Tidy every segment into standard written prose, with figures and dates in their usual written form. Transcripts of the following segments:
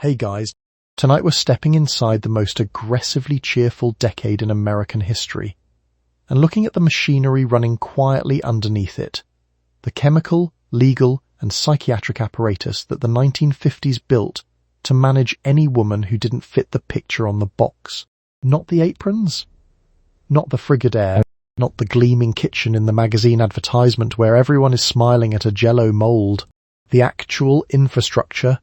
Hey guys, tonight we're stepping inside the most aggressively cheerful decade in American history and looking at the machinery running quietly underneath it, the chemical, legal and psychiatric apparatus that the 1950s built to manage any woman who didn't fit the picture on the box. Not the aprons, not the Frigidaire, not the gleaming kitchen in the magazine advertisement where everyone is smiling at a jello mould. The actual infrastructure,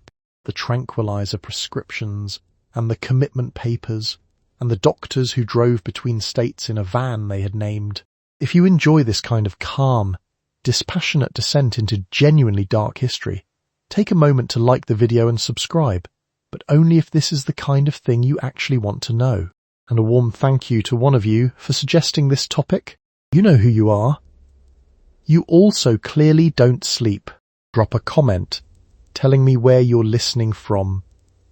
the tranquilizer prescriptions, and the commitment papers, and the doctors who drove between states in a van they had named. If you enjoy this kind of calm, dispassionate descent into genuinely dark history, take a moment to like the video and subscribe, but only if this is the kind of thing you actually want to know. And a warm thank you to one of you for suggesting this topic. You know who you are. You also clearly don't sleep. Drop a comment telling me where you're listening from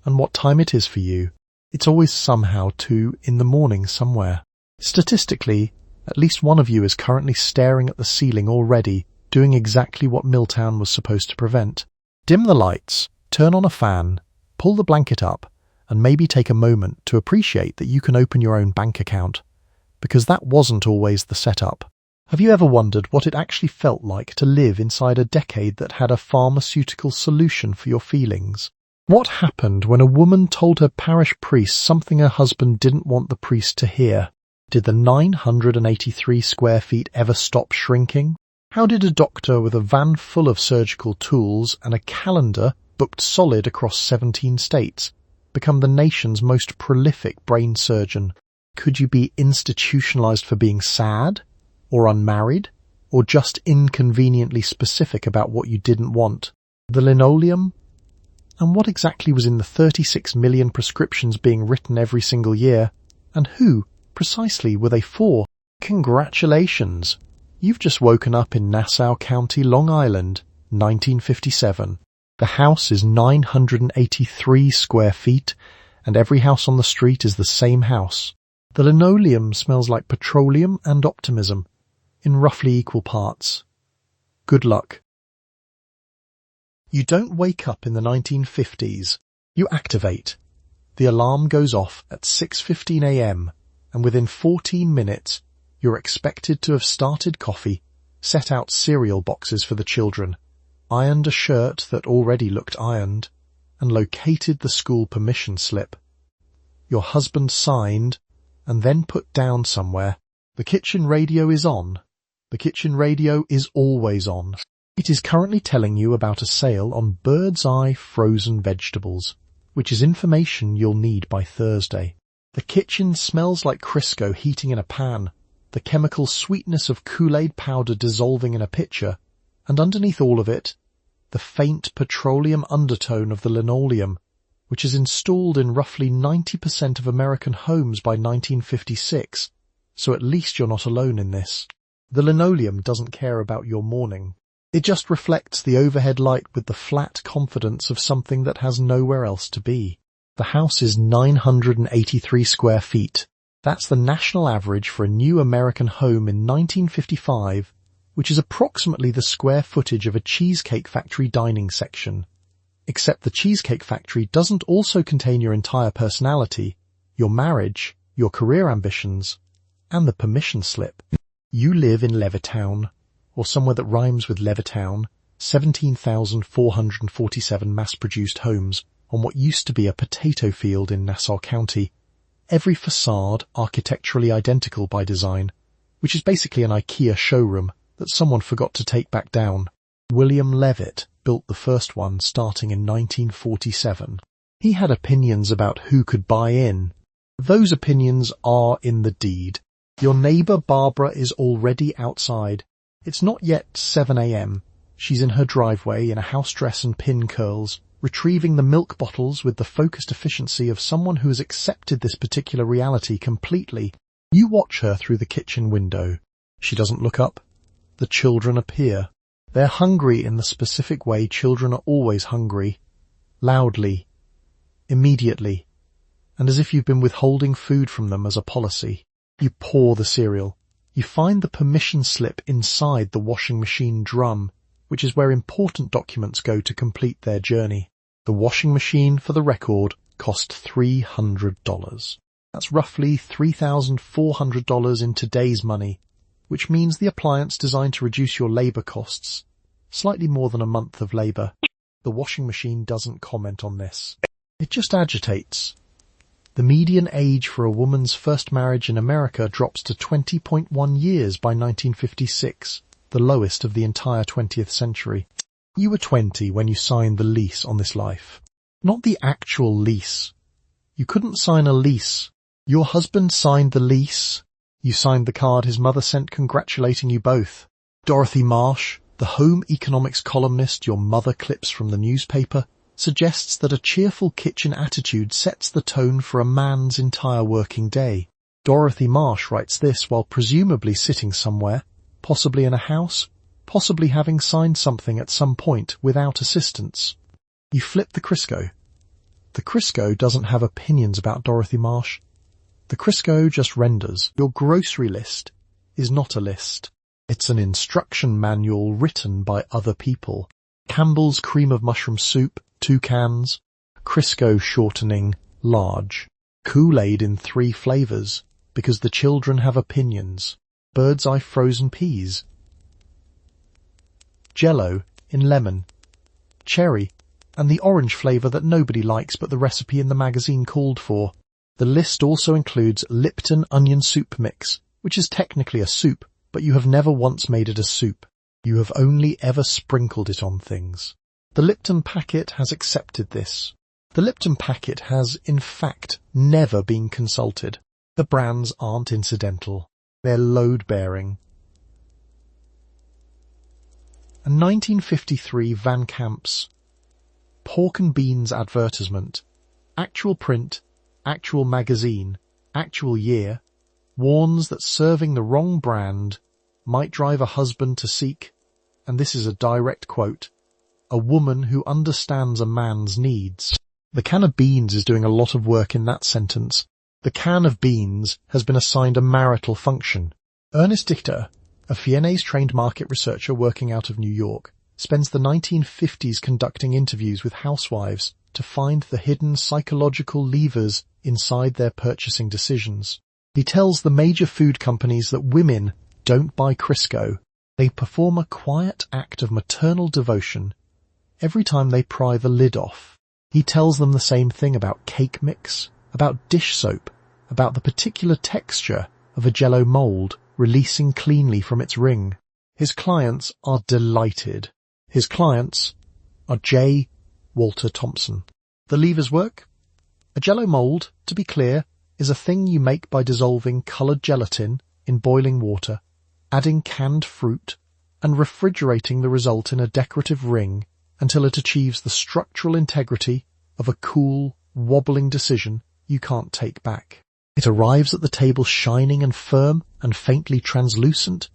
and what time it is for you. It's always somehow 2 in the morning somewhere. Statistically, at least one of you is currently staring at the ceiling already, doing exactly what Miltown was supposed to prevent. Dim the lights, turn on a fan, pull the blanket up, and maybe take a moment to appreciate that you can open your own bank account, because that wasn't always the setup. Have you ever wondered what it actually felt like to live inside a decade that had a pharmaceutical solution for your feelings? What happened when a woman told her parish priest something her husband didn't want the priest to hear? Did the 983 square feet ever stop shrinking? How did a doctor with a van full of surgical tools and a calendar booked solid across 17 states become the nation's most prolific brain surgeon? Could you be institutionalized for being sad? Or unmarried, or just inconveniently specific about what you didn't want? The linoleum? And what exactly was in the 36 million prescriptions being written every single year? And who, precisely, were they for? Congratulations! You've just woken up in Nassau County, Long Island, 1957. The house is 983 square feet, and every house on the street is the same house. The linoleum smells like petroleum and optimism, in roughly equal parts. Good luck. You don't wake up in the 1950s. You activate. The alarm goes off at 6:15 a.m. and within 14 minutes you're expected to have started coffee, set out cereal boxes for the children, ironed a shirt that already looked ironed, and located the school permission slip. Your husband signed and then put down somewhere. The kitchen radio is on. The kitchen radio is always on. It is currently telling you about a sale on bird's eye frozen vegetables, which is information you'll need by Thursday. The kitchen smells like Crisco heating in a pan, the chemical sweetness of Kool-Aid powder dissolving in a pitcher, and underneath all of it, the faint petroleum undertone of the linoleum, which is installed in roughly 90% of American homes by 1956, so at least you're not alone in this. The linoleum doesn't care about your morning. It just reflects the overhead light with the flat confidence of something that has nowhere else to be. The house is 983 square feet. That's the national average for a new American home in 1955, which is approximately the square footage of a Cheesecake Factory dining section. Except the Cheesecake Factory doesn't also contain your entire personality, your marriage, your career ambitions, and the permission slip. You live in Levittown, or somewhere that rhymes with Levittown, 17,447 mass-produced homes on what used to be a potato field in Nassau County. Every facade architecturally identical by design, which is basically an IKEA showroom that someone forgot to take back down. William Levitt built the first one starting in 1947. He had opinions about who could buy in. Those opinions are in the deed. Your neighbour Barbara is already outside. It's not yet 7 a.m. She's in her driveway in a house dress and pin curls, retrieving the milk bottles with the focused efficiency of someone who has accepted this particular reality completely. You watch her through the kitchen window. She doesn't look up. The children appear. They're hungry in the specific way children are always hungry. Loudly. Immediately. And as if you've been withholding food from them as a policy. You pour the cereal. You find the permission slip inside the washing machine drum, which is where important documents go to complete their journey. The washing machine, for the record, cost $300. That's roughly $3,400 in today's money, which means the appliance designed to reduce your labour costs, slightly more than a month of labour. The washing machine doesn't comment on this. It just agitates. The median age for a woman's first marriage in America drops to 20.1 years by 1956, the lowest of the entire 20th century. You were 20 when you signed the lease on this life. Not the actual lease. You couldn't sign a lease. Your husband signed the lease. You signed the card his mother sent congratulating you both. Dorothy Marsh, the home economics columnist your mother clips from the newspaper, suggests that a cheerful kitchen attitude sets the tone for a man's entire working day. Dorothy Marsh writes this while presumably sitting somewhere, possibly in a house, possibly having signed something at some point without assistance. You flip the Crisco. The Crisco doesn't have opinions about Dorothy Marsh. The Crisco just renders. Your grocery list is not a list. It's an instruction manual written by other people. Campbell's cream of mushroom soup, 2 cans. Crisco shortening, large. Kool-Aid in 3 flavours, because the children have opinions. Bird's eye frozen peas. Jell-O in lemon, cherry, and the orange flavour that nobody likes but the recipe in the magazine called for. The list also includes Lipton onion soup mix, which is technically a soup, but you have never once made it a soup. You have only ever sprinkled it on things. The Lipton packet has accepted this. The Lipton packet has, in fact, never been consulted. The brands aren't incidental. They're load-bearing. A 1953 Van Camp's pork and beans advertisement, actual print, actual magazine, actual year, warns that serving the wrong brand might drive a husband to seek, and this is a direct quote, a woman who understands a man's needs. The can of beans is doing a lot of work in that sentence. The can of beans has been assigned a marital function. Ernest Dichter, a Fiennes-trained market researcher working out of New York, spends the 1950s conducting interviews with housewives to find the hidden psychological levers inside their purchasing decisions. He tells the major food companies that women don't buy Crisco. They perform a quiet act of maternal devotion every time they pry the lid off. He tells them the same thing about cake mix, about dish soap, about the particular texture of a Jell-O mold releasing cleanly from its ring. His clients are delighted. His clients are J. Walter Thompson. The levers work? A Jell-O mold, to be clear, is a thing you make by dissolving coloured gelatin in boiling water, adding canned fruit, and refrigerating the result in a decorative ring until it achieves the structural integrity of a cool, wobbling decision you can't take back. It arrives at the table shining and firm and faintly translucent,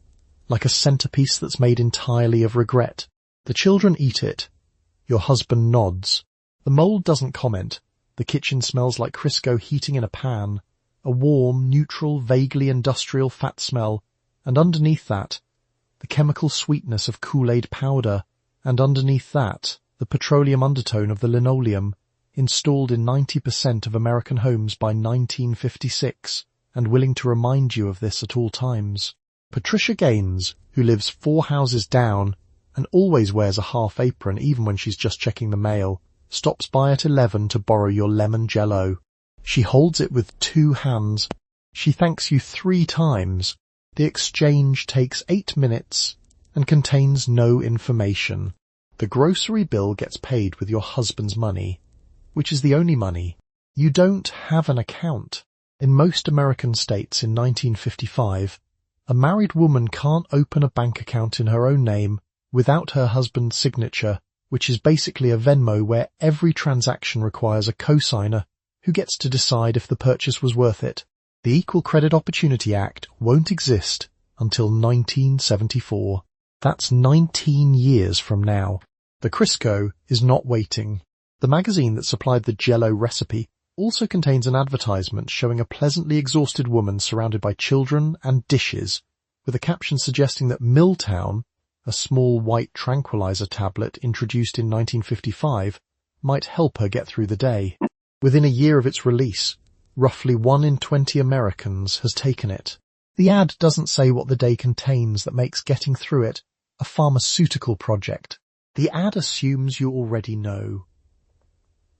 like a centerpiece that's made entirely of regret. The children eat it. Your husband nods. The mold doesn't comment. The kitchen smells like Crisco heating in a pan, a warm, neutral, vaguely industrial fat smell, and underneath that, the chemical sweetness of Kool-Aid powder, and underneath that, the petroleum undertone of the linoleum, installed in 90% of American homes by 1956, and willing to remind you of this at all times. Patricia Gaines, who lives 4 houses down and always wears a half apron even when she's just checking the mail, stops by at 11 to borrow your lemon Jell-O. She holds it with 2 hands. She thanks you 3 times. The exchange takes 8 minutes and contains no information. The grocery bill gets paid with your husband's money, which is the only money. You don't have an account. In most American states in 1955, a married woman can't open a bank account in her own name without her husband's signature, which is basically a Venmo where every transaction requires a co-signer who gets to decide if the purchase was worth it. The Equal Credit Opportunity Act won't exist until 1974. That's 19 years from now. The Crisco is not waiting. The magazine that supplied the Jell-O recipe also contains an advertisement showing a pleasantly exhausted woman surrounded by children and dishes, with a caption suggesting that Miltown, a small white tranquilizer tablet introduced in 1955, might help her get through the day. Within a year of its release, roughly 1 in 20 Americans has taken it. The ad doesn't say what the day contains that makes getting through it a pharmaceutical project. The ad assumes you already know.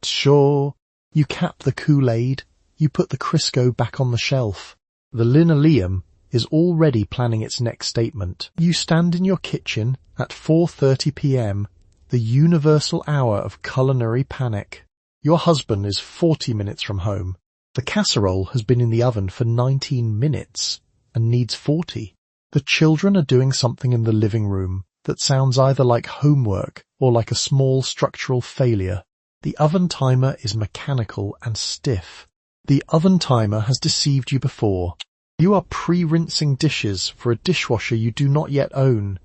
Sure, you cap the Kool-Aid, you put the Crisco back on the shelf. The linoleum is already planning its next statement. You stand in your kitchen at 4:30 p.m., the universal hour of culinary panic. Your husband is 40 minutes from home. The casserole has been in the oven for 19 minutes and needs 40. The children are doing something in the living room that sounds either like homework or like a small structural failure. The oven timer is mechanical and stiff. The oven timer has deceived you before. You are pre-rinsing dishes for a dishwasher you do not yet own,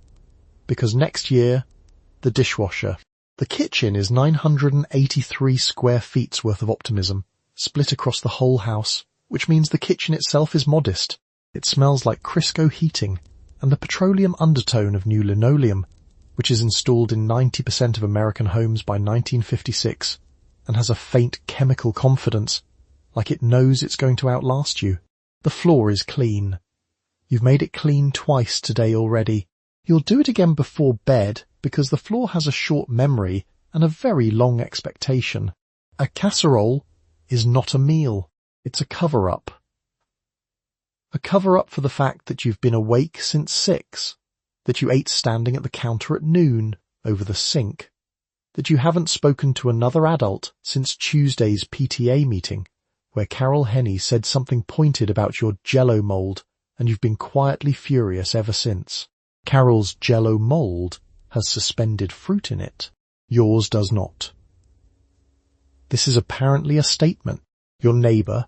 because next year, the dishwasher. The kitchen is 983 square feet's worth of optimism, split across the whole house, which means the kitchen itself is modest. It smells like Crisco heating and the petroleum undertone of new linoleum, which is installed in 90% of American homes by 1956 and has a faint chemical confidence, like it knows it's going to outlast you. The floor is clean. You've made it clean twice today already. You'll do it again before bed because the floor has a short memory and a very long expectation. A casserole is not a meal. It's a cover-up. A cover-up for the fact that you've been awake since 6, that you ate standing at the counter at noon over the sink, that you haven't spoken to another adult since Tuesday's PTA meeting, where Carol Henney said something pointed about your Jell-O mold, and you've been quietly furious ever since. Carol's Jell-O mold has suspended fruit in it. Yours does not. This is apparently a statement. Your neighbour,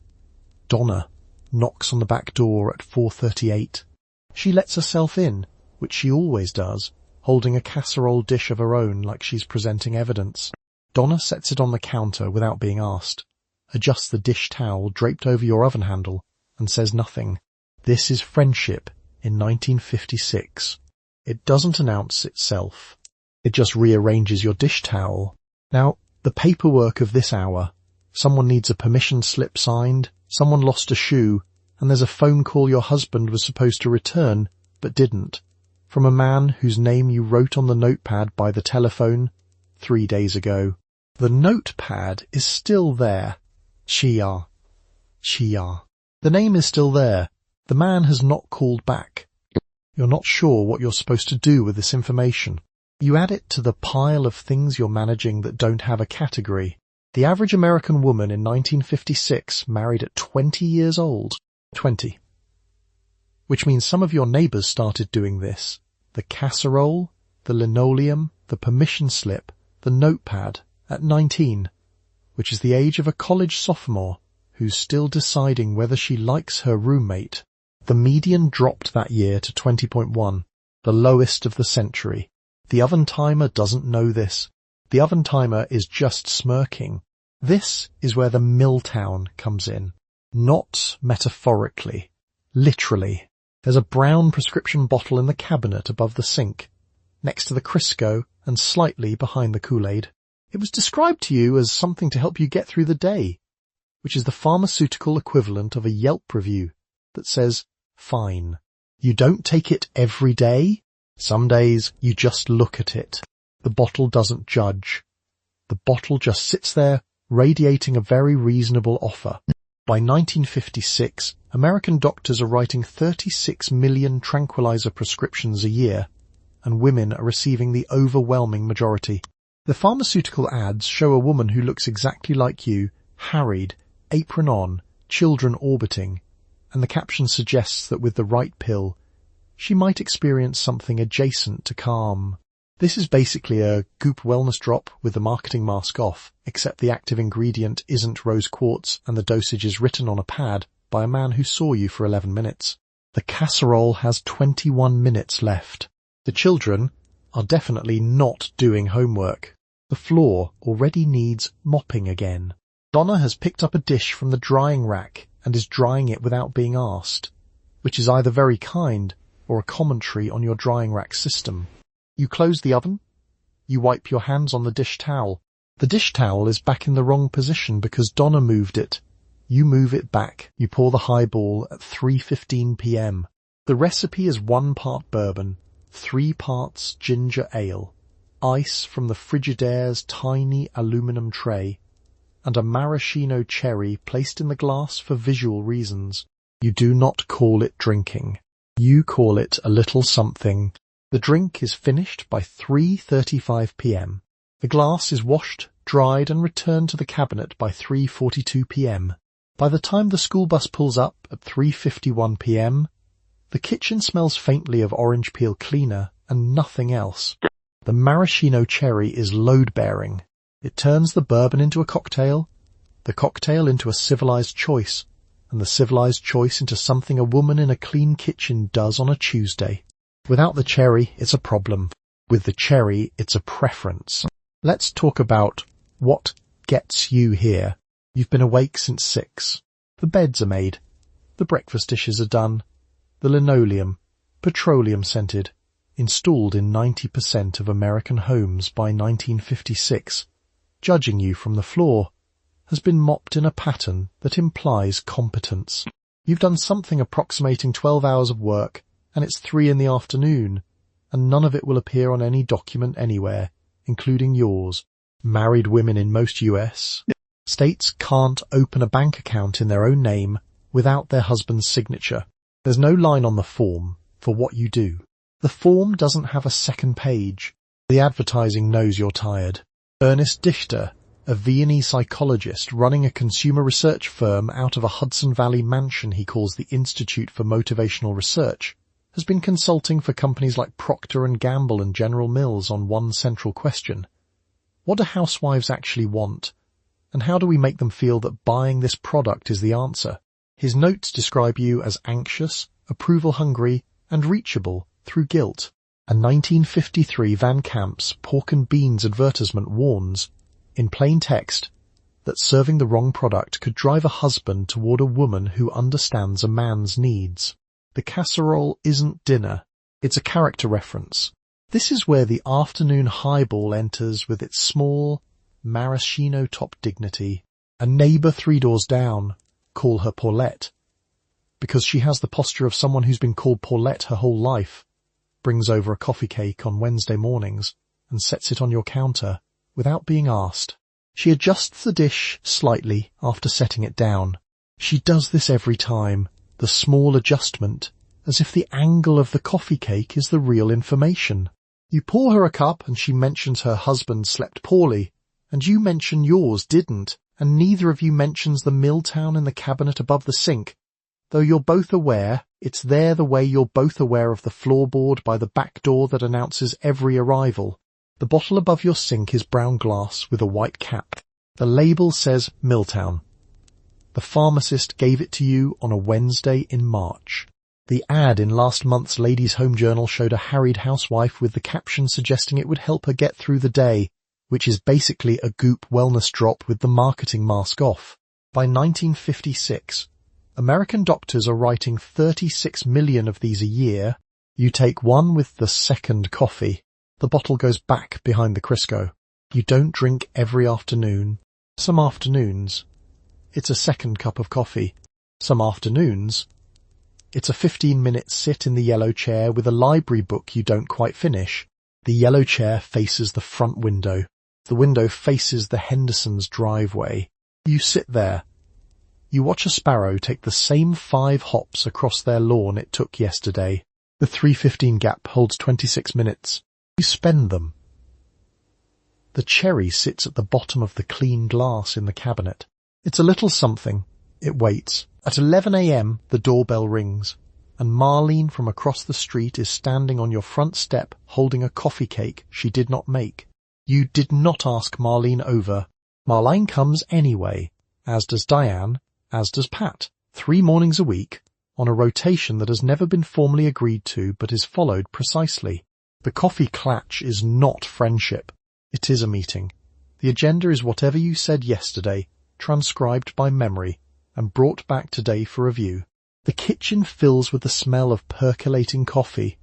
Donna, knocks on the back door at 4:38. She lets herself in, which she always does, holding a casserole dish of her own like she's presenting evidence. Donna sets it on the counter without being asked, adjusts the dish towel draped over your oven handle, and says nothing. This is friendship in 1956. It doesn't announce itself. It just rearranges your dish towel. Now, the paperwork of this hour. Someone needs a permission slip signed, someone lost a shoe, and there's a phone call your husband was supposed to return, but didn't, from a man whose name you wrote on the notepad by the telephone 3 days ago. The notepad is still there. Chia. The name is still there. The man has not called back. You're not sure what you're supposed to do with this information. You add it to the pile of things you're managing that don't have a category. The average American woman in 1956 married at 20 years old. 20. Which means some of your neighbours started doing this. The casserole, the linoleum, the permission slip, the notepad at 19, which is the age of a college sophomore who's still deciding whether she likes her roommate. The median dropped that year to 20.1, the lowest of the century. The oven timer doesn't know this. The oven timer is just smirking. This is where the Miltown comes in. Not metaphorically. Literally. There's a brown prescription bottle in the cabinet above the sink, next to the Crisco and slightly behind the Kool-Aid. It was described to you as something to help you get through the day, which is the pharmaceutical equivalent of a Yelp review that says, fine. You don't take it every day. Some days you just look at it. The bottle doesn't judge. The bottle just sits there, radiating a very reasonable offer. By 1956, American doctors are writing 36 million tranquilizer prescriptions a year, and women are receiving the overwhelming majority. The pharmaceutical ads show a woman who looks exactly like you, harried, apron on, children orbiting, and the caption suggests that with the right pill, she might experience something adjacent to calm. This is basically a Goop wellness drop with the marketing mask off, except the active ingredient isn't rose quartz and the dosage is written on a pad by a man who saw you for 11 minutes. The casserole has 21 minutes left. The children are definitely not doing homework. The floor already needs mopping again. Donna has picked up a dish from the drying rack and is drying it without being asked, which is either very kind or a commentary on your drying rack system. You close the oven. You wipe your hands on the dish towel. The dish towel is back in the wrong position because Donna moved it. You move it back. You pour the highball at 3:15 p.m. The recipe is 1 part bourbon, 3 parts ginger ale, ice from the Frigidaire's tiny aluminum tray, and a maraschino cherry placed in the glass for visual reasons. You do not call it drinking. You call it a little something. The drink is finished by 3:35 p.m. The glass is washed, dried and returned to the cabinet by 3:42 p.m. By the time the school bus pulls up at 3:51 p.m., the kitchen smells faintly of orange peel cleaner and nothing else. The maraschino cherry is load-bearing. It turns the bourbon into a cocktail, the cocktail into a civilized choice, and the civilized choice into something a woman in a clean kitchen does on a Tuesday. Without the cherry, it's a problem. With the cherry, it's a preference. Let's talk about what gets you here. You've been awake since 6. The beds are made. The breakfast dishes are done. The linoleum, petroleum-scented, installed in 90% of American homes by 1956, judging you from the floor, has been mopped in a pattern that implies competence. You've done something approximating 12 hours of work, and it's 3 in the afternoon, and none of it will appear on any document anywhere, including yours. Married women in most US states can't open a bank account in their own name without their husband's signature. There's no line on the form for what you do. The form doesn't have a second page. The advertising knows you're tired. Ernest Dichter, a Viennese psychologist running a consumer research firm out of a Hudson Valley mansion he calls the Institute for Motivational Research, has been consulting for companies like Procter & Gamble and General Mills on one central question. What do housewives actually want? And how do we make them feel that buying this product is the answer? His notes describe you as anxious, approval-hungry, and reachable through guilt. A 1953 Van Camp's pork and beans advertisement warns, in plain text, that serving the wrong product could drive a husband toward a woman who understands a man's needs. The casserole isn't dinner, it's a character reference. This is where the afternoon highball enters with its small, maraschino-top dignity. A neighbour 3 doors down, call her Paulette, because she has the posture of someone who's been called Paulette her whole life, brings over a coffee cake on Wednesday mornings and sets it on your counter without being asked. She adjusts the dish slightly after setting it down. She does this every time, the small adjustment, as if the angle of the coffee cake is the real information. You pour her a cup and she mentions her husband slept poorly, and you mention yours didn't, and neither of you mentions the Miltown in the cabinet above the sink, though you're both aware it's there the way you're both aware of the floorboard by the back door that announces every arrival. The bottle above your sink is brown glass with a white cap. The label says Miltown. The pharmacist gave it to you on a Wednesday in March. The ad in last month's Ladies' Home Journal showed a harried housewife with the caption suggesting it would help her get through the day, which is basically a Goop wellness drop with the marketing mask off. By 1956, American doctors are writing 36 million of these a year. You take one with the second coffee. The bottle goes back behind the Crisco. You don't drink every afternoon. Some afternoons, it's a second cup of coffee. Some afternoons, it's a 15-minute sit in the yellow chair with a library book you don't quite finish. The yellow chair faces the front window. The window faces the Henderson's driveway. You sit there. You watch a sparrow take the same 5 hops across their lawn it took yesterday. The 3:15 gap holds 26 minutes. You spend them. The cherry sits at the bottom of the clean glass in the cabinet. It's a little something. It waits. At 11 a.m. the doorbell rings, and Marlene from across the street is standing on your front step holding a coffee cake she did not make. You did not ask Marlene over. Marlene comes anyway, as does Diane, as does Pat, 3 mornings a week, on a rotation that has never been formally agreed to but is followed precisely. The coffee clatch is not friendship. It is a meeting. The agenda is whatever you said yesterday, transcribed by memory, and brought back today for review. The kitchen fills with the smell of percolating coffee,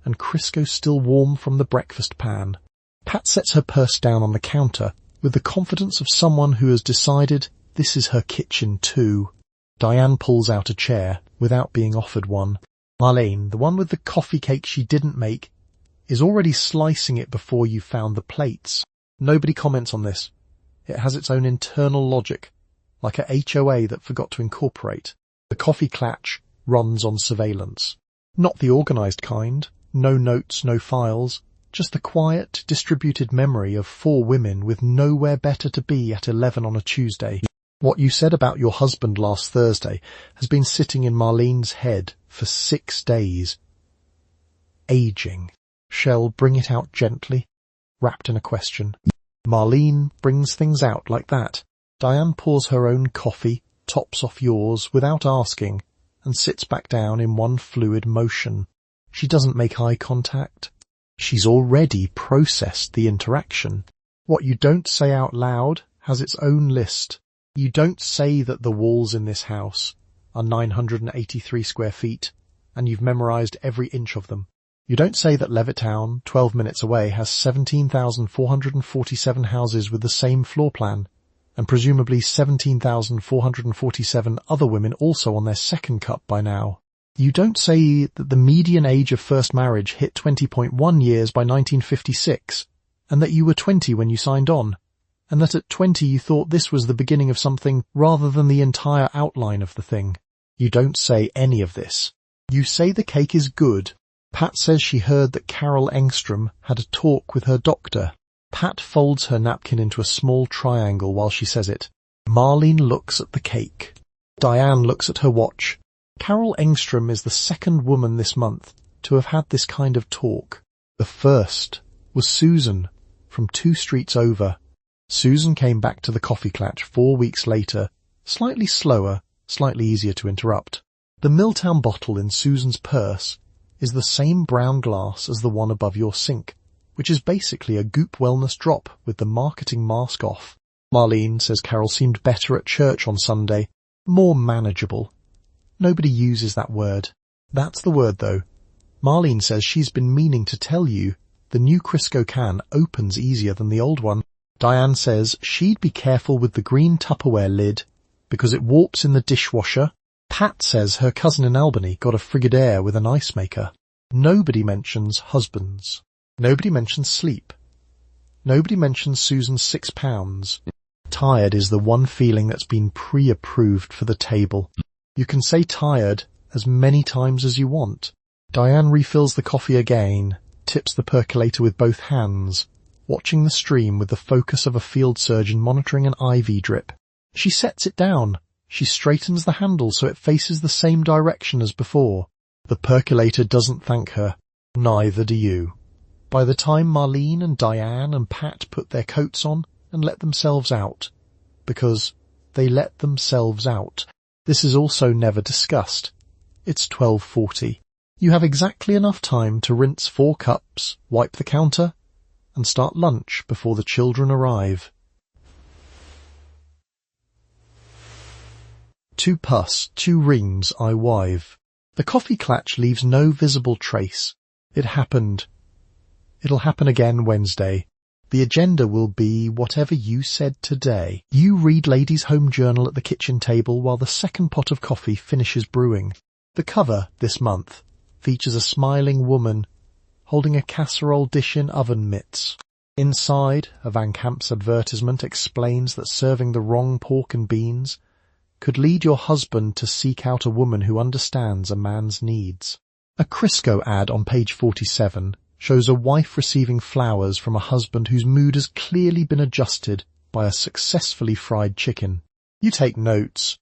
and Crisco still warm from the breakfast pan. Pat sets her purse down on the counter with the confidence of someone who has decided this is her kitchen too. Diane pulls out a chair without being offered one. Marlene, the one with the coffee cake she didn't make, is already slicing it before you found the plates. Nobody comments on this. It has its own internal logic, like a HOA that forgot to incorporate. The coffee clatch runs on surveillance. Not the organised kind, no notes, no files, just the quiet, distributed memory of 4 women with nowhere better to be at 11 on a Tuesday. What you said about your husband last Thursday has been sitting in Marlene's head for 6 days. Aging. Shell bring it out gently, wrapped in a question. Marlene brings things out like that. Diane pours her own coffee, tops off yours without asking, and sits back down in one fluid motion. She doesn't make eye contact. She's already processed the interaction. What you don't say out loud has its own list. You don't say that the walls in this house are 983 square feet, and you've memorized every inch of them. You don't say that Levittown, 12 minutes away, has 17,447 houses with the same floor plan, and presumably 17,447 other women also on their second cup by now. You don't say that the median age of first marriage hit 20.1 years by 1956, and that you were 20 when you signed on, and that at 20 you thought this was the beginning of something rather than the entire outline of the thing. You don't say any of this. You say the cake is good. Pat says she heard that Carol Engstrom had a talk with her doctor. Pat folds her napkin into a small triangle while she says it. Marlene looks at the cake. Diane looks at her watch. Carol Engstrom is the second woman this month to have had this kind of talk. The first was Susan, from 2 streets over. Susan came back to the coffee clatch 4 weeks later, slightly slower, slightly easier to interrupt. The Miltown bottle in Susan's purse is the same brown glass as the one above your sink, which is basically a Goop Wellness drop with the marketing mask off. Marlene says Carol seemed better at church on Sunday, more manageable. Nobody uses that word. That's the word, though. Marlene says she's been meaning to tell you the new Crisco can opens easier than the old one. Diane says she'd be careful with the green Tupperware lid because it warps in the dishwasher. Pat says her cousin in Albany got a Frigidaire with an ice maker. Nobody mentions husbands. Nobody mentions sleep. Nobody mentions Susan's £6. Tired is the one feeling that's been pre-approved for the table. You can say tired as many times as you want. Diane refills the coffee again, tips the percolator with both hands, watching the stream with the focus of a field surgeon monitoring an IV drip. She sets it down. She straightens the handle so it faces the same direction as before. The percolator doesn't thank her. Neither do you. By the time Marlene and Diane and Pat put their coats on and let themselves out, because they let themselves out, this is also never discussed. It's 12:40. You have exactly enough time to rinse 4 cups, wipe the counter, and start lunch before the children arrive. 2 pus, 2 rings, I wive. The coffee clatch leaves no visible trace. It happened. It'll happen again Wednesday. The agenda will be whatever you said today. You read Ladies' Home Journal at the kitchen table while the second pot of coffee finishes brewing. The cover, this month, features a smiling woman holding a casserole dish in oven mitts. Inside, a Van Camp's advertisement explains that serving the wrong pork and beans could lead your husband to seek out a woman who understands a man's needs. A Crisco ad on page 47 shows a wife receiving flowers from a husband whose mood has clearly been adjusted by a successfully fried chicken. You take notes.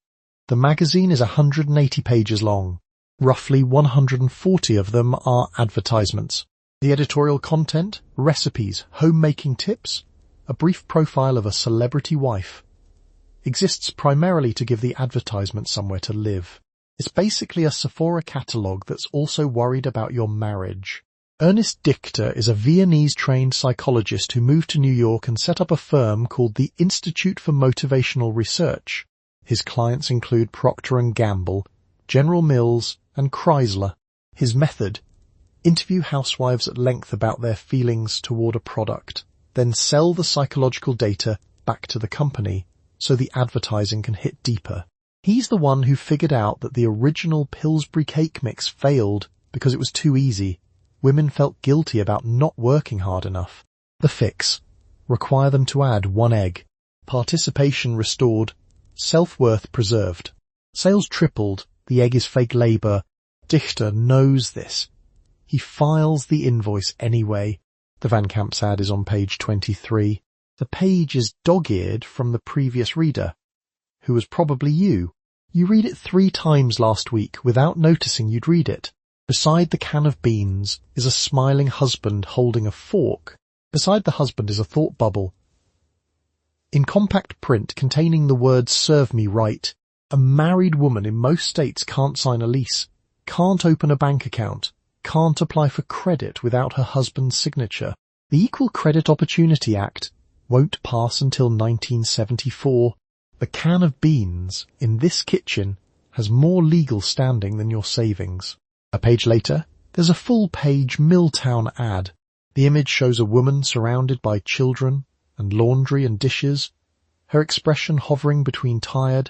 The magazine is 180 pages long. Roughly 140 of them are advertisements. The editorial content, recipes, homemaking tips, a brief profile of a celebrity wife, exists primarily to give the advertisement somewhere to live. It's basically a Sephora catalogue that's also worried about your marriage. Ernest Dichter is a Viennese-trained psychologist who moved to New York and set up a firm called the Institute for Motivational Research. His clients include Procter & Gamble, General Mills, and Chrysler. His method: interview housewives at length about their feelings toward a product, then sell the psychological data back to the company so the advertising can hit deeper. He's the one who figured out that the original Pillsbury cake mix failed because it was too easy. Women felt guilty about not working hard enough. The fix: require them to add 1 egg. Participation restored. Self-worth preserved. Sales tripled. The egg is fake labour. Dichter knows this. He files the invoice anyway. The Van Camp's ad is on page 23. The page is dog-eared from the previous reader, who was probably you. You read it 3 times last week without noticing you'd read it. Beside the can of beans is a smiling husband holding a fork. Beside the husband is a thought bubble. In compact print containing the words "Serve me right," a married woman in most states can't sign a lease, can't open a bank account, can't apply for credit without her husband's signature. The Equal Credit Opportunity Act won't pass until 1974. The can of beans in this kitchen has more legal standing than your savings. A page later, there's a full-page Miltown ad. The image shows a woman surrounded by children and laundry and dishes, her expression hovering between tired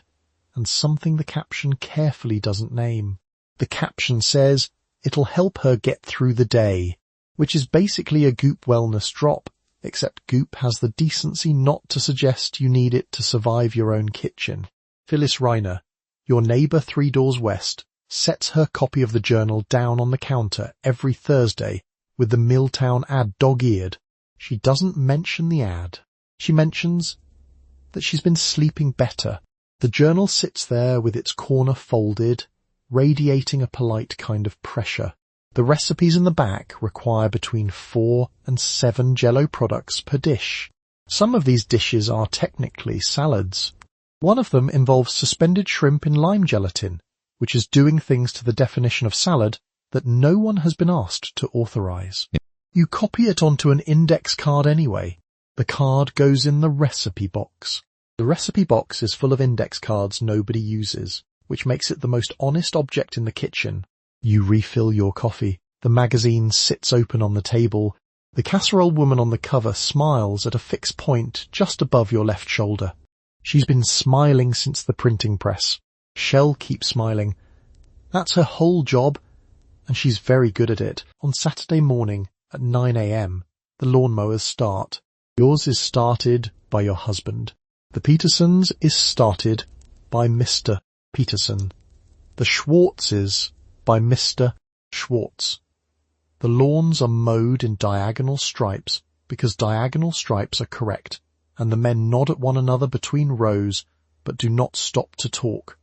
and something the caption carefully doesn't name. The caption says it'll help her get through the day, which is basically a Goop wellness drop, except Goop has the decency not to suggest you need it to survive your own kitchen. Phyllis Reiner, your neighbour 3 doors west, sets her copy of the journal down on the counter every Thursday with the Miltown ad dog-eared. She doesn't mention the ad. She mentions that she's been sleeping better. The journal sits there with its corner folded, radiating a polite kind of pressure. The recipes in the back require between 4 and 7 Jell-O products per dish. Some of these dishes are technically salads. One of them involves suspended shrimp in lime gelatin, which is doing things to the definition of salad that no one has been asked to authorize. You copy it onto an index card anyway. The card goes in the recipe box. The recipe box is full of index cards nobody uses, which makes it the most honest object in the kitchen. You refill your coffee. The magazine sits open on the table. The casserole woman on the cover smiles at a fixed point just above your left shoulder. She's been smiling since the printing press. Shell keeps smiling. That's her whole job, and she's very good at it. On Saturday morning at 9 a.m, the lawnmowers start. Yours is started by your husband. The Petersons is started by Mr. Peterson. The Schwartzes by Mr. Schwartz. The lawns are mowed in diagonal stripes because diagonal stripes are correct, and the men nod at one another between rows but do not stop to talk,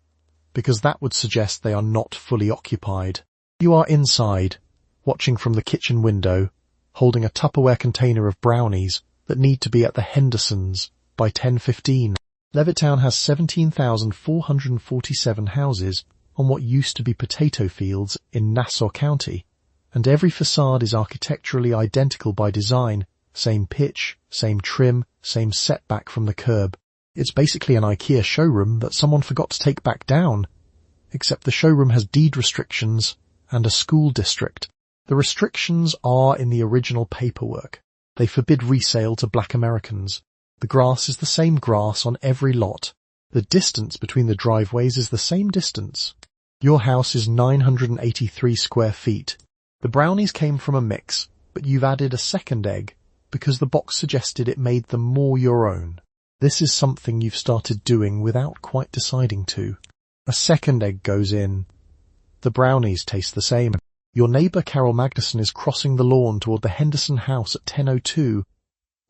because that would suggest they are not fully occupied. You are inside, watching from the kitchen window, holding a Tupperware container of brownies that need to be at the Hendersons by 10:15. Levittown has 17,447 houses on what used to be potato fields in Nassau County, and every facade is architecturally identical by design, same pitch, same trim, same setback from the curb. It's basically an IKEA showroom that someone forgot to take back down, except the showroom has deed restrictions and a school district. The restrictions are in the original paperwork. They forbid resale to black Americans. The grass is the same grass on every lot. The distance between the driveways is the same distance. Your house is 983 square feet. The brownies came from a mix, but you've added a second egg because the box suggested it made them more your own. This is something you've started doing without quite deciding to. A second egg goes in. The brownies taste the same. Your neighbour Carol Magnuson is crossing the lawn toward the Henderson house at 10:02,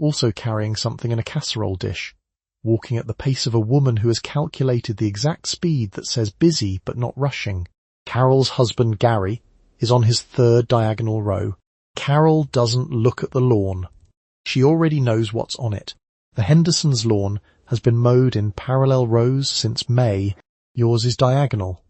also carrying something in a casserole dish, walking at the pace of a woman who has calculated the exact speed that says busy but not rushing. Carol's husband Gary is on his 3rd diagonal row. Carol doesn't look at the lawn. She already knows what's on it. The Hendersons' lawn has been mowed in parallel rows since May. Yours is diagonal.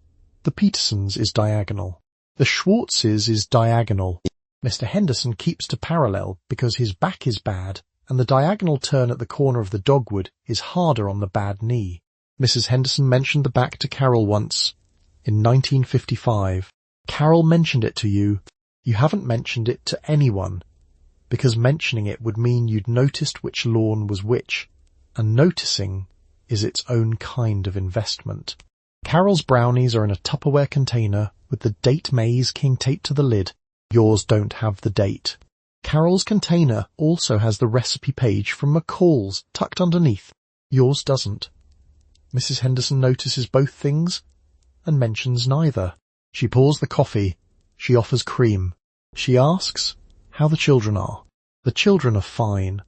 The Petersons' is diagonal. The Schwartz's is diagonal. Mr. Henderson keeps to parallel because his back is bad, and the diagonal turn at the corner of the dogwood is harder on the bad knee. Mrs. Henderson mentioned the back to Carol once, in 1955. Carol mentioned it to you. You haven't mentioned it to anyone, because mentioning it would mean you'd noticed which lawn was which, and noticing is its own kind of investment. Carol's brownies are in a Tupperware container with the date Maize King taped to the lid. Yours don't have the date. Carol's container also has the recipe page from McCall's tucked underneath. Yours doesn't. Mrs. Henderson notices both things and mentions neither. She pours the coffee. She offers cream. She asks how the children are. The children are fine.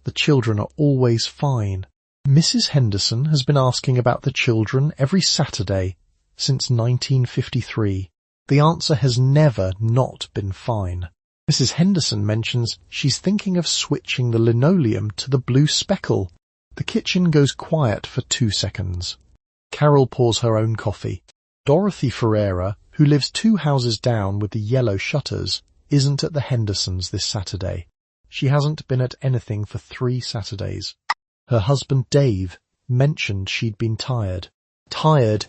The children are always fine. Mrs. Henderson has been asking about the children every Saturday since 1953. The answer has never not been fine. Mrs. Henderson mentions she's thinking of switching the linoleum to the blue speckle. The kitchen goes quiet for 2 seconds. Carol pours her own coffee. Dorothy Ferreira, who lives 2 houses down with the yellow shutters, isn't at the Hendersons this Saturday. She hasn't been at anything for 3 Saturdays. Her husband Dave mentioned she'd been tired. Tired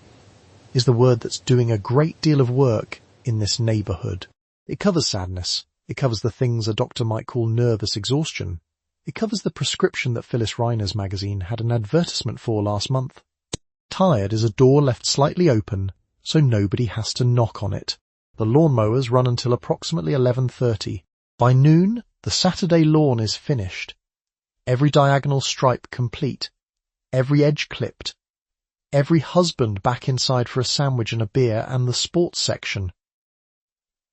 is the word that's doing a great deal of work in this neighbourhood. It covers sadness. It covers the things a doctor might call nervous exhaustion. It covers the prescription that Phyllis Reiner's magazine had an advertisement for last month. Tired is a door left slightly open so nobody has to knock on it. The lawnmowers run until approximately 11:30. By noon, the Saturday lawn is finished. Every diagonal stripe complete. Every edge clipped. Every husband back inside for a sandwich and a beer, and the sports section.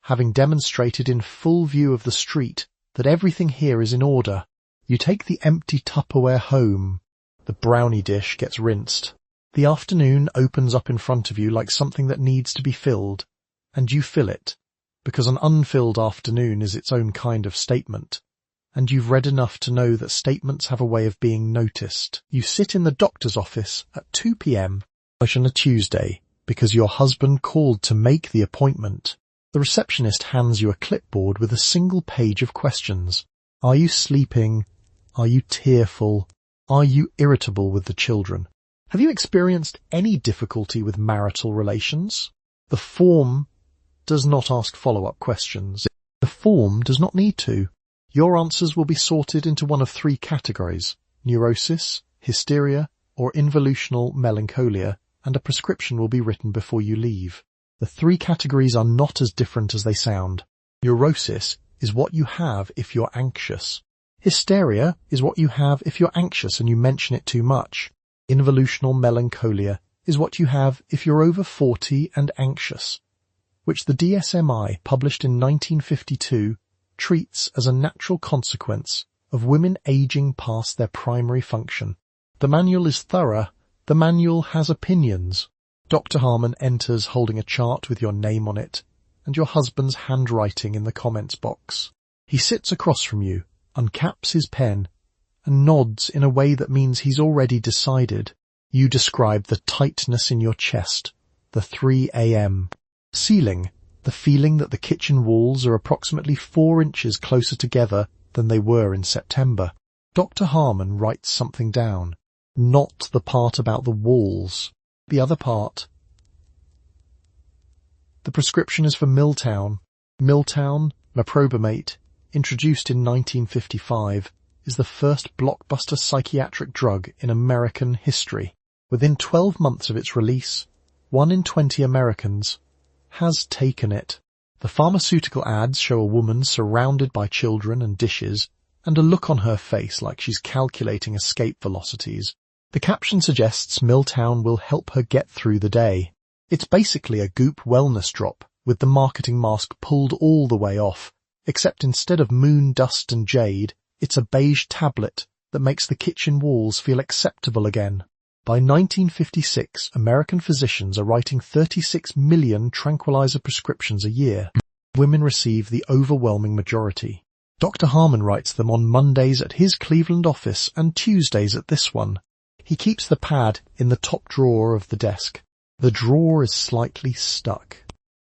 Having demonstrated in full view of the street that everything here is in order, you take the empty Tupperware home. The brownie dish gets rinsed. The afternoon opens up in front of you like something that needs to be filled, and you fill it, because an unfilled afternoon is its own kind of statement, and you've read enough to know that statements have a way of being noticed. You sit in the doctor's office at 2 p.m. on a Tuesday because your husband called to make the appointment. The receptionist hands you a clipboard with a single page of questions. Are you sleeping? Are you tearful? Are you irritable with the children? Have you experienced any difficulty with marital relations? The form does not ask follow-up questions. The form does not need to. Your answers will be sorted into one of 3 categories: neurosis, hysteria, or involutional melancholia, and a prescription will be written before you leave. The 3 categories are not as different as they sound. Neurosis is what you have if you're anxious. Hysteria is what you have if you're anxious and you mention it too much. Involutional melancholia is what you have if you're over 40 and anxious, which the DSM-I, published in 1952, treats as a natural consequence of women aging past their primary function. The manual is thorough. The manual has opinions. Dr. Harmon enters holding a chart with your name on it and your husband's handwriting in the comments box. He sits across from you, uncaps his pen, and nods in a way that means he's already decided. You describe the tightness in your chest, the 3 a.m. ceiling, the feeling that the kitchen walls are approximately 4 inches closer together than they were in September. Dr. Harmon writes something down, not the part about the walls. The other part. The prescription is for Miltown. Miltown, meprobamate, introduced in 1955, is the first blockbuster psychiatric drug in American history. Within 12 months of its release, 1 in 20 Americans has taken it. The pharmaceutical ads show a woman surrounded by children and dishes, and a look on her face like she's calculating escape velocities. The caption suggests Miltown will help her get through the day. It's basically a Goop wellness drop, with the marketing mask pulled all the way off, except instead of moon dust and jade, it's a beige tablet that makes the kitchen walls feel acceptable again. By 1956, American physicians are writing 36 million tranquilizer prescriptions a year. Women receive the overwhelming majority. Dr. Harmon writes them on Mondays at his Cleveland office and Tuesdays at this one. He keeps the pad in the top drawer of the desk. The drawer is slightly stuck.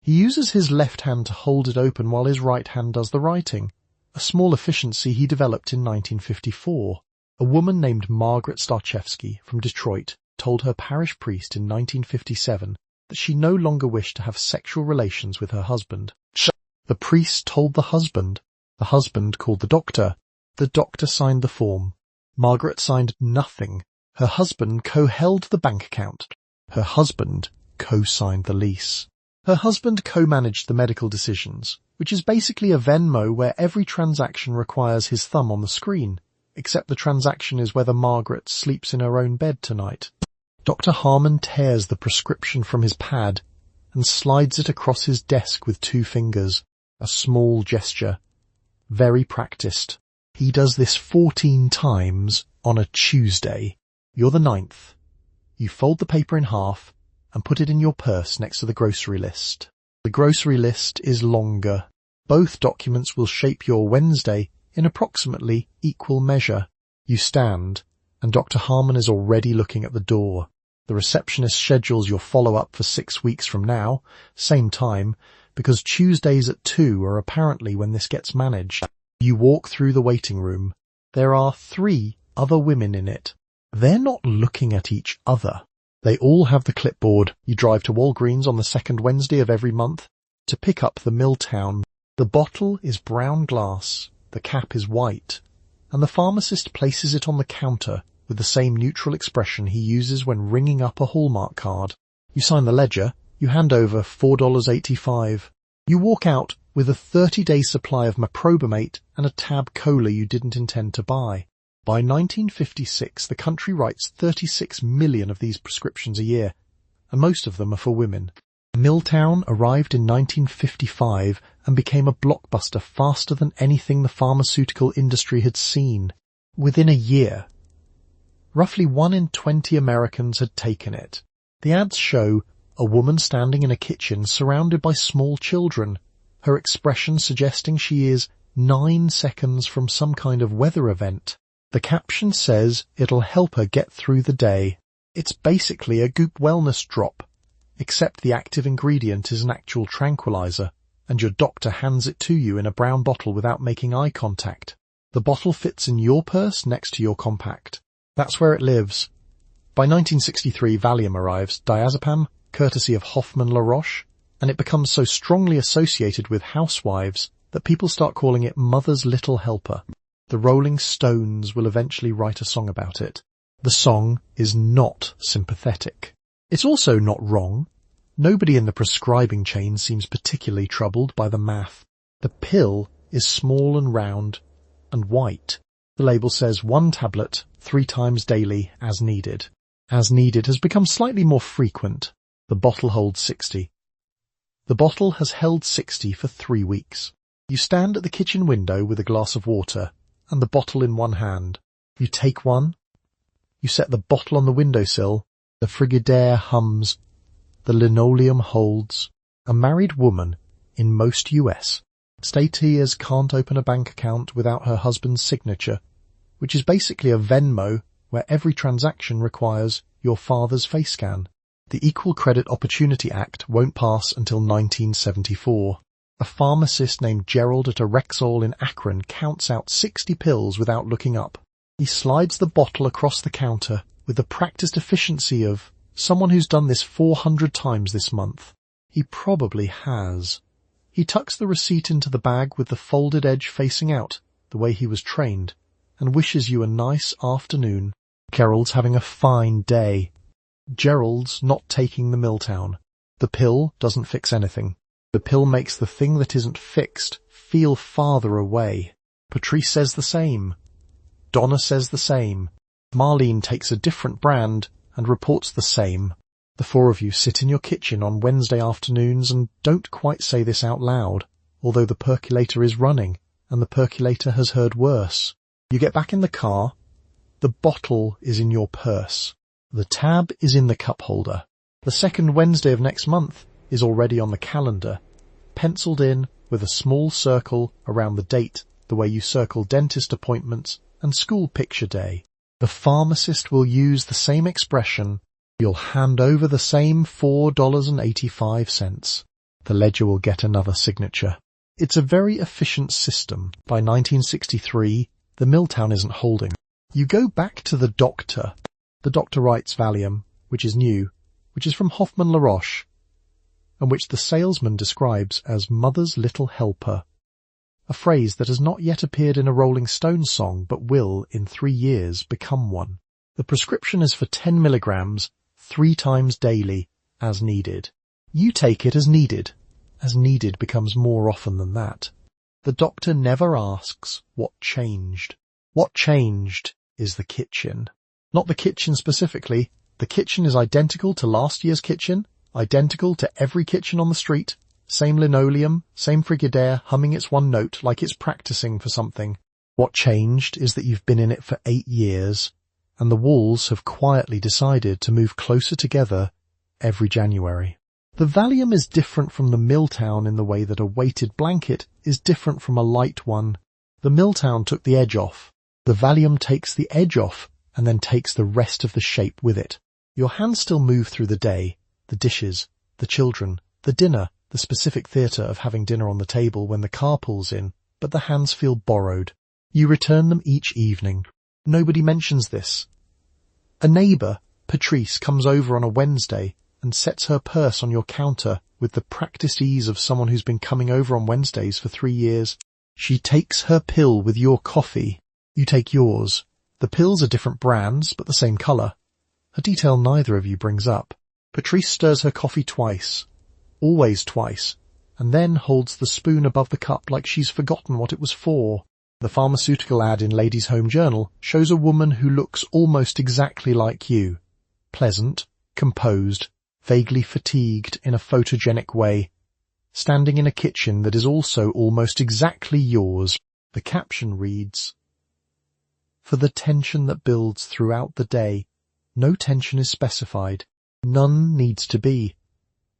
He uses his left hand to hold it open while his right hand does the writing, a small efficiency he developed in 1954. A woman named Margaret Starchevsky from Detroit told her parish priest in 1957 that she no longer wished to have sexual relations with her husband. The priest told the husband called the doctor signed the form. Margaret signed nothing. Her husband co-held the bank account. Her husband co-signed the lease. Her husband co-managed the medical decisions, which is basically a Venmo where every transaction requires his thumb on the screen, except the transaction is whether Margaret sleeps in her own bed tonight. Dr. Harmon tears the prescription from his pad and slides it across his desk with 2 fingers, a small gesture. Very practiced. He does this 14 times on a Tuesday. You're the 9th. You fold the paper in half and put it in your purse next to the grocery list. The grocery list is longer. Both documents will shape your Wednesday in approximately equal measure. You stand, and Dr. Harmon is already looking at the door. The receptionist schedules your follow-up for 6 weeks from now, same time, because Tuesdays at 2 are apparently when this gets managed. You walk through the waiting room. There are 3 other women in it. They're not looking at each other. They all have the clipboard. You drive to Walgreens on the 2nd Wednesday of every month to pick up the Miltown. The bottle is brown glass, the cap is white, and the pharmacist places it on the counter with the same neutral expression he uses when ringing up a Hallmark card. You sign the ledger. You hand over $4.85. You walk out with a 30-day supply of meprobamate and a tab cola you didn't intend to buy. By 1956, the country writes 36 million of these prescriptions a year, and most of them are for women. Miltown arrived in 1955 and became a blockbuster faster than anything the pharmaceutical industry had seen. Within a year, roughly 1 in 20 Americans had taken it. The ads show a woman standing in a kitchen surrounded by small children, her expression suggesting she is 9 seconds from some kind of weather event. The caption says it'll help her get through the day. It's basically a Goop wellness drop, except the active ingredient is an actual tranquilizer, and your doctor hands it to you in a brown bottle without making eye contact. The bottle fits in your purse next to your compact. That's where it lives. By 1963, Valium arrives, diazepam, courtesy of Hoffmann La Roche, and it becomes so strongly associated with housewives that people start calling it Mother's Little Helper. The Rolling Stones will eventually write a song about it. The song is not sympathetic. It's also not wrong. Nobody in the prescribing chain seems particularly troubled by the math. The pill is small and round and white. The label says 1 tablet 3 times daily as needed. As needed has become slightly more frequent. The bottle holds 60. The bottle has held 60 for 3 weeks. You stand at the kitchen window with a glass of water and the bottle in one hand. You take one. You set the bottle on the windowsill. The Frigidaire hums. The linoleum holds. A married woman in most US stateers can't open a bank account without her husband's signature, which is basically a Venmo where every transaction requires your father's face scan. The Equal Credit Opportunity Act won't pass until 1974. A pharmacist named Gerald at a Rexall in Akron counts out 60 pills without looking up. He slides the bottle across the counter with the practiced efficiency of someone who's done this 400 times this month. He probably has. He tucks the receipt into the bag with the folded edge facing out, the way he was trained, and wishes you a nice afternoon. Gerald's having a fine day. Gerald's not taking the Miltown. The pill doesn't fix anything. The pill makes the thing that isn't fixed feel farther away. Patrice says the same. Donna says the same. Marlene takes a different brand and reports the same. The 4 of you sit in your kitchen on Wednesday afternoons and don't quite say this out loud, although the percolator is running and the percolator has heard worse. You get back in the car. The bottle is in your purse. The tab is in the cup holder. The 2nd Wednesday of next month is already on the calendar, penciled in with a small circle around the date, the way you circle dentist appointments and school picture day. The pharmacist will use the same expression. You'll hand over the same $4.85. The ledger will get another signature. It's a very efficient system. By 1963, the Miltown isn't holding. You go back to the doctor. The doctor writes Valium, which is new, which is from Hoffmann La Roche, and which the salesman describes as Mother's Little Helper. a phrase that has not yet appeared in a Rolling Stones song but will, in 3 years, become one. The prescription is for 10 milligrams, 3 times daily, as needed. You take it as needed. As needed becomes more often than that. The doctor never asks what changed. What changed is the kitchen. Not the kitchen specifically. The kitchen is identical to last year's kitchen, identical to every kitchen on the street, same linoleum, same Frigidaire humming its one note like it's practicing for something. What changed is that you've been in it for 8 years, and the walls have quietly decided to move closer together every January. The Valium is different from the Miltown in the way that a weighted blanket is different from a light one. The Miltown took the edge off. The Valium takes the edge off and then takes the rest of the shape with it. Your hands still move through the day, the dishes, the children, the dinner, the specific theatre of having dinner on the table when the car pulls in, but the hands feel borrowed. You return them each evening. Nobody mentions this. A neighbour, Patrice, comes over on a Wednesday and sets her purse on your counter with the practiced ease of someone who's been coming over on Wednesdays for 3 years. She takes her pill with your coffee. You take yours. The pills are different brands, but the same colour. A detail neither of you brings up. Patrice stirs her coffee twice. Always twice. And then holds the spoon above the cup like she's forgotten what it was for. The pharmaceutical ad in Ladies' Home Journal shows a woman who looks almost exactly like you. Pleasant, composed, vaguely fatigued in a photogenic way, standing in a kitchen that is also almost exactly yours. The caption reads, "For the tension that builds throughout the day, no tension is specified. None needs to be."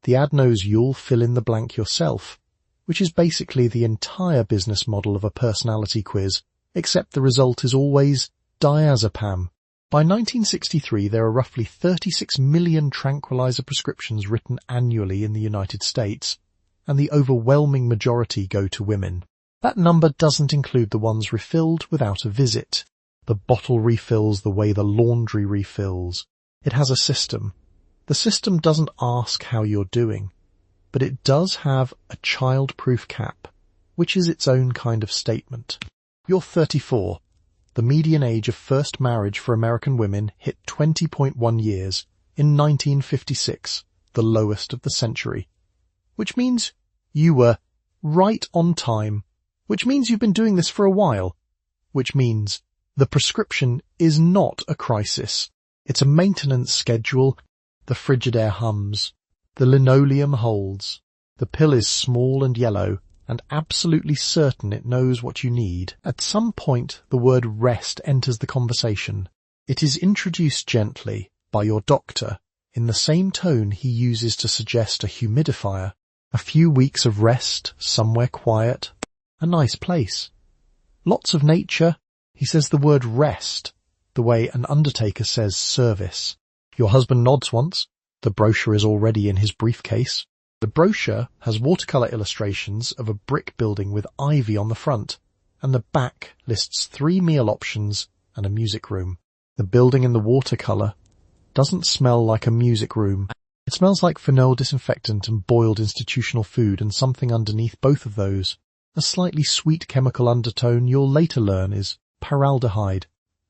The ad knows you'll fill in the blank yourself, which is basically the entire business model of a personality quiz, except the result is always diazepam. By 1963, there are roughly 36 million tranquilizer prescriptions written annually in the United States, and the overwhelming majority go to women. That number doesn't include the ones refilled without a visit. The bottle refills the way the laundry refills. It has a system. The system doesn't ask how you're doing, but it does have a child-proof cap, which is its own kind of statement. You're 34. The median age of first marriage for American women hit 20.1 years in 1956, the lowest of the century. Which means you were right on time. Which means you've been doing this for a while. Which means the prescription is not a crisis. It's a maintenance schedule. The Frigidaire hums. The linoleum holds. The pill is small and yellow, and absolutely certain it knows what you need. At some point, the word rest enters the conversation. It is introduced gently by your doctor in the same tone he uses to suggest a humidifier. A few weeks of rest, somewhere quiet, a nice place. Lots of nature. He says the word rest, the way an undertaker says service. Your husband nods once. The brochure is already in his briefcase. The brochure has watercolour illustrations of a brick building with ivy on the front, and the back lists 3 meal options and a music room. The building in the watercolour doesn't smell like a music room. It smells like phenol disinfectant and boiled institutional food and something underneath both of those. A slightly sweet chemical undertone you'll later learn is paraldehyde,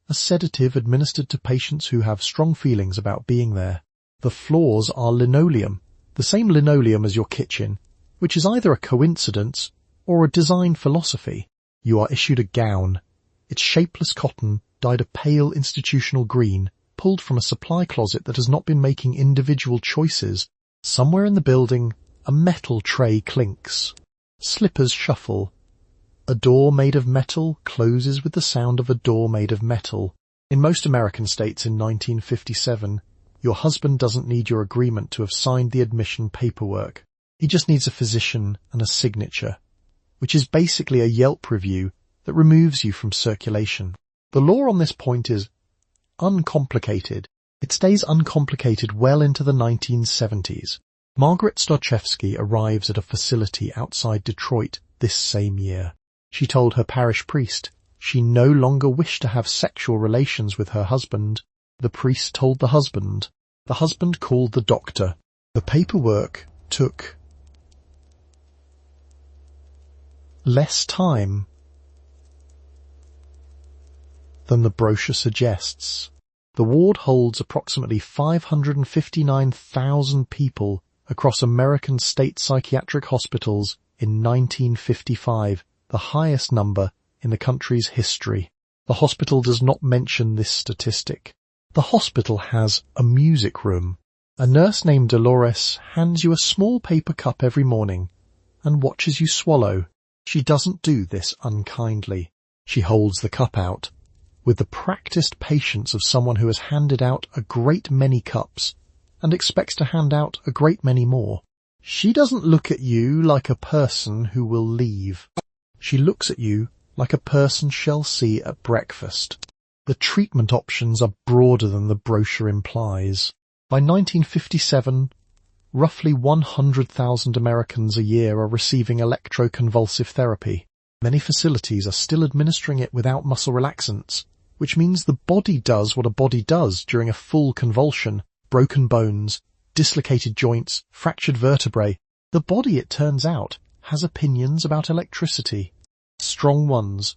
a sedative administered to patients who have strong feelings about being there. The floors are linoleum. The same linoleum as your kitchen, which is either a coincidence or a design philosophy. You are issued a gown. It's shapeless cotton, dyed a pale institutional green, pulled from a supply closet that has not been making individual choices. Somewhere in the building, a metal tray clinks. Slippers shuffle. A door made of metal closes with the sound of a door made of metal. In most American states in 1957, your husband doesn't need your agreement to have signed the admission paperwork. He just needs a physician and a signature, which is basically a Yelp review that removes you from circulation. The law on this point is uncomplicated. It stays uncomplicated well into the 1970s. Margaret Stochevsky arrives at a facility outside Detroit this same year. She told her parish priest she no longer wished to have sexual relations with her husband. The priest told the husband. The husband called the doctor. The paperwork took less time than the brochure suggests. The ward holds approximately 559,000 people across American state psychiatric hospitals in 1955, the highest number in the country's history. The hospital does not mention this statistic. The hospital has a music room. A nurse named Dolores hands you a small paper cup every morning and watches you swallow. She doesn't do this unkindly. She holds the cup out with the practiced patience of someone who has handed out a great many cups and expects to hand out a great many more. She doesn't look at you like a person who will leave. She looks at you like a person shall see at breakfast. The treatment options are broader than the brochure implies. By 1957, roughly 100,000 Americans a year are receiving electroconvulsive therapy. Many facilities are still administering it without muscle relaxants, which means the body does what a body does during a full convulsion: broken bones, dislocated joints, fractured vertebrae. The body, it turns out, has opinions about electricity. Strong ones.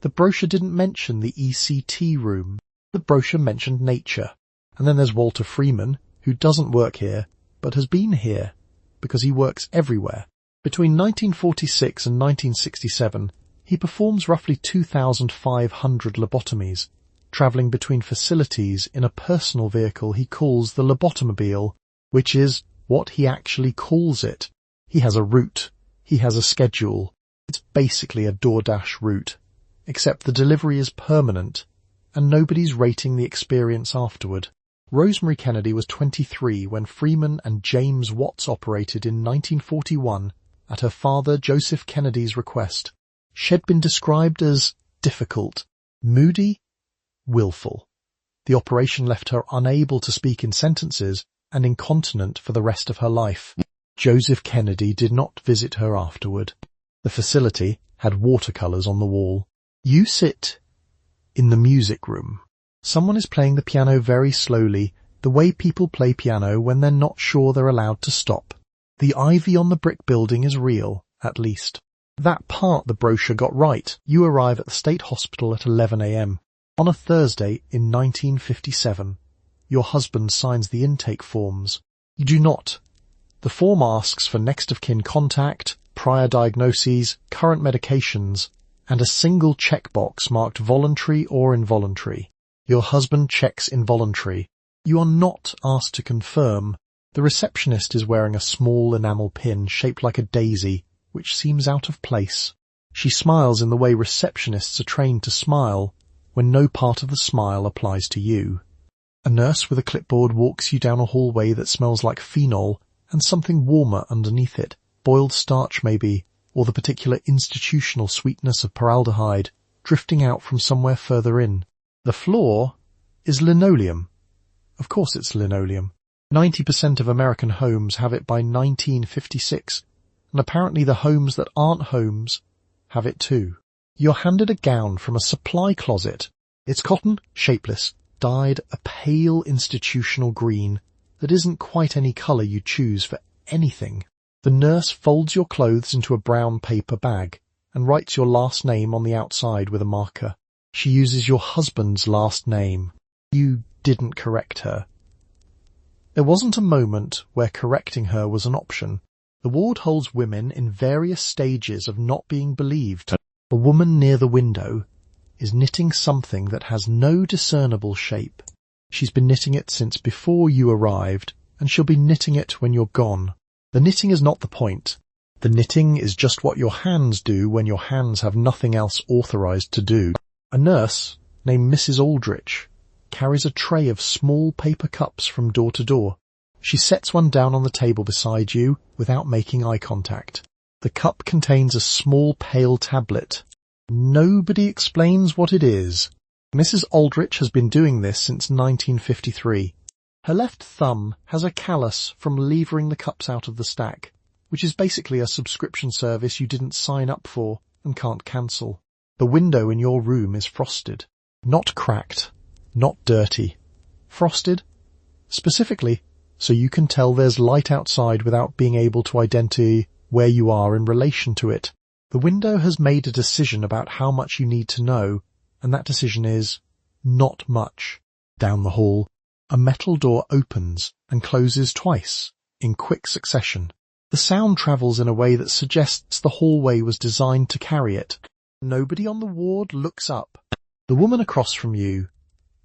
The brochure didn't mention the ECT room. The brochure mentioned nature. And then there's Walter Freeman, who doesn't work here, but has been here, because he works everywhere. Between 1946 and 1967, he performs roughly 2,500 lobotomies, travelling between facilities in a personal vehicle he calls the lobotomobile, which is what he actually calls it. He has a route. He has a schedule. It's basically a DoorDash route, except the delivery is permanent, and nobody's rating the experience afterward. Rosemary Kennedy was 23 when Freeman and James Watts operated in 1941 at her father Joseph Kennedy's request. She'd been described as difficult, moody, willful. The operation left her unable to speak in sentences and incontinent for the rest of her life. Joseph Kennedy did not visit her afterward. The facility had watercolours on the wall. You sit in the music room. Someone is playing the piano very slowly, the way people play piano when they're not sure they're allowed to stop. The ivy on the brick building is real, at least. That part the brochure got right. You arrive at the state hospital at 11 a.m. on a Thursday in 1957. Your husband signs the intake forms. You do not. The form asks for next of kin contact, prior diagnoses, current medications, and a single checkbox marked voluntary or involuntary. Your husband checks involuntary. You are not asked to confirm. The receptionist is wearing a small enamel pin shaped like a daisy, which seems out of place. She smiles in the way receptionists are trained to smile, when no part of the smile applies to you. A nurse with a clipboard walks you down a hallway that smells like phenol and something warmer underneath it, boiled starch maybe, or the particular institutional sweetness of paraldehyde, drifting out from somewhere further in. The floor is linoleum. Of course it's linoleum. 90% of American homes have it by 1956, and apparently the homes that aren't homes have it too. You're handed a gown from a supply closet. It's cotton, shapeless, dyed a pale institutional green that isn't quite any colour you choose for anything. The nurse folds your clothes into a brown paper bag and writes your last name on the outside with a marker. She uses your husband's last name. You didn't correct her. There wasn't a moment where correcting her was an option. The ward holds women in various stages of not being believed. A woman near the window is knitting something that has no discernible shape. She's been knitting it since before you arrived, and she'll be knitting it when you're gone. The knitting is not the point. The knitting is just what your hands do when your hands have nothing else authorized to do. A nurse named Mrs. Aldrich carries a tray of small paper cups from door to door. She sets one down on the table beside you without making eye contact. The cup contains a small pale tablet. Nobody explains what it is. Mrs. Aldrich has been doing this since 1953. Her left thumb has a callus from levering the cups out of the stack, which is basically a subscription service you didn't sign up for and can't cancel. The window in your room is frosted. Not cracked, not dirty. Frosted, specifically, so you can tell there's light outside without being able to identify where you are in relation to it. The window has made a decision about how much you need to know, and that decision is not much. Down the hall, a metal door opens and closes twice, in quick succession. The sound travels in a way that suggests the hallway was designed to carry it. Nobody on the ward looks up. The woman across from you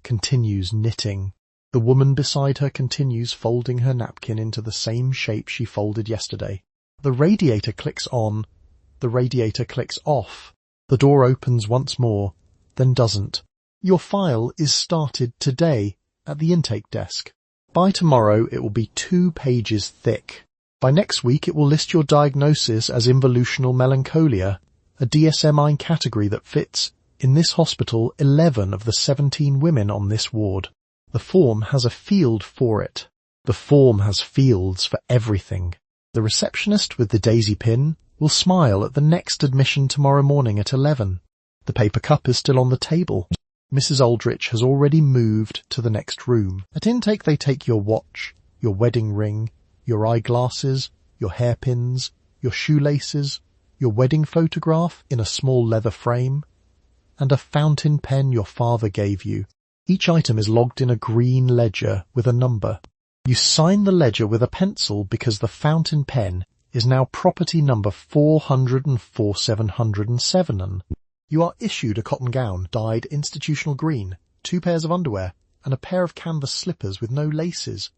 continues knitting. The woman beside her continues folding her napkin into the same shape she folded yesterday. The radiator clicks on. The radiator clicks off. The door opens once more, then doesn't. Your file is started today at the intake desk. By tomorrow it will be 2 pages thick. By next week it will list your diagnosis as involutional melancholia, a DSM-I category that fits, in this hospital, 11 of the 17 women on this ward. The form has a field for it. The form has fields for everything. The receptionist with the daisy pin will smile at the next admission tomorrow morning at 11. The paper cup is still on the table. Mrs. Aldrich has already moved to the next room. At intake they take your watch, your wedding ring, your eyeglasses, your hairpins, your shoelaces, your wedding photograph in a small leather frame, and a fountain pen your father gave you. Each item is logged in a green ledger with a number. You sign the ledger with a pencil because the fountain pen is now property number 404,707. You are issued a cotton gown dyed institutional green, 2 pairs of underwear, and a pair of canvas slippers with no laces,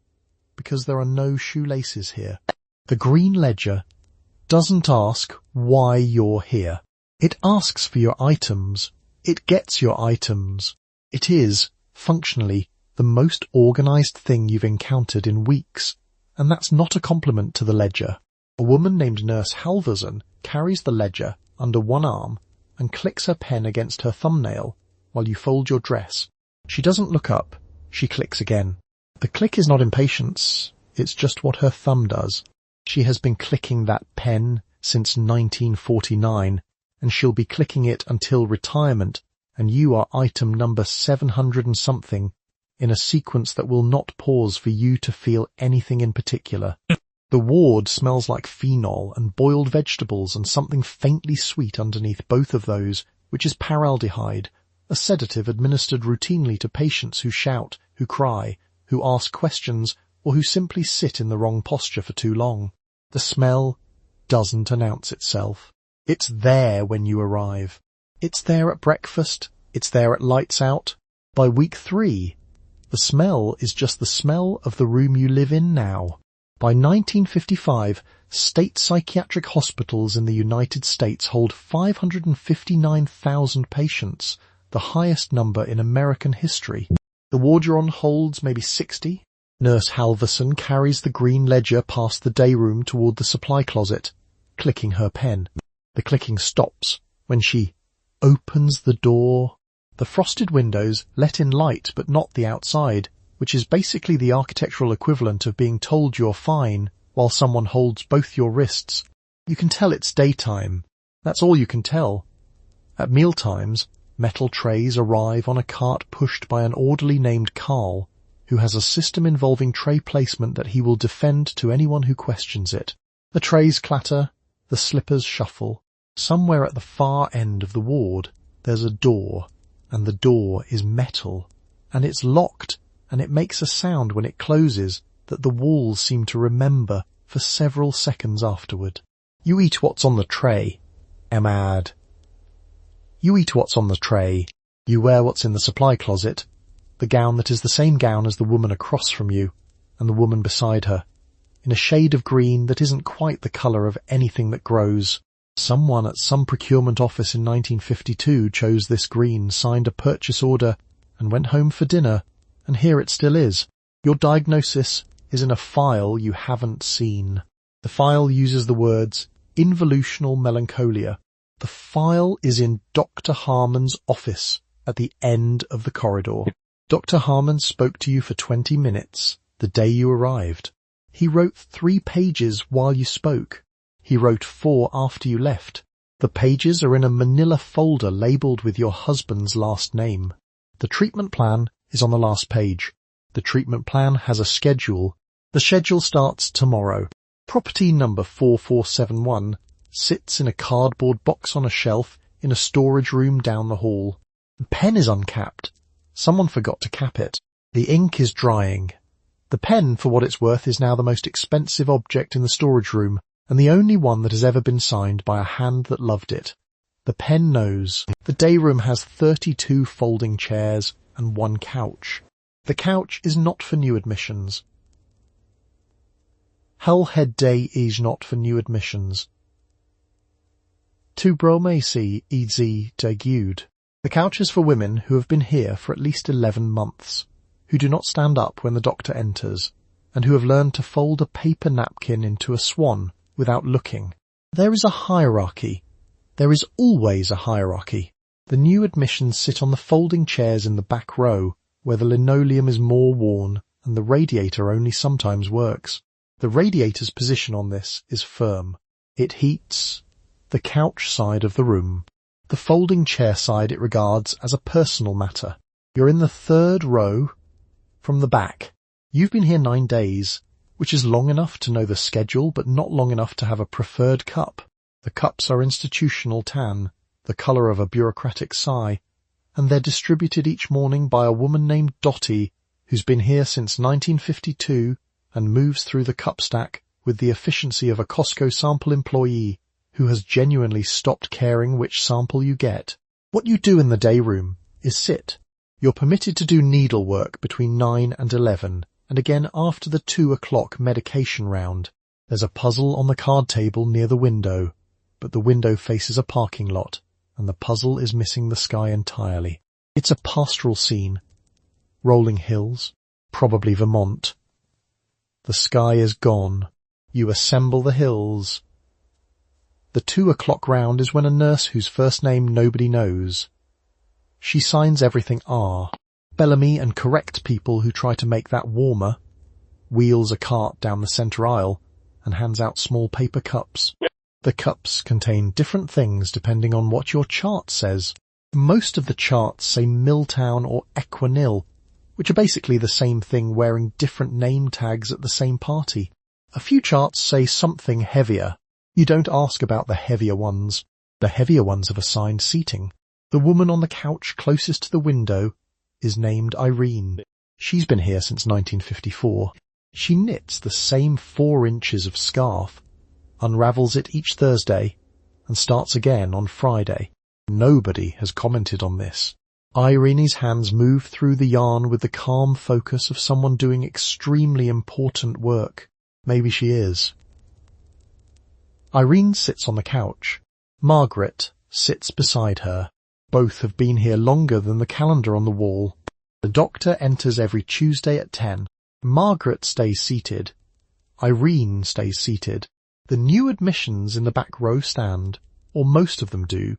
because there are no shoelaces here. The green ledger doesn't ask why you're here. It asks for your items. It gets your items. It is, functionally, the most organized thing you've encountered in weeks, and that's not a compliment to the ledger. A woman named Nurse Halverson carries the ledger under one arm and clicks her pen against her thumbnail while you fold your dress. She doesn't look up. She clicks again. The click is not impatience. It's just what her thumb does. She has been clicking that pen since 1949, and she'll be clicking it until retirement, and you are item number 700 and something in a sequence that will not pause for you to feel anything in particular. The ward smells like phenol and boiled vegetables and something faintly sweet underneath both of those, which is paraldehyde, a sedative administered routinely to patients who shout, who cry, who ask questions, or who simply sit in the wrong posture for too long. The smell doesn't announce itself. It's there when you arrive. It's there at breakfast. It's there at lights out. By week 3, the smell is just the smell of the room you live in now. By 1955, state psychiatric hospitals in the United States hold 559,000 patients, the highest number in American history. The ward you're on holds maybe 60. Nurse Halverson carries the green ledger past the day room toward the supply closet, clicking her pen. The clicking stops when she opens the door. The frosted windows let in light but not the outside, which is basically the architectural equivalent of being told you're fine while someone holds both your wrists. You can tell it's daytime. That's all you can tell. At mealtimes, metal trays arrive on a cart pushed by an orderly named Carl, who has a system involving tray placement that he will defend to anyone who questions it. The trays clatter, the slippers shuffle. Somewhere at the far end of the ward, there's a door, and the door is metal, and it's locked, and it makes a sound when it closes that the walls seem to remember for several seconds afterward. You eat what's on the tray. Ahmad. You eat what's on the tray. You wear what's in the supply closet, the gown that is the same gown as the woman across from you, and the woman beside her, in a shade of green that isn't quite the colour of anything that grows. Someone at some procurement office in 1952 chose this green, signed a purchase order, and went home for dinner, and here it still is. Your diagnosis is in a file you haven't seen. The file uses the words involutional melancholia. The file is in Dr. Harmon's office at the end of the corridor. Dr. Harmon spoke to you for 20 minutes the day you arrived. He wrote 3 pages while you spoke. He wrote 4 after you left. The pages are in a manila folder labelled with your husband's last name. The treatment plan is on the last page. The treatment plan has a schedule. The schedule starts tomorrow. Property number 4471 sits in a cardboard box on a shelf in a storage room down the hall. The pen is uncapped. Someone forgot to cap it. The ink is drying. The pen, for what it's worth, is now the most expensive object in the storage room, and the only one that has ever been signed by a hand that loved it. The pen knows. The day room has 32 folding chairs and 1 couch. The couch is not for new admissions. Hellhead Day is not for new admissions. Tu bromesi easy degude. The couch is for women who have been here for at least 11 months, who do not stand up when the doctor enters, and who have learned to fold a paper napkin into a swan without looking. There is a hierarchy. There is always a hierarchy. The new admissions sit on the folding chairs in the back row, where the linoleum is more worn and the radiator only sometimes works. The radiator's position on this is firm. It heats the couch side of the room. The folding chair side it regards as a personal matter. You're in the 3rd row from the back. You've been here 9 days, which is long enough to know the schedule but not long enough to have a preferred cup. The cups are institutional tan, the colour of a bureaucratic sigh, and they're distributed each morning by a woman named Dottie, who's been here since 1952 and moves through the cup stack with the efficiency of a Costco sample employee who has genuinely stopped caring which sample you get. What you do in the day room is sit. You're permitted to do needlework between 9 and 11, and again after the 2 o'clock medication round. There's a puzzle on the card table near the window, but the window faces a parking lot, and the puzzle is missing the sky entirely. It's a pastoral scene. Rolling hills, probably Vermont. The sky is gone. You assemble the hills. The 2 o'clock round is when a nurse whose first name nobody knows. She signs everything R. Bellamy and correct people who try to make that warmer, wheels a cart down the centre aisle and hands out small paper cups. The cups contain different things depending on what your chart says. Most of the charts say Miltown or Equinil, which are basically the same thing wearing different name tags at the same party. A few charts say something heavier. You don't ask about the heavier ones. The heavier ones have assigned seating. The woman on the couch closest to the window is named Irene. She's been here since 1954. She knits the same 4 inches of scarf, unravels it each Thursday, and starts again on Friday. Nobody has commented on this. Irene's hands move through the yarn with the calm focus of someone doing extremely important work. Maybe she is. Irene sits on the couch. Margaret sits beside her. Both have been here longer than the calendar on the wall. The doctor enters every Tuesday at 10. Margaret stays seated. Irene stays seated. The new admissions in the back row stand, or most of them do,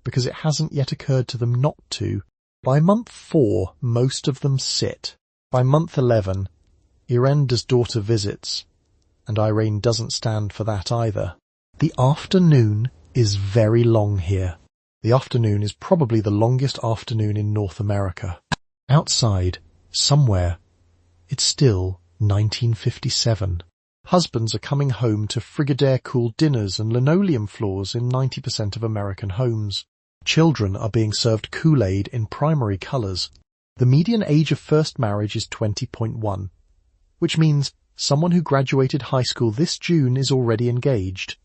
because it hasn't yet occurred to them not to. By month 4, most of them sit. By month 11, Irenda's daughter visits, and Irene doesn't stand for that either. The afternoon is very long here. The afternoon is probably the longest afternoon in North America. Outside, somewhere, it's still 1957. Husbands are coming home to Frigidaire-cooled dinners and linoleum floors in 90% of American homes. Children are being served Kool-Aid in primary colours. The median age of first marriage is 20.1, which means someone who graduated high school this June is already engaged.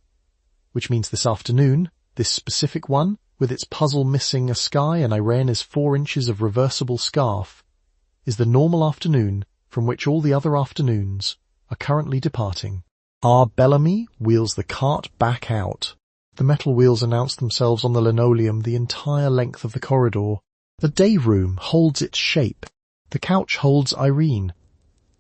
Which means this afternoon, this specific one, with its puzzle missing a sky and Irene's 4 inches of reversible scarf, is the normal afternoon from which all the other afternoons are currently departing. R. Bellamy wheels the cart back out. The metal wheels announce themselves on the linoleum the entire length of the corridor. The day room holds its shape. The couch holds Irene.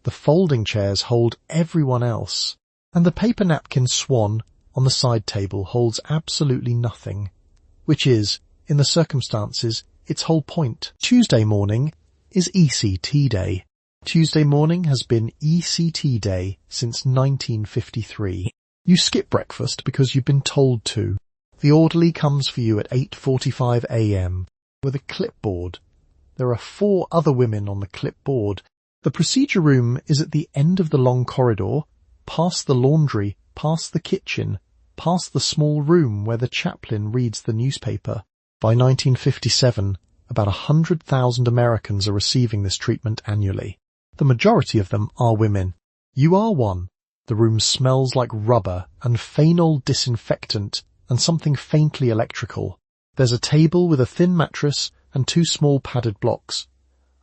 The folding chairs hold everyone else. And the paper napkin swan on the side table holds absolutely nothing, which is, in the circumstances, its whole point. Tuesday morning is ECT Day. Tuesday morning has been ECT Day since 1953. You skip breakfast because you've been told to. The orderly comes for you at 8:45 a.m. with a clipboard. There are 4 other women on the clipboard. The procedure room is at the end of the long corridor, past the laundry, past the kitchen, past the small room where the chaplain reads the newspaper. By 1957, about 100,000 Americans are receiving this treatment annually. The majority of them are women. You are one. The room smells like rubber and phenol disinfectant and something faintly electrical. There's a table with a thin mattress and 2 small padded blocks,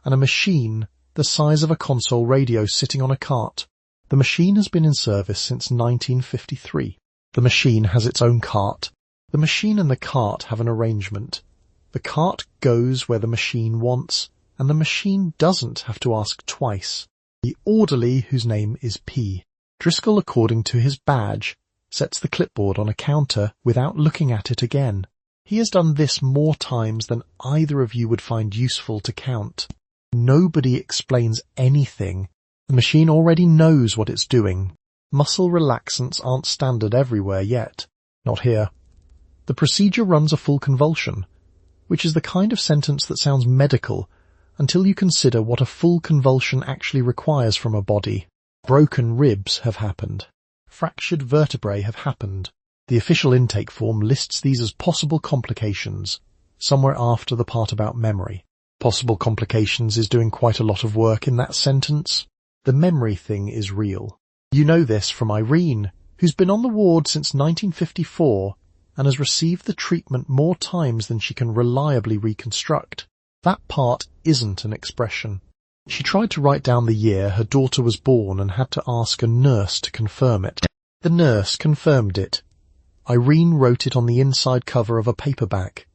and a machine the size of a console radio sitting on a cart. The machine has been in service since 1953. The machine has its own cart. The machine and the cart have an arrangement. The cart goes where the machine wants, and the machine doesn't have to ask twice. The orderly, whose name is P. Driscoll, according to his badge, sets the clipboard on a counter without looking at it again. He has done this more times than either of you would find useful to count. Nobody explains anything. The machine already knows what it's doing. Muscle relaxants aren't standard everywhere yet. Not here. The procedure runs a full convulsion, which is the kind of sentence that sounds medical until you consider what a full convulsion actually requires from a body. Broken ribs have happened. Fractured vertebrae have happened. The official intake form lists these as possible complications, somewhere after the part about memory. Possible complications is doing quite a lot of work in that sentence. The memory thing is real. You know this from Irene, who's been on the ward since 1954 and has received the treatment more times than she can reliably reconstruct. That part isn't an expression. She tried to write down the year her daughter was born and had to ask a nurse to confirm it. The nurse confirmed it. Irene wrote it on the inside cover of a paperback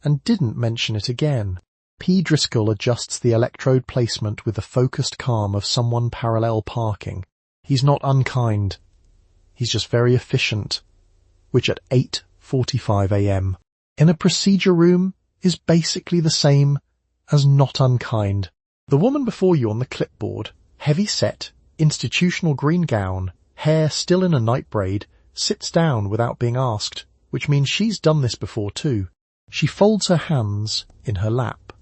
and didn't mention it again. P. Driscoll adjusts the electrode placement with the focused calm of someone parallel parking. He's not unkind. He's just very efficient, which at 8:45 a.m. in a procedure room is basically the same as not unkind. The woman before you on the clipboard, heavy set, institutional green gown, hair still in a night braid, sits down without being asked, which means she's done this before too. She folds her hands in her lap.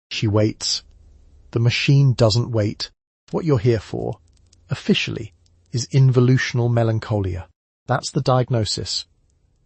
She waits. The machine doesn't wait. What you're here for, officially, is involutional melancholia. That's the diagnosis.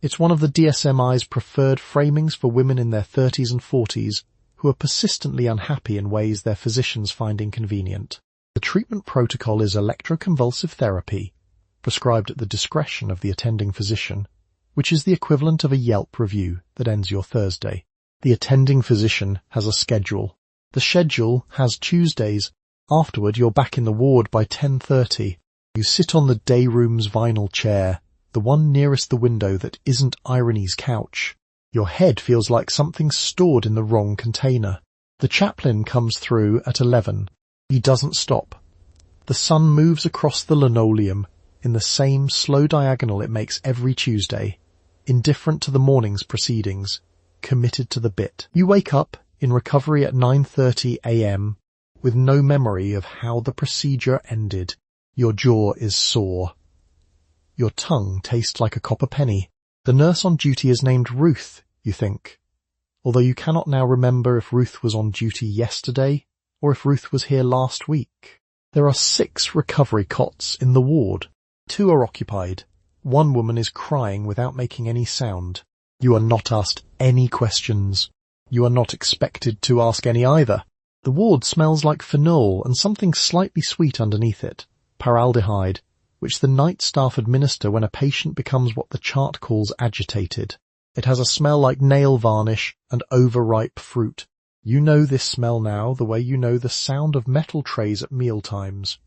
It's one of the DSM-I's preferred framings for women in their 30s and 40s who are persistently unhappy in ways their physicians find inconvenient. The treatment protocol is electroconvulsive therapy, prescribed at the discretion of the attending physician, which is the equivalent of a Yelp review that ends your Thursday. The attending physician has a schedule. The schedule has Tuesdays. Afterward, you're back in the ward by 10:30. You sit on the day room's vinyl chair, the one nearest the window that isn't Irene's couch. Your head feels like something's stored in the wrong container. The chaplain comes through at 11. He doesn't stop. The sun moves across the linoleum in the same slow diagonal it makes every Tuesday, indifferent to the morning's proceedings, committed to the bit. You wake up in recovery at 9:30 a.m. with no memory of how the procedure ended. Your jaw is sore. Your tongue tastes like a copper penny. The nurse on duty is named Ruth, you think, although you cannot now remember if Ruth was on duty yesterday or if Ruth was here last week. There are 6 recovery cots in the ward. 2 are occupied. 1 woman is crying without making any sound. You are not asked any questions. You are not expected to ask any either. The ward smells like phenol and something slightly sweet underneath it, paraldehyde, which the night staff administer when a patient becomes what the chart calls agitated. It has a smell like nail varnish and overripe fruit. You know this smell now the way you know the sound of metal trays at mealtimes.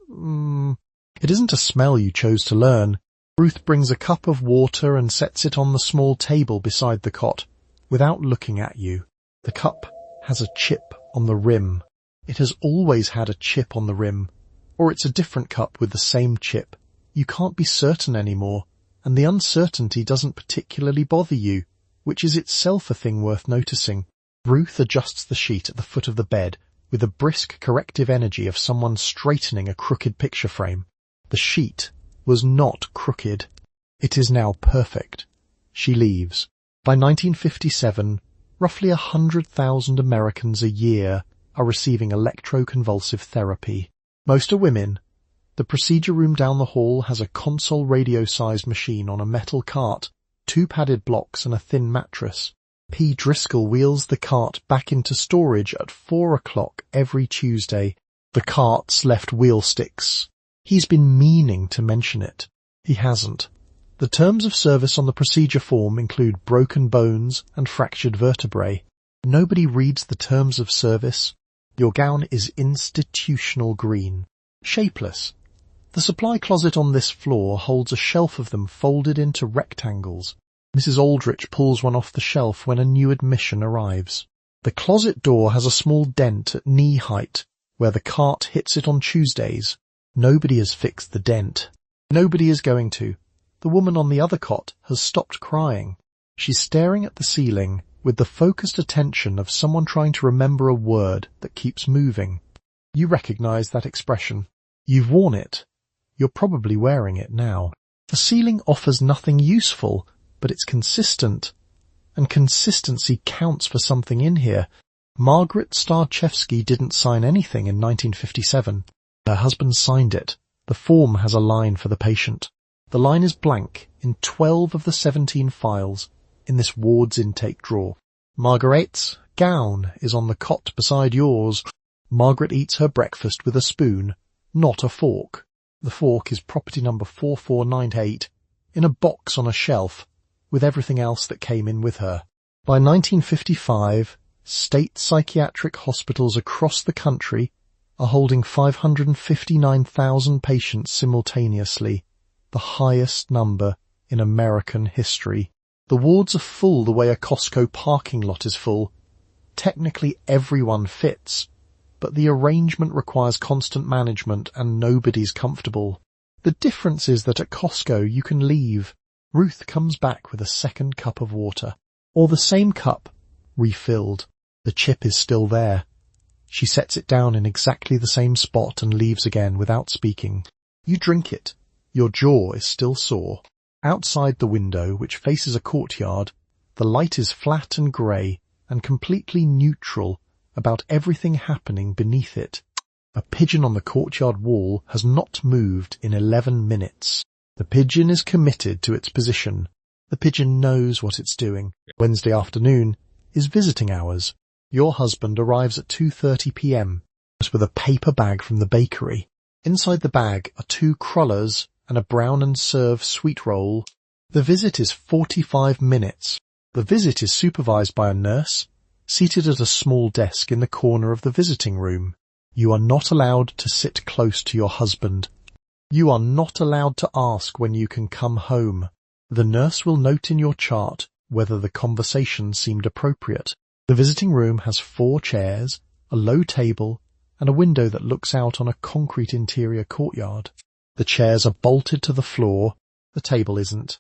It isn't a smell you chose to learn. Ruth brings a cup of water and sets it on the small table beside the cot, without looking at you. The cup has a chip on the rim. It has always had a chip on the rim, or it's a different cup with the same chip. You can't be certain anymore, and the uncertainty doesn't particularly bother you, which is itself a thing worth noticing. Ruth adjusts the sheet at the foot of the bed with the brisk corrective energy of someone straightening a crooked picture frame. The sheet was not crooked. It is now perfect. She leaves. By 1957, roughly 100,000 Americans a year are receiving electroconvulsive therapy. Most are women. The procedure room down the hall has a console radio-sized machine on a metal cart, 2 padded blocks and a thin mattress. P. Driscoll wheels the cart back into storage at 4 o'clock every Tuesday. The cart's left wheel sticks. He's been meaning to mention it. He hasn't. The terms of service on the procedure form include broken bones and fractured vertebrae. Nobody reads the terms of service. Your gown is institutional green. Shapeless. The supply closet on this floor holds a shelf of them folded into rectangles. Mrs. Aldrich pulls one off the shelf when a new admission arrives. The closet door has a small dent at knee height where the cart hits it on Tuesdays. Nobody has fixed the dent. Nobody is going to. The woman on the other cot has stopped crying. She's staring at the ceiling with the focused attention of someone trying to remember a word that keeps moving. You recognize that expression. You've worn it. You're probably wearing it now. The ceiling offers nothing useful, but it's consistent. And consistency counts for something in here. Margaret Starchevsky didn't sign anything in 1957. Her husband signed it. The form has a line for the patient. The line is blank in 12 of the 17 files in this ward's intake drawer. Margaret's gown is on the cot beside yours. Margaret eats her breakfast with a spoon, not a fork. The fork is property number 4498 in a box on a shelf with everything else that came in with her. By 1955, state psychiatric hospitals across the country are holding 559,000 patients simultaneously, the highest number in American history. The wards are full the way a Costco parking lot is full. Technically everyone fits, but the arrangement requires constant management and nobody's comfortable. The difference is that at Costco you can leave. Ruth comes back with a second cup of water, or the same cup, refilled. The chip is still there. She sets it down in exactly the same spot and leaves again without speaking. You drink it. Your jaw is still sore. Outside the window, which faces a courtyard, the light is flat and grey and completely neutral about everything happening beneath it. A pigeon on the courtyard wall has not moved in 11 minutes. The pigeon is committed to its position. The pigeon knows what it's doing. Wednesday afternoon is visiting hours. Your husband arrives at 2:30 p.m. with a paper bag from the bakery. Inside the bag are 2 crullers and a brown and serve sweet roll. The visit is 45 minutes. The visit is supervised by a nurse, seated at a small desk in the corner of the visiting room. You are not allowed to sit close to your husband. You are not allowed to ask when you can come home. The nurse will note in your chart whether the conversation seemed appropriate. The visiting room has 4 chairs, a low table, and a window that looks out on a concrete interior courtyard. The chairs are bolted to the floor. The table isn't.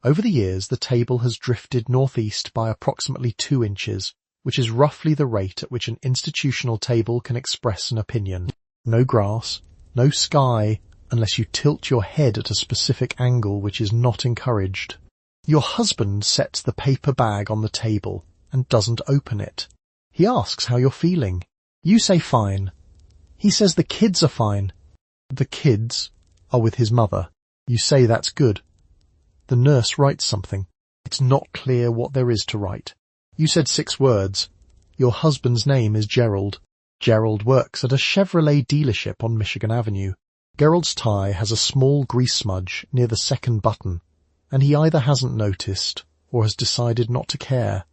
Over the years, the table has drifted northeast by approximately 2 inches, which is roughly the rate at which an institutional table can express an opinion. No grass, no sky, unless you tilt your head at a specific angle, which is not encouraged. Your husband sets the paper bag on the table and doesn't open it. He asks how you're feeling. You say fine. He says the kids are fine. The kids are with his mother. You say that's good. The nurse writes something. It's not clear what there is to write. You said 6 words. Your husband's name is Gerald. Gerald works at a Chevrolet dealership on Michigan Avenue. Gerald's tie has a small grease smudge near the second button, and he either hasn't noticed or has decided not to care,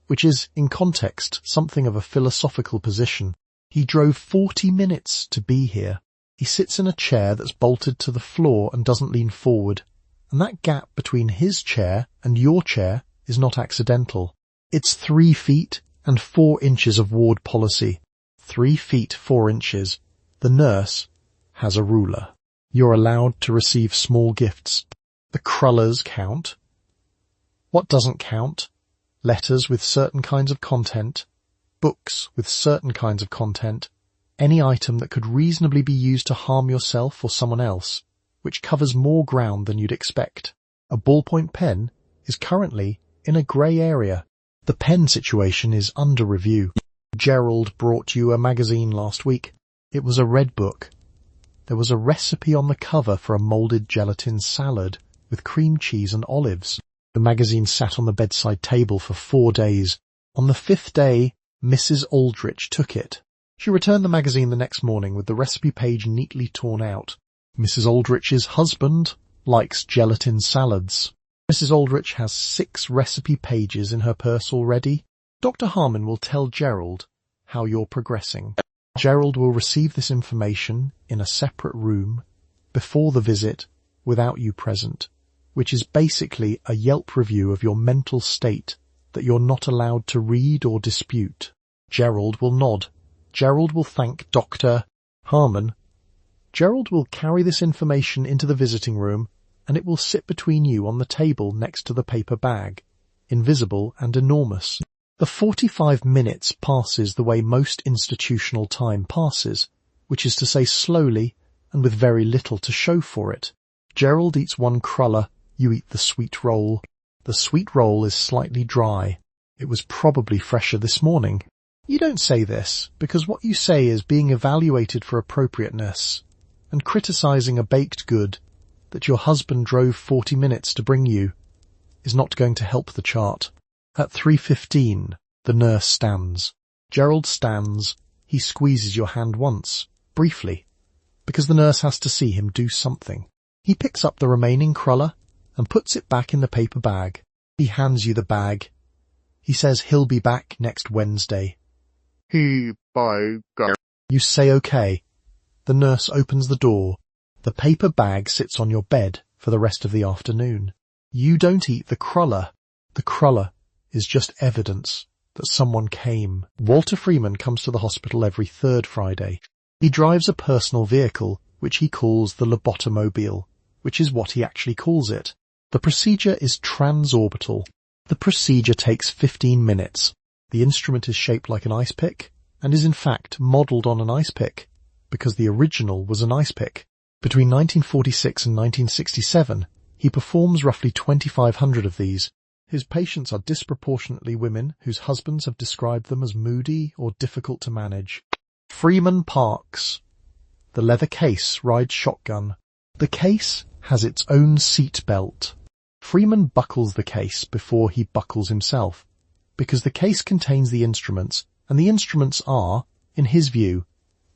which is, in context, something of a philosophical position. He drove 40 minutes to be here. He sits in a chair that's bolted to the floor and doesn't lean forward, and that gap between his chair and your chair is not accidental. It's 3 feet and 4 inches of ward policy. 3 feet 4 inches. The nurse has a ruler. You're allowed to receive small gifts. The crullers count. What doesn't count? Letters with certain kinds of content, books with certain kinds of content, any item that could reasonably be used to harm yourself or someone else, which covers more ground than you'd expect. A ballpoint pen is currently in a grey area. The pen situation is under review. Gerald brought you a magazine last week. It was a red book. There was a recipe on the cover for a moulded gelatin salad with cream cheese and olives. The magazine sat on the bedside table for 4 days. On the 5th day, Mrs. Aldrich took it. She returned the magazine the next morning with the recipe page neatly torn out. Mrs. Aldrich's husband likes gelatin salads. Mrs. Aldrich has 6 recipe pages in her purse already. Dr. Harmon will tell Gerald how you're progressing. Gerald will receive this information in a separate room before the visit without you present, which is basically a Yelp review of your mental state that you're not allowed to read or dispute. Gerald will nod. Gerald will thank Dr. Harmon. Gerald will carry this information into the visiting room, and it will sit between you on the table next to the paper bag, invisible and enormous. The 45 minutes passes the way most institutional time passes, which is to say slowly and with very little to show for it. Gerald eats one cruller, you eat the sweet roll. The sweet roll is slightly dry. It was probably fresher this morning. You don't say this, because what you say is being evaluated for appropriateness and criticizing a baked good that your husband drove 40 minutes to bring you is not going to help the chart. At 3:15, the nurse stands. Gerald stands. He squeezes your hand once, briefly, because the nurse has to see him do something. He picks up the remaining cruller and puts it back in the paper bag. He hands you the bag. He says he'll be back next Wednesday. You say okay. The nurse opens the door. The paper bag sits on your bed for the rest of the afternoon. You don't eat the cruller. The cruller is just evidence that someone came. Walter Freeman comes to the hospital every 3rd Friday. He drives a personal vehicle, which he calls the Levittown, which is what he actually calls it. The procedure is transorbital. The procedure takes 15 minutes. The instrument is shaped like an ice pick and is in fact modelled on an ice pick because the original was an ice pick. Between 1946 and 1967, he performs roughly 2,500 of these. His patients are disproportionately women whose husbands have described them as moody or difficult to manage. Freeman parks. The leather case rides shotgun. The case has its own seat belt. Freeman buckles the case before he buckles himself, because the case contains the instruments, and the instruments are, in his view,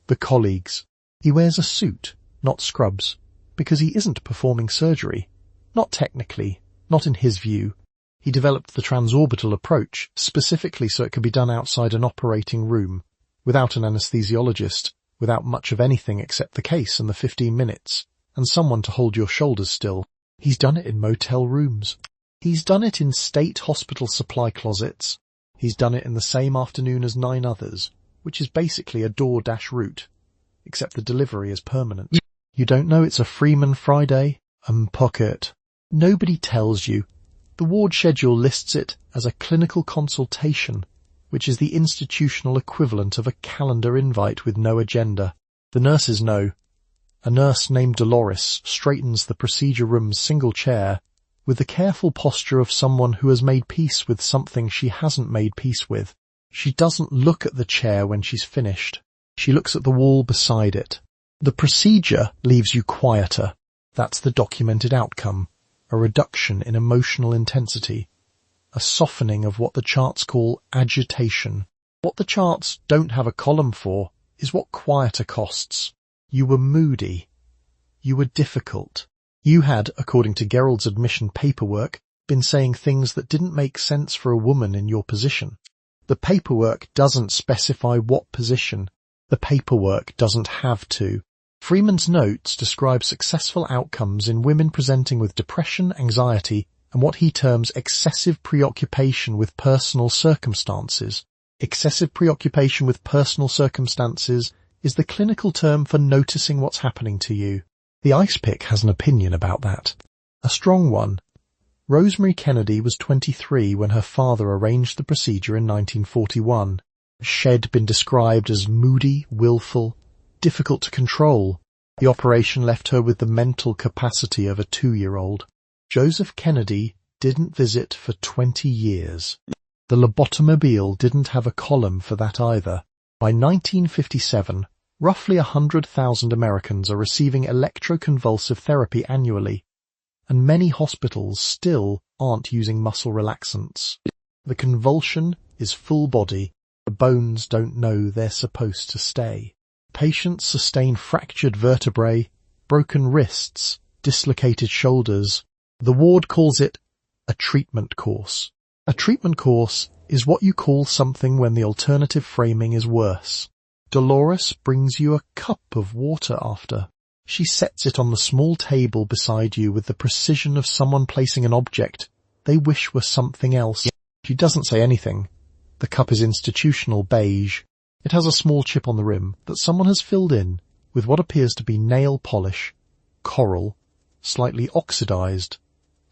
the colleagues. He wears a suit, not scrubs, because he isn't performing surgery. Not technically, not in his view. He developed the transorbital approach specifically so it could be done outside an operating room, without an anesthesiologist, without much of anything except the case and the 15 minutes, and someone to hold your shoulders still. He's done it in motel rooms. He's done it in state hospital supply closets. He's done it in the same afternoon as 9 others, which is basically a DoorDash route, except the delivery is permanent. You don't know it's a Freeman Friday? Pocket. Nobody tells you. The ward schedule lists it as a clinical consultation, which is the institutional equivalent of a calendar invite with no agenda. The nurses know. A nurse named Dolores straightens the procedure room's single chair with the careful posture of someone who has made peace with something she hasn't made peace with. She doesn't look at the chair when she's finished. She looks at the wall beside it. The procedure leaves you quieter. That's the documented outcome. A reduction in emotional intensity. A softening of what the charts call agitation. What the charts don't have a column for is what quieter costs. You were moody. You were difficult. You had, according to Gerald's admission paperwork, been saying things that didn't make sense for a woman in your position. The paperwork doesn't specify what position. The paperwork doesn't have to. Freeman's notes describe successful outcomes in women presenting with depression, anxiety, and what he terms excessive preoccupation with personal circumstances. Excessive preoccupation with personal circumstances is the clinical term for noticing what's happening to you. The ice pick has an opinion about that. A strong one. Rosemary Kennedy was 23 when her father arranged the procedure in 1941. She'd been described as moody, willful, difficult to control. The operation left her with the mental capacity of a 2-year-old. Joseph Kennedy didn't visit for 20 years. The Levittown didn't have a column for that either. By 1957, Roughly 100,000 Americans are receiving electroconvulsive therapy annually, and many hospitals still aren't using muscle relaxants. The convulsion is full body. The bones don't know they're supposed to stay. Patients sustain fractured vertebrae, broken wrists, dislocated shoulders. The ward calls it a treatment course. A treatment course is what you call something when the alternative framing is worse. Dolores brings you a cup of water after. She sets it on the small table beside you with the precision of someone placing an object they wish were something else. She doesn't say anything. The cup is institutional beige. It has a small chip on the rim that someone has filled in with what appears to be nail polish, coral, slightly oxidized,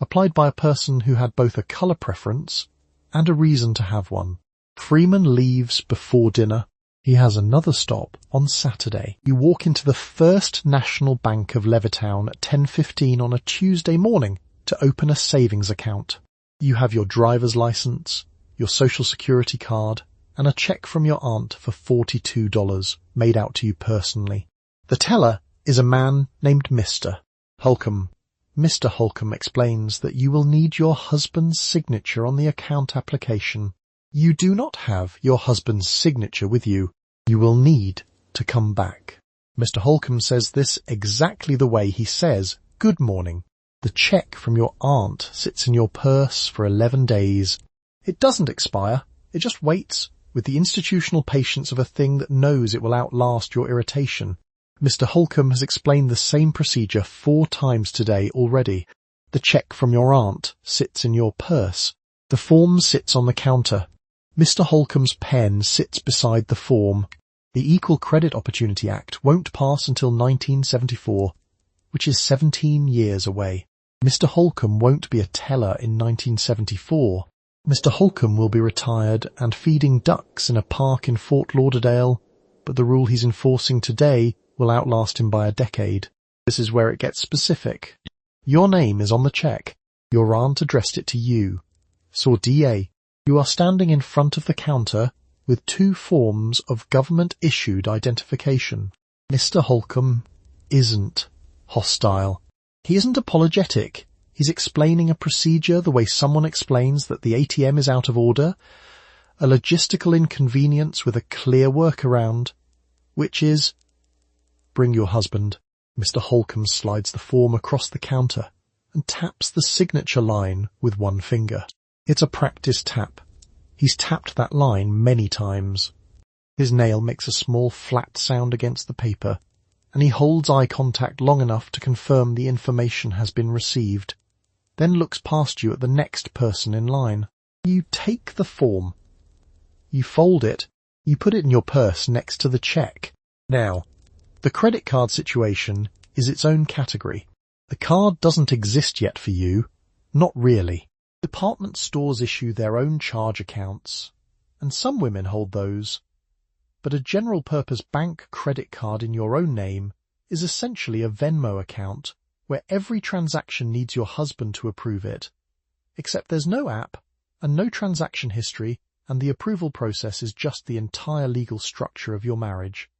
applied by a person who had both a color preference and a reason to have one. Freeman leaves before dinner. He has another stop on Saturday. You walk into the First National Bank of Levittown at 10:15 on a Tuesday morning to open a savings account. You have your driver's license, your social security card, and a check from your aunt for $42 made out to you personally. The teller is a man named Mr. Holcomb. Mr. Holcomb explains that you will need your husband's signature on the account application. You do not have your husband's signature with you. You will need to come back. Mr. Holcomb says this exactly the way he says, "Good morning." The check from your aunt sits in your purse for 11 days. It doesn't expire. It just waits with the institutional patience of a thing that knows it will outlast your irritation. Mr. Holcomb has explained the same procedure 4 times today already. The check from your aunt sits in your purse. The form sits on the counter. Mr. Holcomb's pen sits beside the form. The Equal Credit Opportunity Act won't pass until 1974, which is 17 years away. Mr. Holcomb won't be a teller in 1974. Mr. Holcomb will be retired and feeding ducks in a park in Fort Lauderdale, but the rule he's enforcing today will outlast him by a decade. This is where it gets specific. Your name is on the check. Your aunt addressed it to you. Saw DA. You are standing in front of the counter with 2 forms of government-issued identification. Mr. Holcomb isn't hostile. He isn't apologetic. He's explaining a procedure the way someone explains that the ATM is out of order, a logistical inconvenience with a clear workaround, which is, bring your husband. Mr. Holcomb slides the form across the counter and taps the signature line with 1 finger. It's a practice tap. He's tapped that line many times. His nail makes a small flat sound against the paper, and he holds eye contact long enough to confirm the information has been received, then looks past you at the next person in line. You take the form. You fold it. You put it in your purse next to the check. Now, the credit card situation is its own category. The card doesn't exist yet for you. Not really. Department stores issue their own charge accounts, and some women hold those. But a general-purpose bank credit card in your own name is essentially a Venmo account where every transaction needs your husband to approve it, except there's no app and no transaction history, and the approval process is just the entire legal structure of your marriage.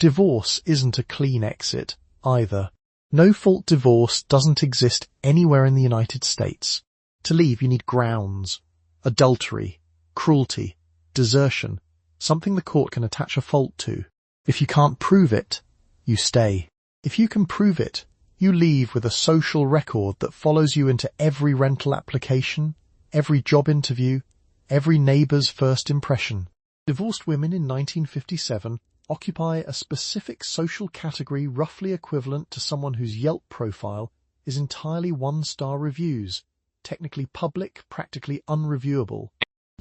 Divorce isn't a clean exit, either. No-fault divorce doesn't exist anywhere in the United States. To leave, you need grounds: adultery, cruelty, desertion, something the court can attach a fault to. If you can't prove it, you stay. If you can prove it, you leave with a social record that follows you into every rental application, every job interview, every neighbour's first impression. Divorced women in 1957 occupy a specific social category roughly equivalent to someone whose Yelp profile is entirely 1-star reviews, technically public, practically unreviewable.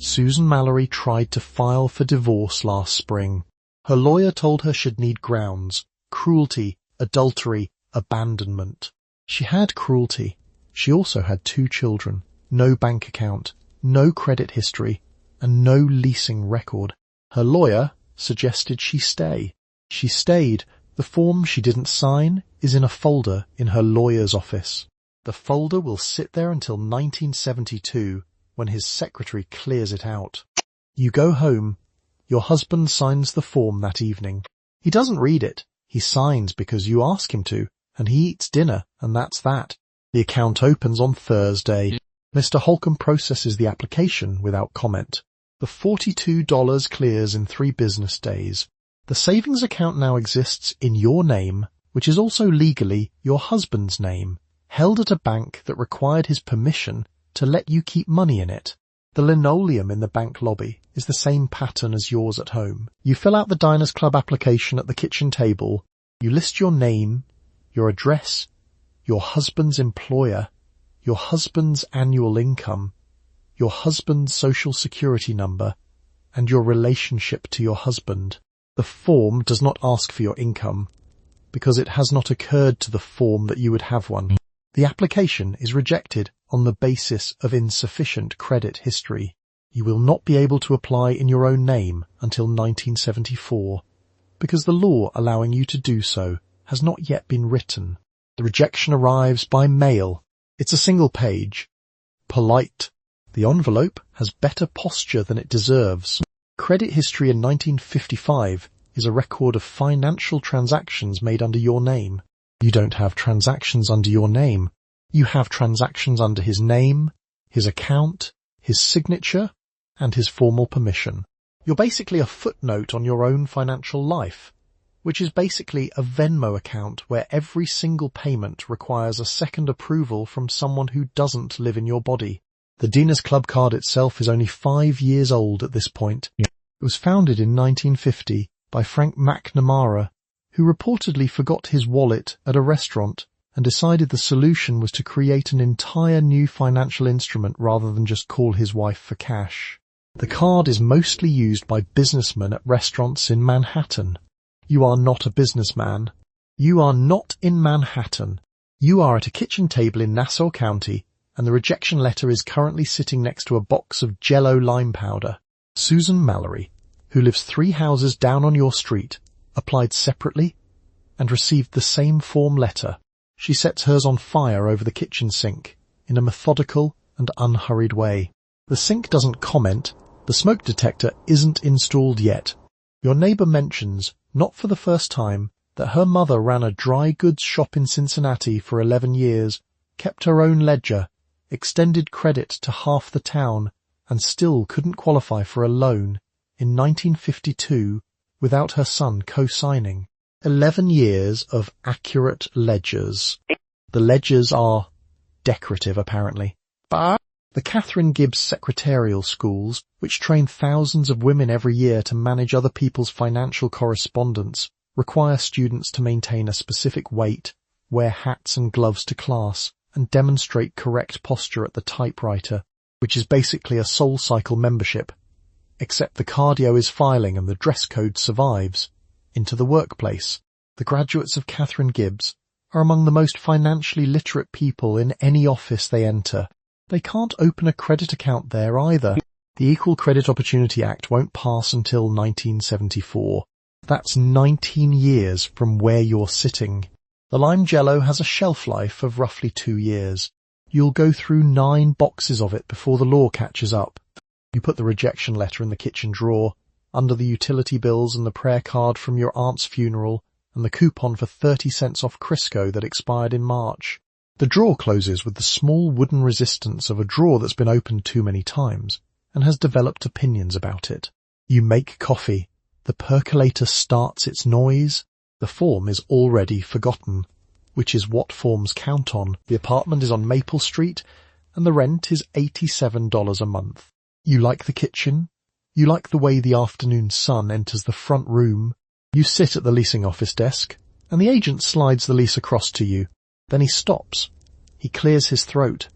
Susan Mallory tried to file for divorce last spring. Her lawyer told her she'd need grounds: cruelty, adultery, abandonment. She had cruelty. She also had 2 children, no bank account, no credit history, and no leasing record. Her lawyer suggested she stay. She stayed. The form she didn't sign is in a folder in her lawyer's office. The folder will sit there until 1972, when his secretary clears it out. You go home. Your husband signs the form that evening. He doesn't read it. He signs because you ask him to, and he eats dinner, and that's that. The account opens on Thursday. Mr. Holcomb processes the application without comment. The $42 clears in 3 business days. The savings account now exists in your name, which is also legally your husband's name, held at a bank that required his permission to let you keep money in it. The linoleum in the bank lobby is the same pattern as yours at home. You fill out the Diners Club application at the kitchen table. You list your name, your address, your husband's employer, your husband's annual income, your husband's social security number, and your relationship to your husband. The form does not ask for your income, because it has not occurred to the form that you would have one. The application is rejected on the basis of insufficient credit history. You will not be able to apply in your own name until 1974, because the law allowing you to do so has not yet been written. The rejection arrives by mail. It's a single page. Polite. The envelope has better posture than it deserves. Credit history in 1955 is a record of financial transactions made under your name. You don't have transactions under your name. You have transactions under his name, his account, his signature, and his formal permission. You're basically a footnote on your own financial life, which is basically a Venmo account where every single payment requires a second approval from someone who doesn't live in your body. The Diners Club card itself is only 5 years old at this point. It was founded in 1950 by Frank McNamara, who reportedly forgot his wallet at a restaurant and decided the solution was to create an entire new financial instrument rather than just call his wife for cash. The card is mostly used by businessmen at restaurants in Manhattan. You are not a businessman. You are not in Manhattan. You are at a kitchen table in Nassau County, and the rejection letter is currently sitting next to a box of Jell-O lime powder. Susan Mallory, who lives 3 houses down on your street, applied separately and received the same form letter. She sets hers on fire over the kitchen sink in a methodical and unhurried way. The sink doesn't comment. The smoke detector isn't installed yet. Your neighbor mentions, not for the first time, that her mother ran a dry goods shop in Cincinnati for 11 years, kept her own ledger, extended credit to half the town, and still couldn't qualify for a loan in 1952 without her son co-signing. 11 years of accurate ledgers. The ledgers are decorative, apparently. The Catherine Gibbs secretarial schools, which train thousands of women every year to manage other people's financial correspondence, require students to maintain a specific weight, wear hats and gloves to class, and demonstrate correct posture at the typewriter, which is basically a SoulCycle membership, except the cardio is filing and the dress code survives. Into the workplace. The graduates of Catherine Gibbs are among the most financially literate people in any office they enter. They can't open a credit account there either. The Equal Credit Opportunity Act won't pass until 1974. That's 19 years from where you're sitting. The lime Jell-O has a shelf life of roughly 2 years. You'll go through 9 boxes of it before the law catches up. You put the rejection letter in the kitchen drawer, under the utility bills and the prayer card from your aunt's funeral, and the coupon for 30 cents off Crisco that expired in March. The drawer closes with the small wooden resistance of a drawer that's been opened too many times and has developed opinions about it. You make coffee. The percolator starts its noise. The form is already forgotten, which is what forms count on. The apartment is on Maple Street, and the rent is $87 a month. You like the kitchen. You like the way the afternoon sun enters the front room. You sit at the leasing office desk, and the agent slides the lease across to you. Then he stops. He clears his throat.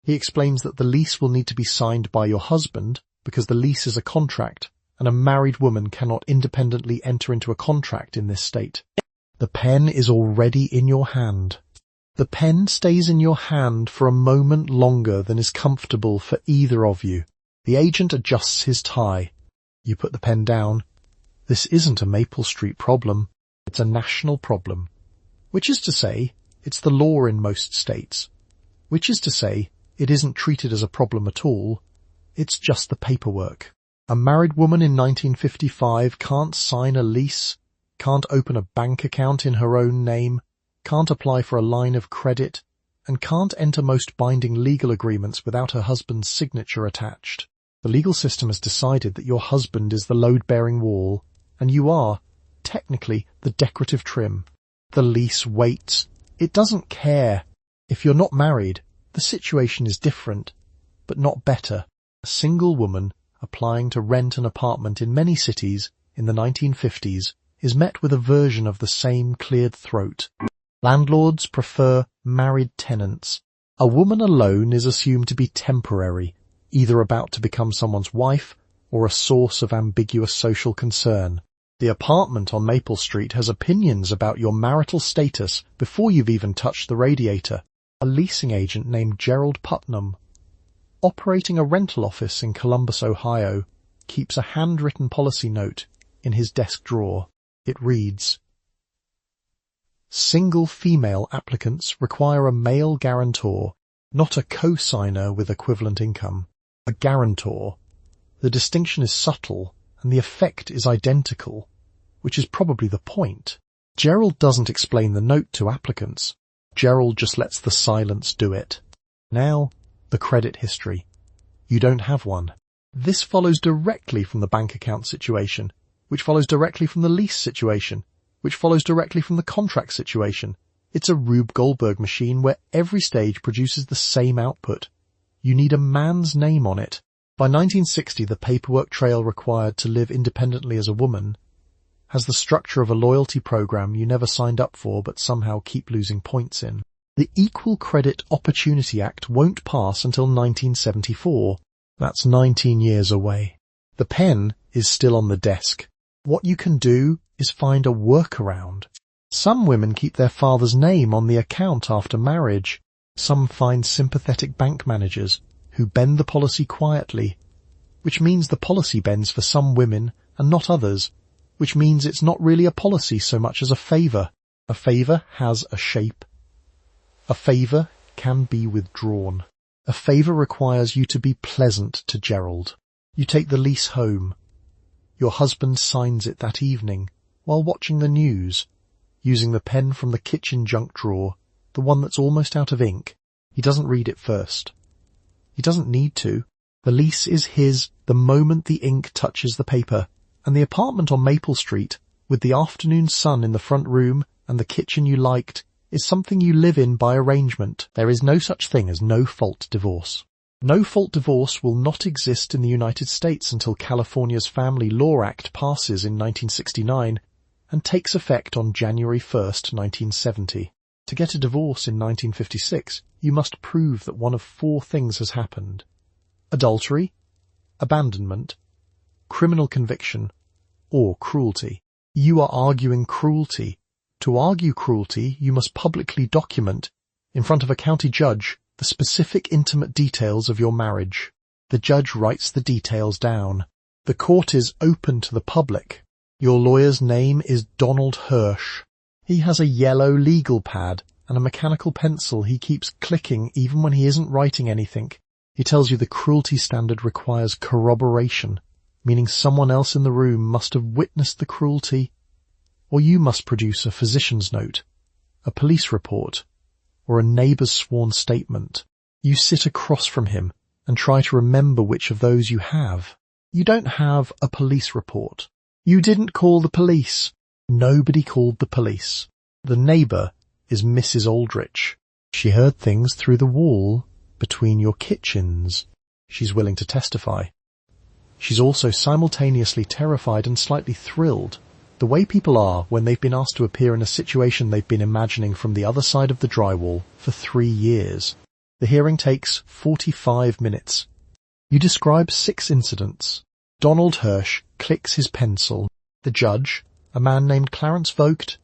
He explains that the lease will need to be signed by your husband because the lease is a contract, and a married woman cannot independently enter into a contract in this state. The pen is already in your hand. The pen stays in your hand for a moment longer than is comfortable for either of you. The agent adjusts his tie. You put the pen down. This isn't a Maple Street problem. It's a national problem. Which is to say, it's the law in most states. Which is to say, it isn't treated as a problem at all. It's just the paperwork. A married woman in 1955 can't sign a lease can't open a bank account in her own name, can't apply for a line of credit, and can't enter most binding legal agreements without her husband's signature attached. The legal system has decided that your husband is the load-bearing wall, and you are, technically, the decorative trim. The lease waits. It doesn't care. If you're not married, the situation is different, but not better. A single woman applying to rent an apartment in many cities in the 1950s is met with a version of the same cleared throat. Landlords prefer married tenants. A woman alone is assumed to be temporary, either about to become someone's wife or a source of ambiguous social concern. The apartment on Maple Street has opinions about your marital status before you've even touched the radiator. A leasing agent named Gerald Putnam, operating a rental office in Columbus, Ohio, keeps a handwritten policy note in his desk drawer. It reads, "Single female applicants require a male guarantor, not a co-signer with equivalent income. A guarantor. The distinction is subtle and the effect is identical, which is probably the point." Gerald doesn't explain the note to applicants. Gerald just lets the silence do it. Now, the credit history. You don't have one. This follows directly from the bank account situation, which follows directly from the lease situation, which follows directly from the contract situation. It's a Rube Goldberg machine where every stage produces the same output. You need a man's name on it. By 1960, the paperwork trail required to live independently as a woman has the structure of a loyalty program you never signed up for but somehow keep losing points in. The Equal Credit Opportunity Act won't pass until 1974. That's 19 years away. The pen is still on the desk. What you can do is find a workaround. Some women keep their father's name on the account after marriage. Some find sympathetic bank managers who bend the policy quietly, which means the policy bends for some women and not others, which means it's not really a policy so much as a favour. A favour has a shape. A favour can be withdrawn. A favour requires you to be pleasant to Gerald. You take the lease home. Your husband signs it that evening while watching the news, using the pen from the kitchen junk drawer, the one that's almost out of ink. He doesn't read it first. He doesn't need to. The lease is his the moment the ink touches the paper, and the apartment on Maple Street, with the afternoon sun in the front room and the kitchen you liked, is something you live in by arrangement. There is no such thing as no-fault divorce. No-fault divorce will not exist in the United States until California's Family Law Act passes in 1969 and takes effect on January 1st, 1970. To get a divorce in 1956, you must prove that one of four things has happened: adultery, abandonment, criminal conviction, or cruelty. You are arguing cruelty. To argue cruelty, you must publicly document, in front of a county judge, the specific intimate details of your marriage. The judge writes the details down. The court is open to the public. Your lawyer's name is Donald Hirsch. He has a yellow legal pad and a mechanical pencil he keeps clicking even when he isn't writing anything. He tells you the cruelty standard requires corroboration, meaning someone else in the room must have witnessed the cruelty, or you must produce a physician's note, a police report, or a neighbour's sworn statement. You sit across from him and try to remember which of those you have. You don't have a police report. You didn't call the police. Nobody called the police. The neighbour is Mrs. Aldrich. She heard things through the wall between your kitchens. She's willing to testify. She's also simultaneously terrified and slightly thrilled, the way people are when they've been asked to appear in a situation they've been imagining from the other side of the drywall for 3 years. The hearing takes 45 minutes. You describe 6 incidents. Donald Hirsch clicks his pencil. The judge, a man named Clarence Vogt,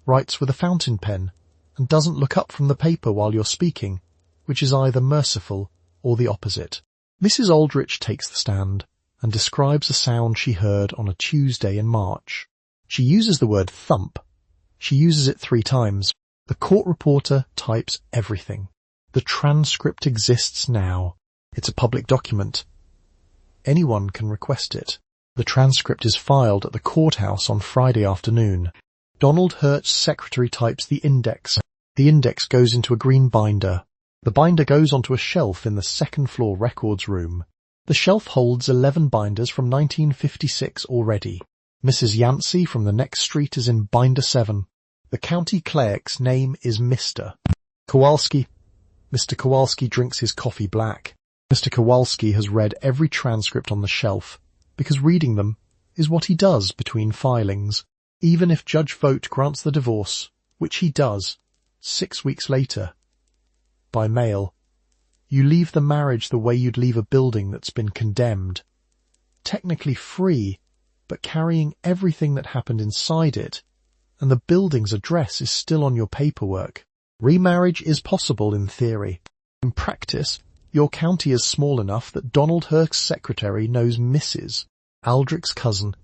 writes with a fountain pen and doesn't look up from the paper while you're speaking, which is either merciful or the opposite. Mrs. Aldrich takes the stand and describes a sound she heard on a Tuesday in March. She uses the word thump. She uses it 3 times. The court reporter types everything. The transcript exists now. It's a public document. Anyone can request it. The transcript is filed at the courthouse on Friday afternoon. Donald Hurt's secretary types the index. The index goes into a green binder. The binder goes onto a shelf in the second-floor records room. The shelf holds 11 binders from 1956 already. Mrs. Yancey from the next street is in binder 7. The county clerk's name is Mr. Kowalski. Mr. Kowalski drinks his coffee black. Mr. Kowalski has read every transcript on the shelf, because reading them is what he does between filings. Even if Judge Vogt grants the divorce, which he does, 6 weeks later, by mail, you leave the marriage the way you'd leave a building that's been condemned. Technically free, but carrying everything that happened inside it, and the building's address is still on your paperwork. Remarriage is possible in theory. In practice, your county is small enough that Donald Hurt's secretary knows Mrs. Aldrich's cousin,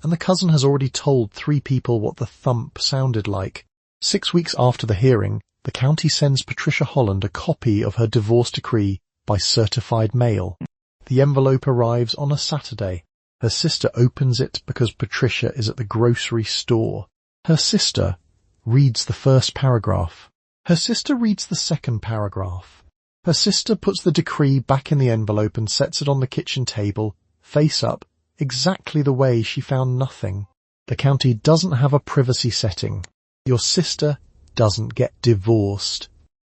and the cousin has already told 3 people what the thump sounded like. 6 weeks after the hearing, the county sends Patricia Holland a copy of her divorce decree by certified mail. The envelope arrives on a Saturday. Her sister opens it because Patricia is at the grocery store. Her sister reads the first paragraph. Her sister reads the second paragraph. Her sister puts the decree back in the envelope and sets it on the kitchen table, face up, exactly the way she found nothing. The county doesn't have a privacy setting. Your sister doesn't get divorced.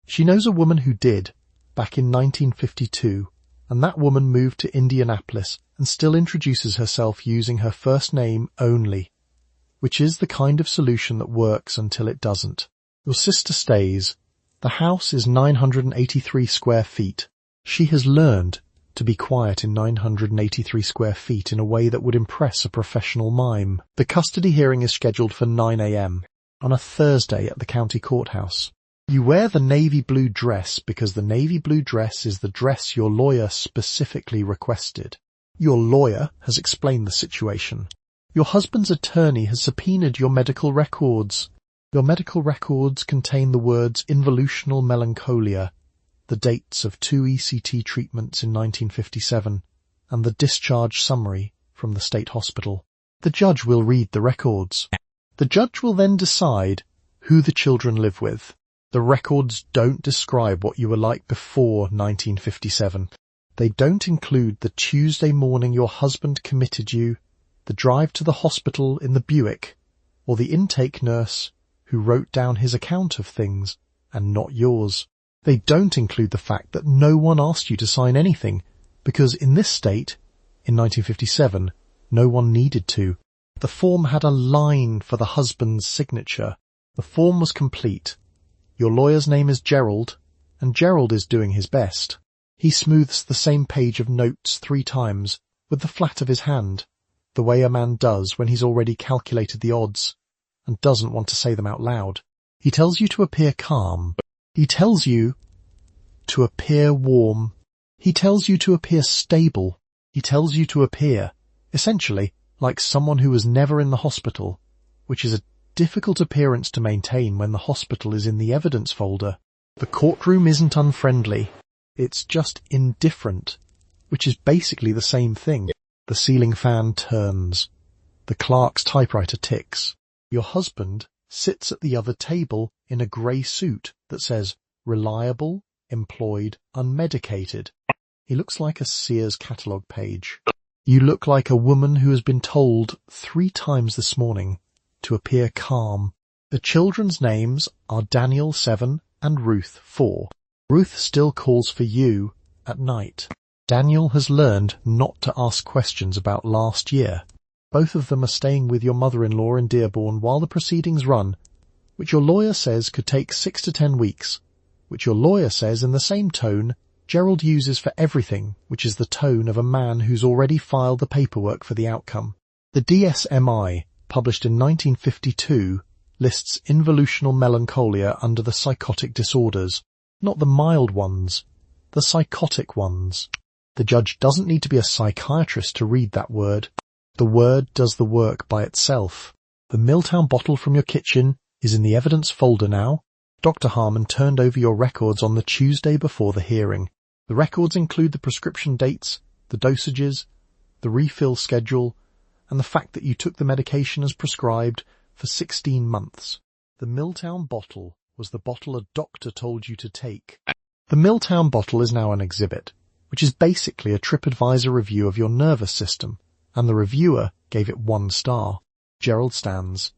She knows a woman who did, back in 1952, and that woman moved to Indianapolis and still introduces herself using her first name only, which is the kind of solution that works until it doesn't. Your sister stays. The house is 983 square feet. She has learned to be quiet in 983 square feet in a way that would impress a professional mime. The custody hearing is scheduled for 9 a.m. on a Thursday at the county courthouse. You wear the navy blue dress because the navy blue dress is the dress your lawyer specifically requested. Your lawyer has explained the situation. Your husband's attorney has subpoenaed your medical records. Your medical records contain the words involutional melancholia, the dates of 2 ECT treatments in 1957, and the discharge summary from the state hospital. The judge will read the records. The judge will then decide who the children live with. The records don't describe what you were like before 1957. They don't include the Tuesday morning your husband committed you, the drive to the hospital in the Buick, or the intake nurse who wrote down his account of things and not yours. They don't include the fact that no one asked you to sign anything, because in this state, in 1957, no one needed to. The form had a line for the husband's signature. The form was complete. Your lawyer's name is Gerald, and Gerald is doing his best. He smooths the same page of notes 3 times with the flat of his hand, the way a man does when he's already calculated the odds and doesn't want to say them out loud. He tells you to appear calm. He tells you to appear warm. He tells you to appear stable. He tells you to appear, essentially, like someone who was never in the hospital, which is a difficult appearance to maintain when the hospital is in the evidence folder. The courtroom isn't unfriendly. It's just indifferent, which is basically the same thing. The ceiling fan turns. The clerk's typewriter ticks. Your husband sits at the other table in a grey suit that says, reliable, employed, unmedicated. He looks like a Sears catalogue page. You look like a woman who has been told 3 times this morning to appear calm. The children's names are Daniel 7 and Ruth 4. Ruth still calls for you at night. Daniel has learned not to ask questions about last year. Both of them are staying with your mother-in-law in Dearborn while the proceedings run, which your lawyer says could take 6 to 10 weeks, which your lawyer says in the same tone Gerald uses for everything, which is the tone of a man who's already filed the paperwork for the outcome. The DSM-I, published in 1952, lists involutional melancholia under the psychotic disorders, not the mild ones, the psychotic ones. The judge doesn't need to be a psychiatrist to read that word. The word does the work by itself. The Miltown bottle from your kitchen is in the evidence folder now. Dr. Harmon turned over your records on the Tuesday before the hearing. The records include the prescription dates, the dosages, the refill schedule, and the fact that you took the medication as prescribed for 16 months. The Miltown bottle was the bottle a doctor told you to take. The Miltown bottle is now an exhibit, which is basically a TripAdvisor review of your nervous system, and the reviewer gave it 1 star. Gerald Stans.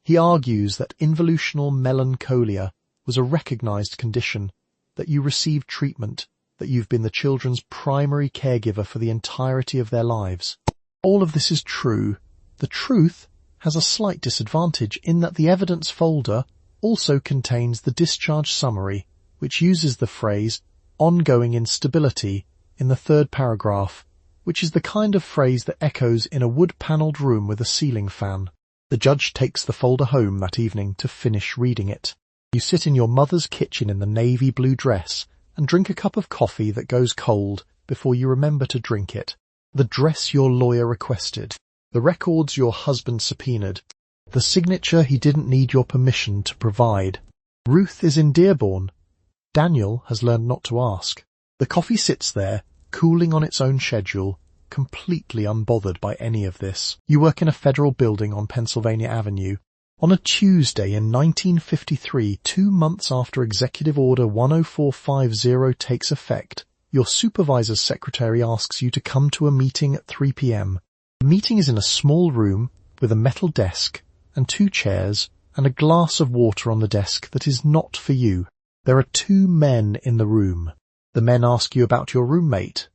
He argues that involutional melancholia was a recognized condition, that you received treatment, that you've been the children's primary caregiver for the entirety of their lives. All of this is true. The truth has a slight disadvantage in that the evidence folder also contains the discharge summary, which uses the phrase ongoing instability in the 3rd paragraph, which is the kind of phrase that echoes in a wood-panelled room with a ceiling fan. The judge takes the folder home that evening to finish reading it. You sit in your mother's kitchen in the navy blue dress and drink a cup of coffee that goes cold before you remember to drink it. The dress your lawyer requested. The records your husband subpoenaed. The signature he didn't need your permission to provide. Ruth is in Dearborn. Daniel has learned not to ask. The coffee sits there, cooling on its own schedule, completely unbothered by any of this. You work in a federal building on Pennsylvania Avenue. On a Tuesday in 1953, 2 months after Executive Order 10450 takes effect, your supervisor's secretary asks you to come to a meeting at 3 p.m. The meeting is in a small room with a metal desk and 2 chairs and a glass of water on the desk that is not for you. There are 2 men in the room. The men ask you about your roommate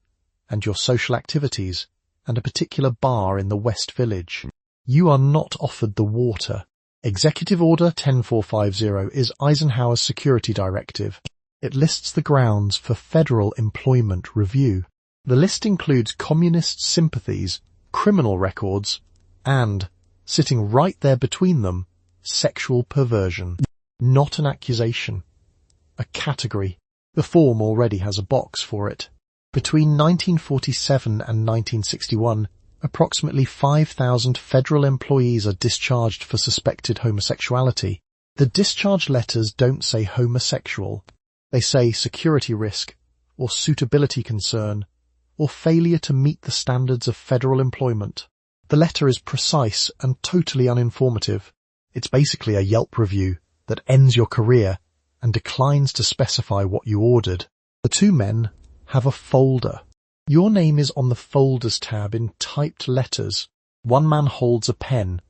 and your social activities and a particular bar in the West Village. You are not offered the water. Executive Order 10450 is Eisenhower's security directive. It lists the grounds for federal employment review. The list includes communist sympathies, criminal records, and, sitting right there between them, sexual perversion. Not an accusation. A category. The form already has a box for it. Between 1947 and 1961, approximately 5,000 federal employees are discharged for suspected homosexuality. The discharge letters don't say homosexual. They say security risk, or suitability concern, or failure to meet the standards of federal employment. The letter is precise and totally uninformative. It's basically a Yelp review that ends your career and declines to specify what you ordered. The 2 men have a folder. Your name is on the Folders tab in typed letters. One man holds a pen.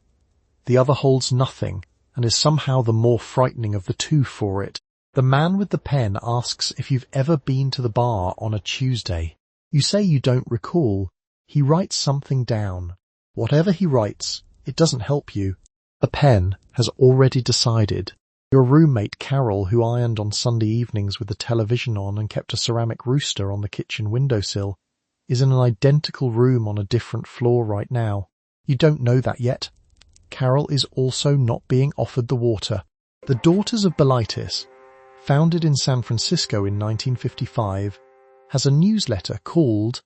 The other holds nothing and is somehow the more frightening of the 2 for it. The man with the pen asks if you've ever been to the bar on a Tuesday. You say you don't recall. He writes something down. Whatever he writes, it doesn't help you. The pen has already decided. Your roommate Carol, who ironed on Sunday evenings with the television on and kept a ceramic rooster on the kitchen windowsill, is in an identical room on a different floor right now. You don't know that yet. Carol is also not being offered the water. The Daughters of Bilitis, founded in San Francisco in 1955, has a newsletter called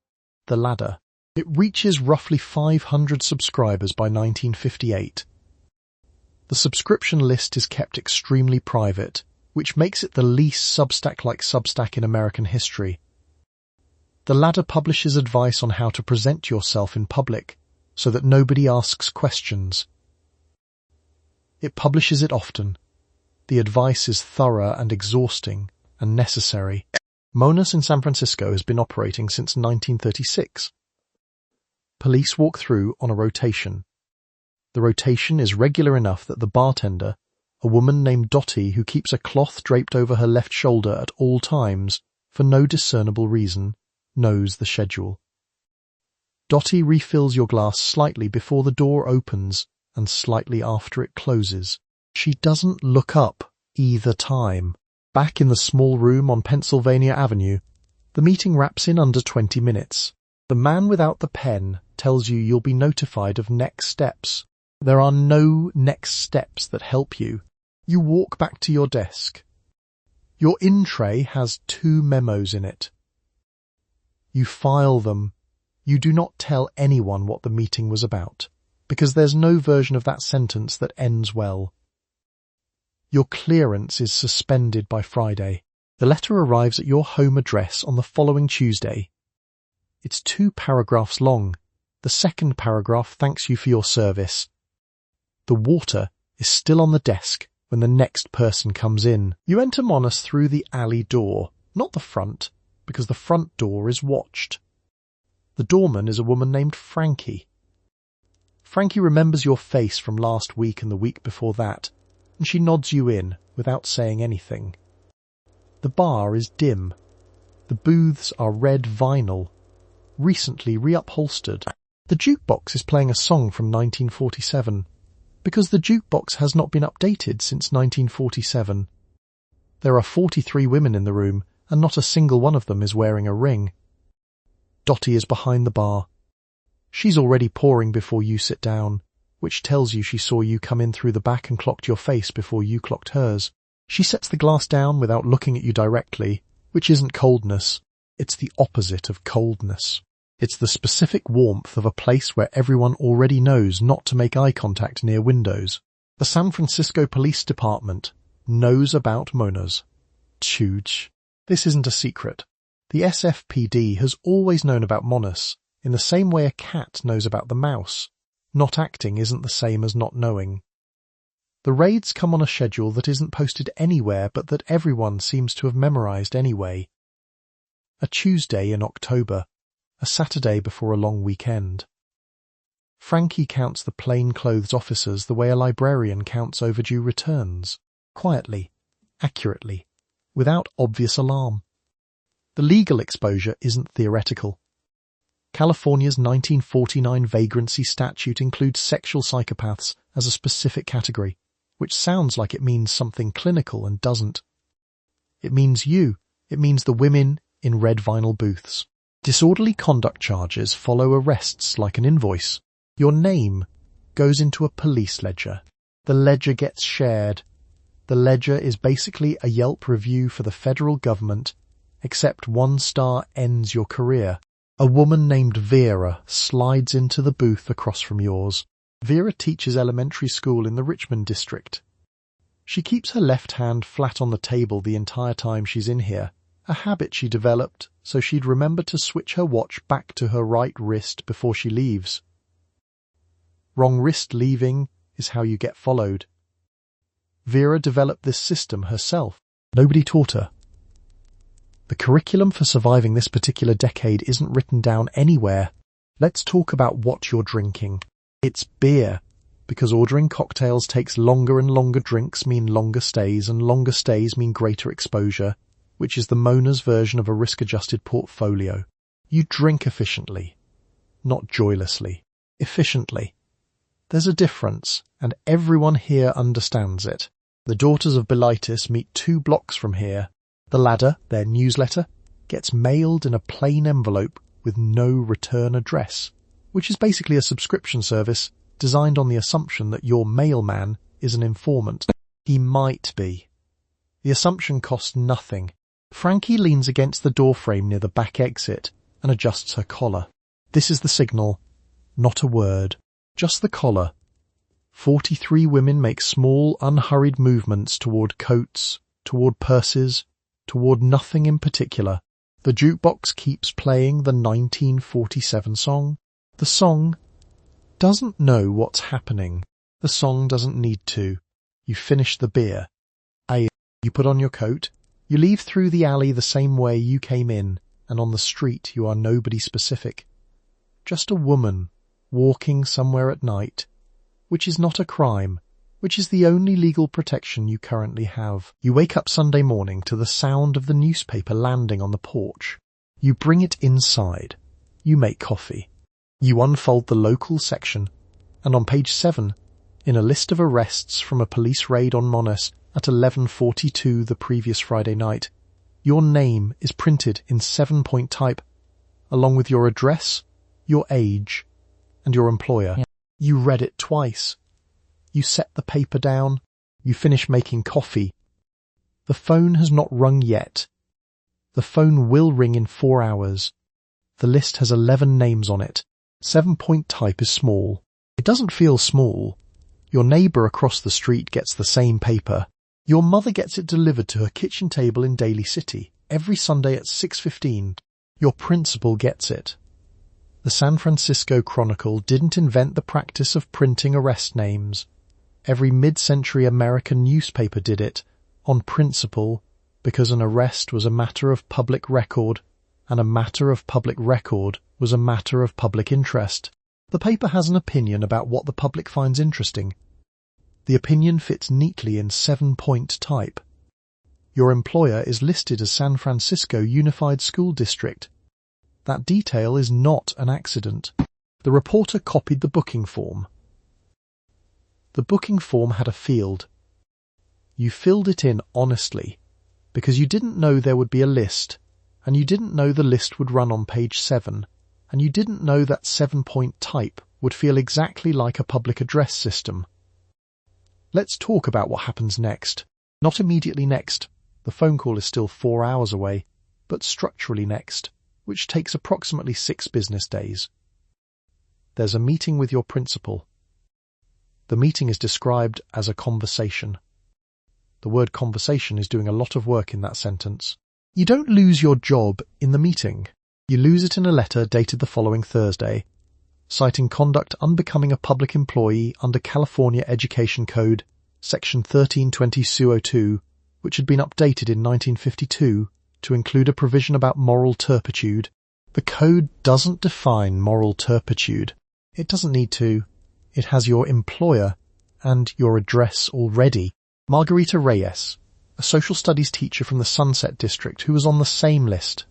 The Ladder. It reaches roughly 500 subscribers by 1958. The subscription list is kept extremely private, which makes it the least Substack-like Substack in American history. The Ladder publishes advice on how to present yourself in public so that nobody asks questions. It publishes it often. The advice is thorough and exhausting and necessary. Monas in San Francisco has been operating since 1936. Police walk through on a rotation. The rotation is regular enough that the bartender, a woman named Dottie who keeps a cloth draped over her left shoulder at all times, for no discernible reason, knows the schedule. Dottie refills your glass slightly before the door opens and slightly after it closes. She doesn't look up either time. Back in the small room on Pennsylvania Avenue, the meeting wraps in under 20 minutes. The man without the pen tells you you'll be notified of next steps. There are no next steps that help you. You walk back to your desk. Your in-tray has 2 memos in it. You file them. You do not tell anyone what the meeting was about, because there's no version of that sentence that ends well. Your clearance is suspended by Friday. The letter arrives at your home address on the following Tuesday. It's 2 paragraphs long, The second paragraph thanks you for your service. The water is still on the desk when the next person comes in. You enter Mona's through the alley door, not the front, because the front door is watched. The doorman is a woman named Frankie. Frankie remembers your face from last week and the week before that, and she nods you in without saying anything. The bar is dim. The booths are red vinyl, recently reupholstered. The jukebox is playing a song from 1947, because the jukebox has not been updated since 1947. There are 43 women in the room, and not a single one of them is wearing a ring. Dottie is behind the bar. She's already pouring before you sit down, which tells you she saw you come in through the back and clocked your face before you clocked hers. She sets the glass down without looking at you directly, which isn't coldness. It's the opposite of coldness. It's the specific warmth of a place where everyone already knows not to make eye contact near windows. The San Francisco Police Department knows about Mona's. Huge. This isn't a secret. The SFPD has always known about Monas, in the same way a cat knows about the mouse. Not acting isn't the same as not knowing. The raids come on a schedule that isn't posted anywhere but that everyone seems to have memorized anyway. A Tuesday in October, a Saturday before a long weekend. Frankie counts the plainclothes officers the way a librarian counts overdue returns, quietly, accurately, without obvious alarm. The legal exposure isn't theoretical. California's 1949 vagrancy statute includes sexual psychopaths as a specific category, which sounds like it means something clinical and doesn't. It means you. It means the women in red vinyl booths. Disorderly conduct charges follow arrests like an invoice. Your name goes into a police ledger. The ledger gets shared. The ledger is basically a Yelp review for the federal government, except 1 star ends your career. A woman named Vera slides into the booth across from yours. Vera teaches elementary school in the Richmond district. She keeps her left hand flat on the table the entire time she's in here, a habit she developed so she'd remember to switch her watch back to her right wrist before she leaves. Wrong wrist leaving is how you get followed. Vera developed this system herself. Nobody taught her. The curriculum for surviving this particular decade isn't written down anywhere. Let's talk about what you're drinking. It's beer, because ordering cocktails takes longer and longer drinks mean longer stays, and longer stays mean greater exposure, which is the Mona's version of a risk-adjusted portfolio. You drink efficiently, not joylessly. Efficiently. There's a difference, and everyone here understands it. The Daughters of Bilitis meet 2 blocks from here. The Ladder, their newsletter, gets mailed in a plain envelope with no return address, which is basically a subscription service designed on the assumption that your mailman is an informant. He might be. The assumption costs nothing. Frankie leans against the doorframe near the back exit and adjusts her collar. This is the signal. Not a word. Just the collar. 43 women make small, unhurried movements toward coats, toward purses, toward nothing in particular. The jukebox keeps playing the 1947 song. The song doesn't know what's happening. The song doesn't need to. You finish the beer. You put on your coat. You leave through the alley the same way you came in, and on the street you are nobody specific. Just a woman walking somewhere at night, which is not a crime, which is the only legal protection you currently have. You wake up Sunday morning to the sound of the newspaper landing on the porch. You bring it inside. You make coffee. You unfold the local section, and on page 7, in a list of arrests from a police raid on Monas at 11:42 the previous Friday night, your name is printed in 7-point type, along with your address, your age, and your employer. You read it twice. You set the paper down. You finish making coffee. The phone has not rung yet. The phone will ring in 4 hours. The list has 11 names on it. 7-point type is small. It doesn't feel small. Your neighbour across the street gets the same paper. Your mother gets it delivered to her kitchen table in Daly City every Sunday at 6:15. Your principal gets it. The San Francisco Chronicle didn't invent the practice of printing arrest names. Every mid-century American newspaper did it, on principle, because an arrest was a matter of public record, and a matter of public record was a matter of public interest. The paper has an opinion about what the public finds interesting. The opinion fits neatly in 7-point type. Your employer is listed as San Francisco Unified School District. That detail is not an accident. The reporter copied the booking form. The booking form had a field. You filled it in honestly, because you didn't know there would be a list, and you didn't know the list would run on page 7, and you didn't know that 7-point type would feel exactly like a public address system. Let's talk about what happens next. Not immediately next. The phone call is still 4 hours away, but structurally next, which takes approximately 6 business days. There's a meeting with your principal. The meeting is described as a conversation. The word conversation is doing a lot of work in that sentence. You don't lose your job in the meeting. You lose it in a letter dated the following Thursday, citing conduct unbecoming a public employee under California Education Code, Section 1320-202, which had been updated in 1952 to include a provision about moral turpitude. The code doesn't define moral turpitude. It doesn't need to. It has your employer and your address already. Margarita Reyes, a social studies teacher from the Sunset District who was on the same list,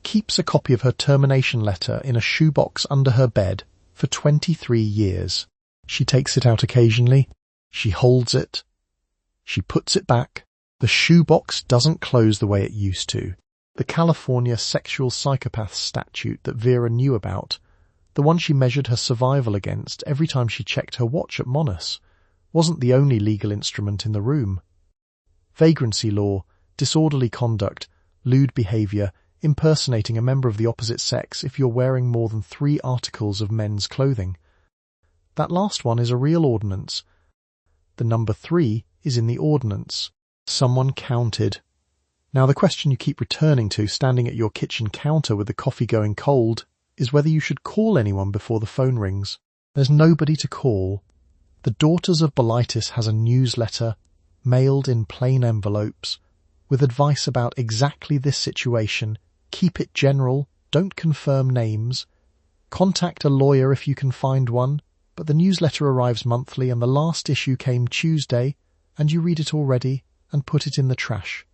keeps a copy of her termination letter in a shoebox under her bed for 23 years. She takes it out occasionally. She holds it. She puts it back. The shoebox doesn't close the way it used to. The California sexual psychopath statute that Vera knew about, the one she measured her survival against every time she checked her watch at Mona's, wasn't the only legal instrument in the room. Vagrancy law, disorderly conduct, lewd behaviour, impersonating a member of the opposite sex if you're wearing more than 3 articles of men's clothing. That last one is a real ordinance. The number 3 is in the ordinance. Someone counted. Now the question you keep returning to, standing at your kitchen counter with the coffee going cold, is whether you should call anyone before the phone rings. There's nobody to call. The Daughters of Bolitis has a newsletter, mailed in plain envelopes, with advice about exactly this situation. Keep it general, don't confirm names. Contact a lawyer if you can find one, but the newsletter arrives monthly and the last issue came Tuesday, and you read it already and put it in the trash.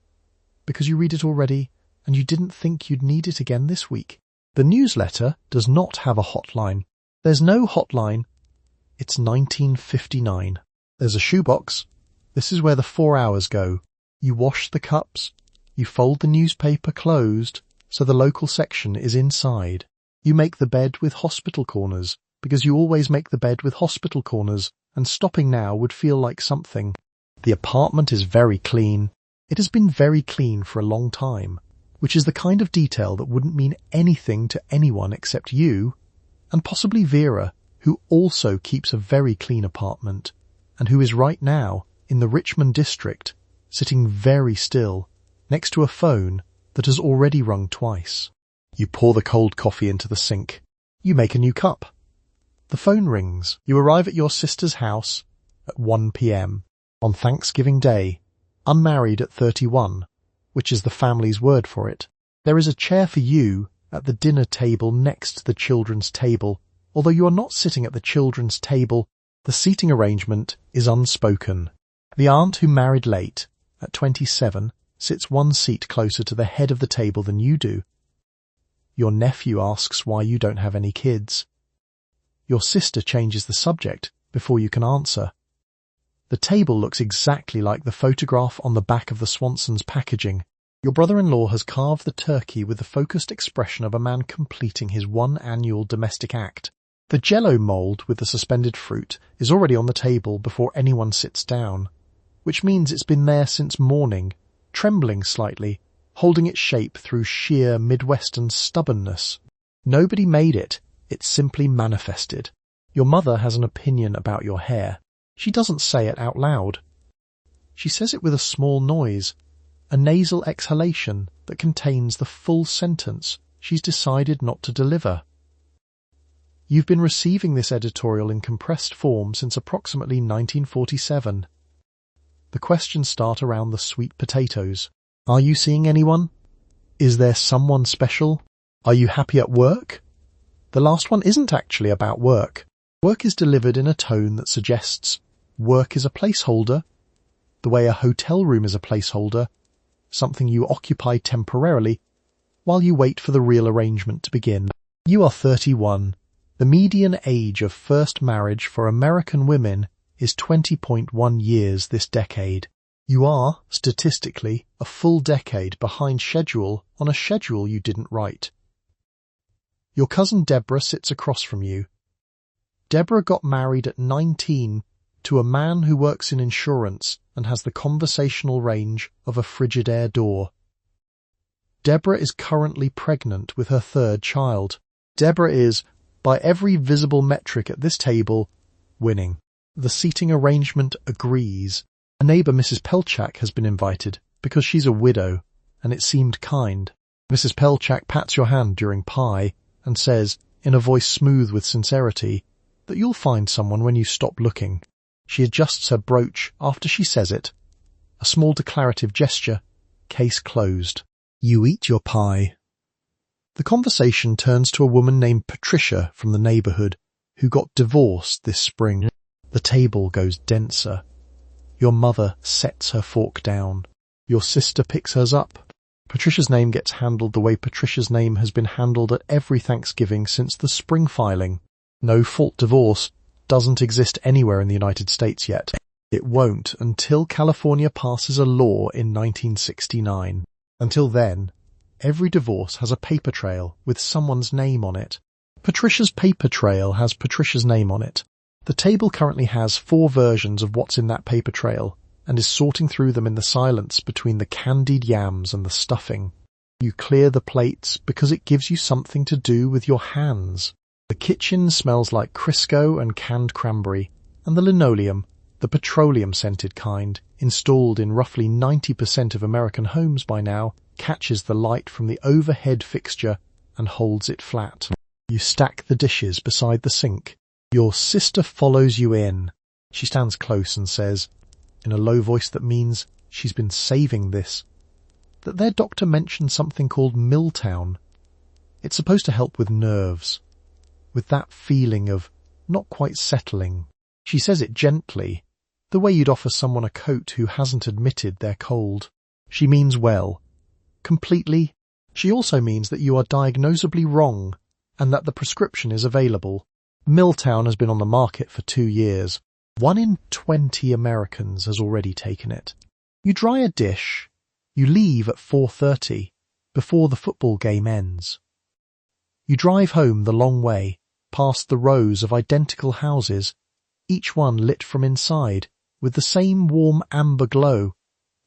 Because you read it already and you didn't think you'd need it again this week. The newsletter does not have a hotline. There's no hotline. It's 1959. There's a shoebox. This is where the 4 hours go. You wash the cups. You fold the newspaper closed so the local section is inside. You make the bed with hospital corners because you always make the bed with hospital corners, and stopping now would feel like something. The apartment is very clean. It has been very clean for a long time, which is the kind of detail that wouldn't mean anything to anyone except you, and possibly Vera, who also keeps a very clean apartment, and who is right now in the Richmond district, sitting very still, next to a phone that has already rung twice. You pour the cold coffee into the sink. You make a new cup. The phone rings. You arrive at your sister's house at 1 p.m. on Thanksgiving Day, unmarried at 31, which is the family's word for it. There is a chair for you at the dinner table next to the children's table. Although you are not sitting at the children's table, the seating arrangement is unspoken. The aunt who married late, at 27, sits 1 seat closer to the head of the table than you do. Your nephew asks why you don't have any kids. Your sister changes the subject before you can answer. The table looks exactly like the photograph on the back of the Swanson's packaging. Your brother-in-law has carved the turkey with the focused expression of a man completing his 1 annual domestic act. The Jell-O mould with the suspended fruit is already on the table before anyone sits down, which means it's been there since morning, trembling slightly, holding its shape through sheer Midwestern stubbornness. Nobody made it, it simply manifested. Your mother has an opinion about your hair. She doesn't say it out loud. She says it with a small noise, a nasal exhalation that contains the full sentence she's decided not to deliver. You've been receiving this editorial in compressed form since approximately 1947. The questions start around the sweet potatoes. Are you seeing anyone? Is there someone special? Are you happy at work? The last one isn't actually about work. Work is delivered in a tone that suggests work is a placeholder, the way a hotel room is a placeholder, something you occupy temporarily while you wait for the real arrangement to begin. You are 31. The median age of first marriage for American women is 20.1 years this decade. You are, statistically, a full decade behind schedule on a schedule you didn't write. Your cousin Deborah sits across from you. Deborah got married at 19 to a man who works in insurance and has the conversational range of a Frigidaire door. Deborah is currently pregnant with her third child. Deborah is, by every visible metric at this table, winning. The seating arrangement agrees. A neighbour, Mrs. Pelchak, has been invited because she's a widow, and it seemed kind. Mrs. Pelchak pats your hand during pie and says, in a voice smooth with sincerity, that you'll find someone when you stop looking. She adjusts her brooch after she says it. A small declarative gesture. Case closed. You eat your pie. The conversation turns to a woman named Patricia from the neighbourhood who got divorced this spring. The table goes denser. Your mother sets her fork down. Your sister picks hers up. Patricia's name gets handled the way Patricia's name has been handled at every Thanksgiving since the spring filing. No-fault divorce doesn't exist anywhere in the United States yet. It won't until California passes a law in 1969. Until then, every divorce has a paper trail with someone's name on it. Patricia's paper trail has Patricia's name on it. The table currently has 4 versions of what's in that paper trail and is sorting through them in the silence between the candied yams and the stuffing. You clear the plates because it gives you something to do with your hands. The kitchen smells like Crisco and canned cranberry, and the linoleum, the petroleum-scented kind, installed in roughly 90% of American homes by now, catches the light from the overhead fixture and holds it flat. You stack the dishes beside the sink. Your sister follows you in. She stands close and says, in a low voice that means she's been saving this, that their doctor mentioned something called Miltown. It's supposed to help with nerves, with that feeling of not quite settling. She says it gently, the way you'd offer someone a coat who hasn't admitted they're cold. She means well. Completely. She also means that you are diagnosably wrong and that the prescription is available. Miltown has been on the market for 2 years. 1 in 20 Americans has already taken it. You dry a dish. You leave at 4:30, before the football game ends. You drive home the long way, past the rows of identical houses, each one lit from inside, with the same warm amber glow,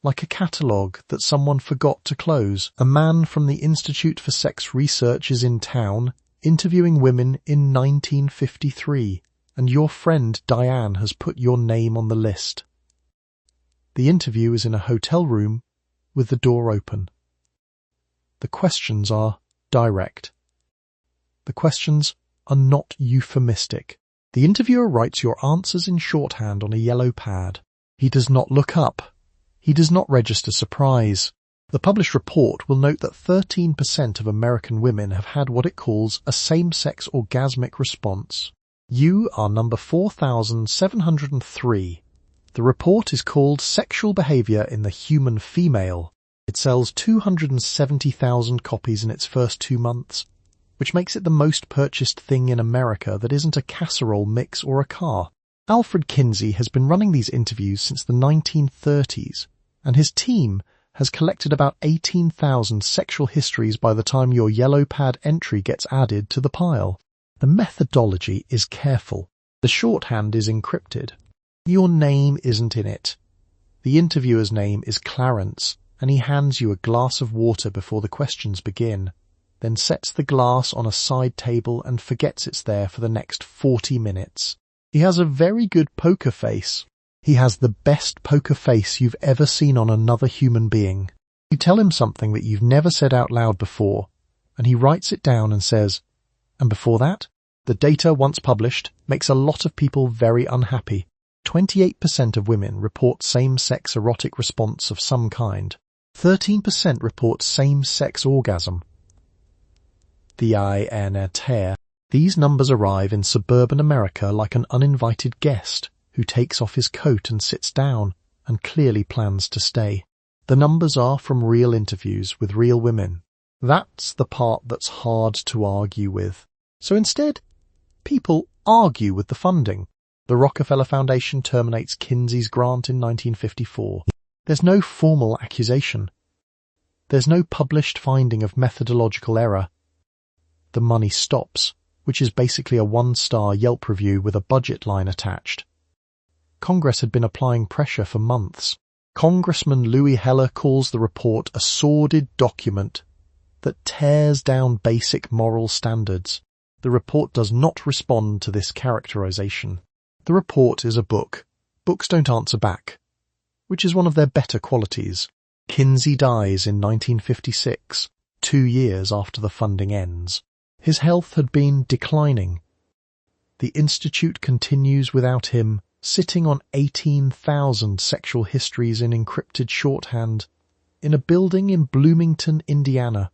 like a catalogue that someone forgot to close. A man from the Institute for Sex Research is in town, interviewing women in 1953, and your friend Diane has put your name on the list. The interview is in a hotel room with the door open. The questions are direct. The questions are not euphemistic. The interviewer writes your answers in shorthand on a yellow pad. He does not look up. He does not register surprise. The published report will note that 13% of American women have had what it calls a same-sex orgasmic response. You are number 4,703. The report is called Sexual Behavior in the Human Female. It sells 270,000 copies in its first 2 months, which makes it the most purchased thing in America that isn't a casserole mix or a car. Alfred Kinsey has been running these interviews since the 1930s, and his team has collected about 18,000 sexual histories by the time your yellow pad entry gets added to the pile. The methodology is careful. The shorthand is encrypted. Your name isn't in it. The interviewer's name is Clarence, and he hands you a glass of water before the questions begin, then sets the glass on a side table and forgets it's there for the next 40 minutes. He has a very good poker face. He has the best poker face you've ever seen on another human being. You tell him something that you've never said out loud before, and he writes it down and says, "And before that?" The data, once published, makes a lot of people very unhappy. 28% of women report same-sex erotic response of some kind. 13% report same-sex orgasm. These numbers arrive in suburban America like an uninvited guest who takes off his coat and sits down and clearly plans to stay. The numbers are from real interviews with real women. That's the part that's hard to argue with. So instead, people argue with the funding. The Rockefeller Foundation terminates Kinsey's grant in 1954. There's no formal accusation. There's no published finding of methodological error. The money stops, which is basically a one-star Yelp review with a budget line attached. Congress had been applying pressure for months. Congressman Louis Heller calls the report a sordid document that tears down basic moral standards. The report does not respond to this characterization. The report is a book. Books don't answer back, which is one of their better qualities. Kinsey dies in 1956, 2 years after the funding ends. His health had been declining. The Institute continues without him, sitting on 18,000 sexual histories in encrypted shorthand in a building in Bloomington, Indiana,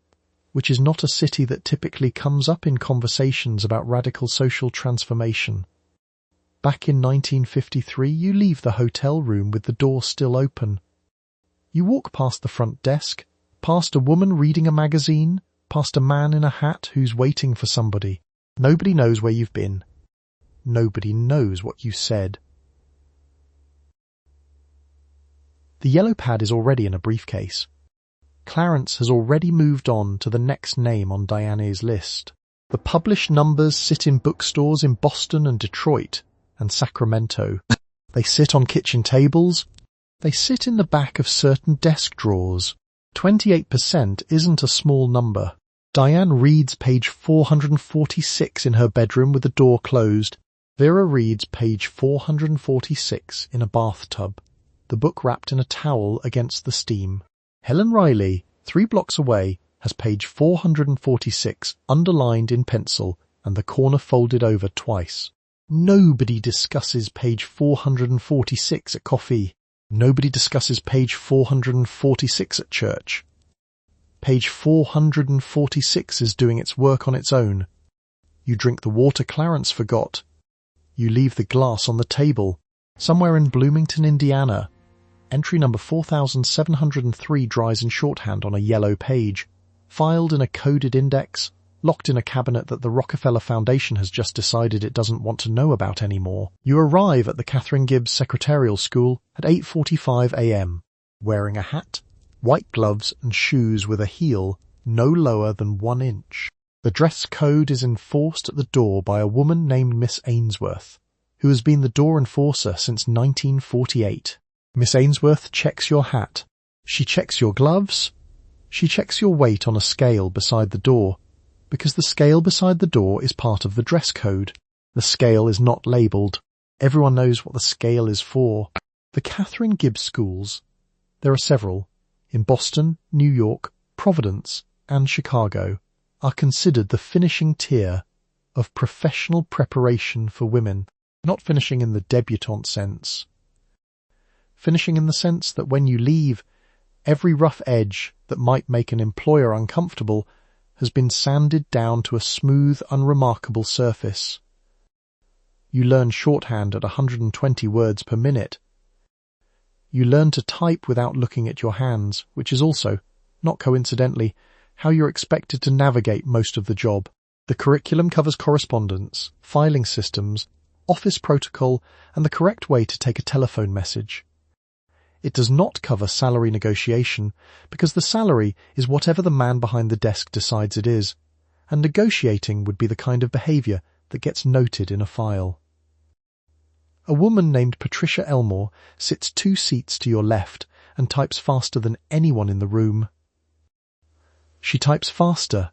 which is not a city that typically comes up in conversations about radical social transformation. Back in 1953, you leave the hotel room with the door still open. You walk past the front desk, past a woman reading a magazine, past a man in a hat who's waiting for somebody. Nobody knows where you've been. Nobody knows what you said. The yellow pad is already in a briefcase. Clarence has already moved on to the next name on Diana's list. The published numbers sit in bookstores in Boston and Detroit and Sacramento. They sit on kitchen tables. They sit in the back of certain desk drawers. 28% isn't a small number. Diane reads page 446 in her bedroom with the door closed. Vera reads page 446 in a bathtub, the book wrapped in a towel against the steam. Helen Riley, 3 blocks away, has page 446 underlined in pencil and the corner folded over twice. Nobody discusses page 446 at coffee. Nobody discusses page 446 at church. Page 446 is doing its work on its own. You drink the water Clarence forgot. You leave the glass on the table. Somewhere in Bloomington, Indiana, entry number 4703 dries in shorthand on a yellow page, filed in a coded index, locked in a cabinet that the Rockefeller Foundation has just decided it doesn't want to know about anymore. You arrive at the Catherine Gibbs Secretarial School at 8:45 a.m., wearing a hat, white gloves and shoes with a heel no lower than 1 inch. The dress code is enforced at the door by a woman named Miss Ainsworth, who has been the door enforcer since 1948. Miss Ainsworth checks your hat. She checks your gloves. She checks your weight on a scale beside the door, because the scale beside the door is part of the dress code. The scale is not labelled. Everyone knows what the scale is for. The Catherine Gibbs schools, there are several, in Boston, New York, Providence, and Chicago, are considered the finishing tier of professional preparation for women, not finishing in the debutante sense. Finishing in the sense that when you leave, every rough edge that might make an employer uncomfortable has been sanded down to a smooth, unremarkable surface. You learn shorthand at 120 words per minute. You learn to type without looking at your hands, which is also, not coincidentally, how you're expected to navigate most of the job. The curriculum covers correspondence, filing systems, office protocol, and the correct way to take a telephone message. It does not cover salary negotiation, because the salary is whatever the man behind the desk decides it is, and negotiating would be the kind of behaviour that gets noted in a file. A woman named Patricia Elmore sits 2 seats to your left and types faster than anyone in the room. She types faster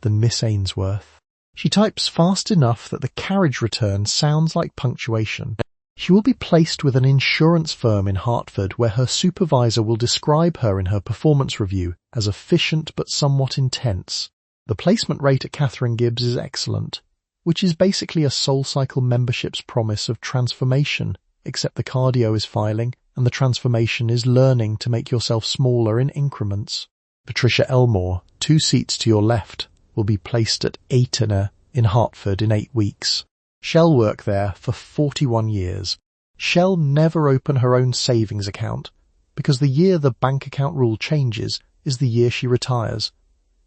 than Miss Ainsworth. She types fast enough that the carriage return sounds like punctuation. She will be placed with an insurance firm in Hartford where her supervisor will describe her in her performance review as efficient but somewhat intense. The placement rate at Catherine Gibbs is excellent, which is basically a SoulCycle membership's promise of transformation, except the cardio is filing and the transformation is learning to make yourself smaller in increments. Patricia Elmore, 2 seats to your left, will be placed at Aytonner in Hartford in 8 weeks. She'll work there for 41 years. She'll never open her own savings account because the year the bank account rule changes is the year she retires,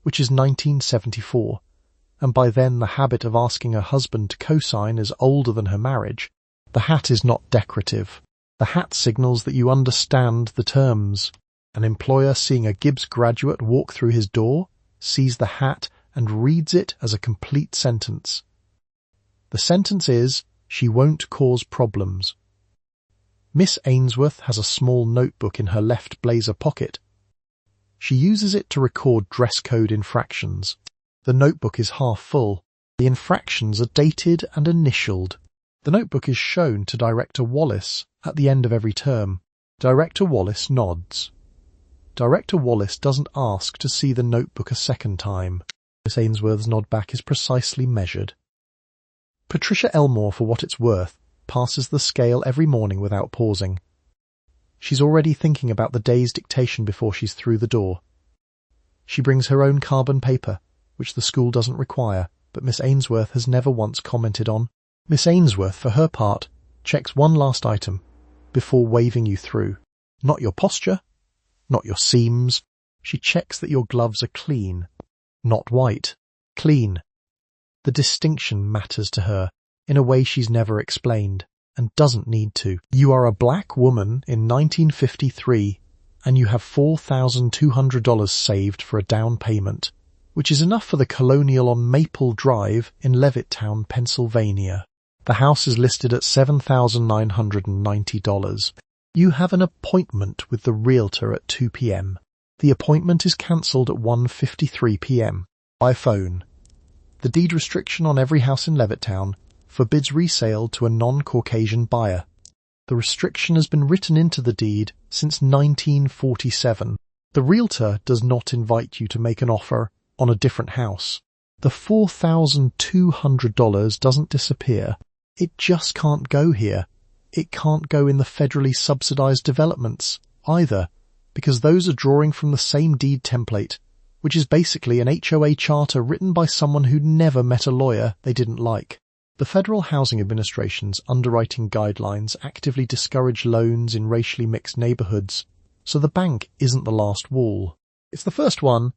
which is 1974, and by then the habit of asking her husband to co-sign is older than her marriage. The hat is not decorative. The hat signals that you understand the terms. An employer seeing a Gibbs graduate walk through his door sees the hat and reads it as a complete sentence. The sentence is, she won't cause problems. Miss Ainsworth has a small notebook in her left blazer pocket. She uses it to record dress code infractions. The notebook is half full. The infractions are dated and initialed. The notebook is shown to Director Wallace at the end of every term. Director Wallace nods. Director Wallace doesn't ask to see the notebook a second time. Miss Ainsworth's nod back is precisely measured. Patricia Elmore, for what it's worth, passes the scale every morning without pausing. She's already thinking about the day's dictation before she's through the door. She brings her own carbon paper, which the school doesn't require, but Miss Ainsworth has never once commented on. Miss Ainsworth, for her part, checks one last item before waving you through. Not your posture, not your seams. She checks that your gloves are clean, not white, clean. The distinction matters to her in a way she's never explained and doesn't need to. You are a black woman in 1953 and you have $4,200 saved for a down payment, which is enough for the Colonial on Maple Drive in Levittown, Pennsylvania. The house is listed at $7,990. You have an appointment with the realtor at 2 p.m. The appointment is cancelled at 1:53 p.m. by phone. The deed restriction on every house in Levittown forbids resale to a non-Caucasian buyer. The restriction has been written into the deed since 1947. The realtor does not invite you to make an offer on a different house. The $4,200 doesn't disappear. It just can't go here. It can't go in the federally subsidized developments either, because those are drawing from the same deed template, which is basically an HOA charter written by someone who'd never met a lawyer they didn't like. The Federal Housing Administration's underwriting guidelines actively discourage loans in racially mixed neighborhoods, so the bank isn't the last wall. It's the first one.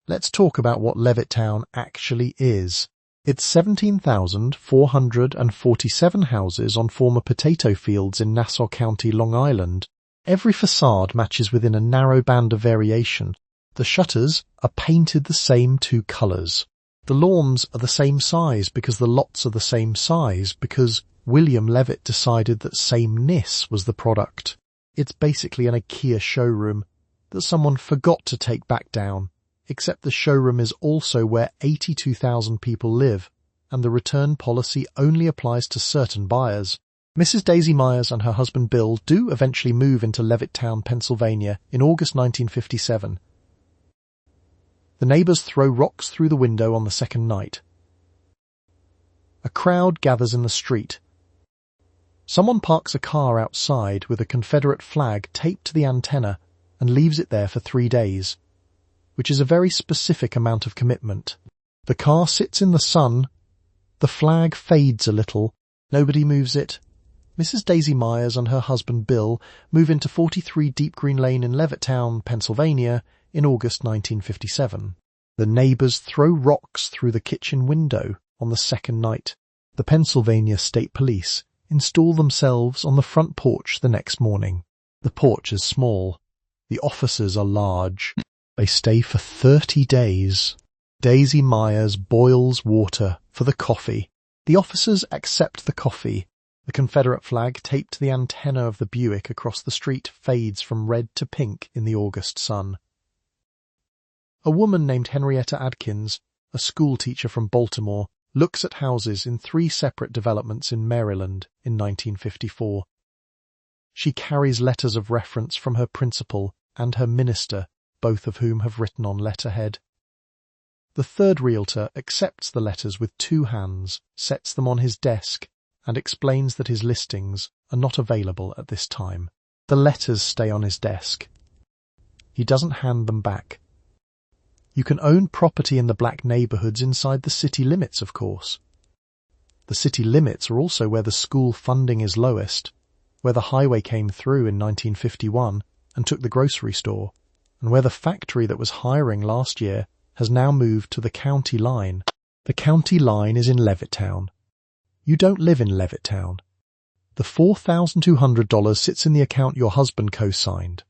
Let's talk about what Levittown actually is. It's 17,447 houses on former potato fields in Nassau County, Long Island. Every facade matches within a narrow band of variation. The shutters are painted the same 2 colours. The lawns are the same size because the lots are the same size because William Levitt decided that sameness was the product. It's basically an IKEA showroom that someone forgot to take back down, except the showroom is also where 82,000 people live, and the return policy only applies to certain buyers. Mrs. Daisy Myers and her husband Bill do eventually move into Levittown, Pennsylvania in August 1957. The neighbours throw rocks through the window on the second night. A crowd gathers in the street. Someone parks a car outside with a Confederate flag taped to the antenna and leaves it there for 3 days, which is a very specific amount of commitment. The car sits in the sun. The flag fades a little. Nobody moves it. Mrs. Daisy Myers and her husband Bill move into 43 Deep Green Lane in Levittown, Pennsylvania in August 1957. The neighbours throw rocks through the kitchen window on the second night. The Pennsylvania State Police install themselves on the front porch the next morning. The porch is small. The officers are large. They stay for 30 days. Daisy Myers boils water for the coffee. The officers accept the coffee. The Confederate flag taped to the antenna of the Buick across the street fades from red to pink in the August sun. A woman named Henrietta Adkins, a schoolteacher from Baltimore, looks at houses in 3 separate developments in Maryland in 1954. She carries letters of reference from her principal and her minister, both of whom have written on letterhead. The third realtor accepts the letters with two hands, sets them on his desk, and explains that his listings are not available at this time. The letters stay on his desk. He doesn't hand them back. You can own property in the black neighborhoods inside the city limits, of course. The city limits are also where the school funding is lowest, where the highway came through in 1951 and took the grocery store, and where the factory that was hiring last year has now moved to the county line. The county line is in Levittown. You don't live in Levittown. The $4,200 sits in the account your husband co-signed.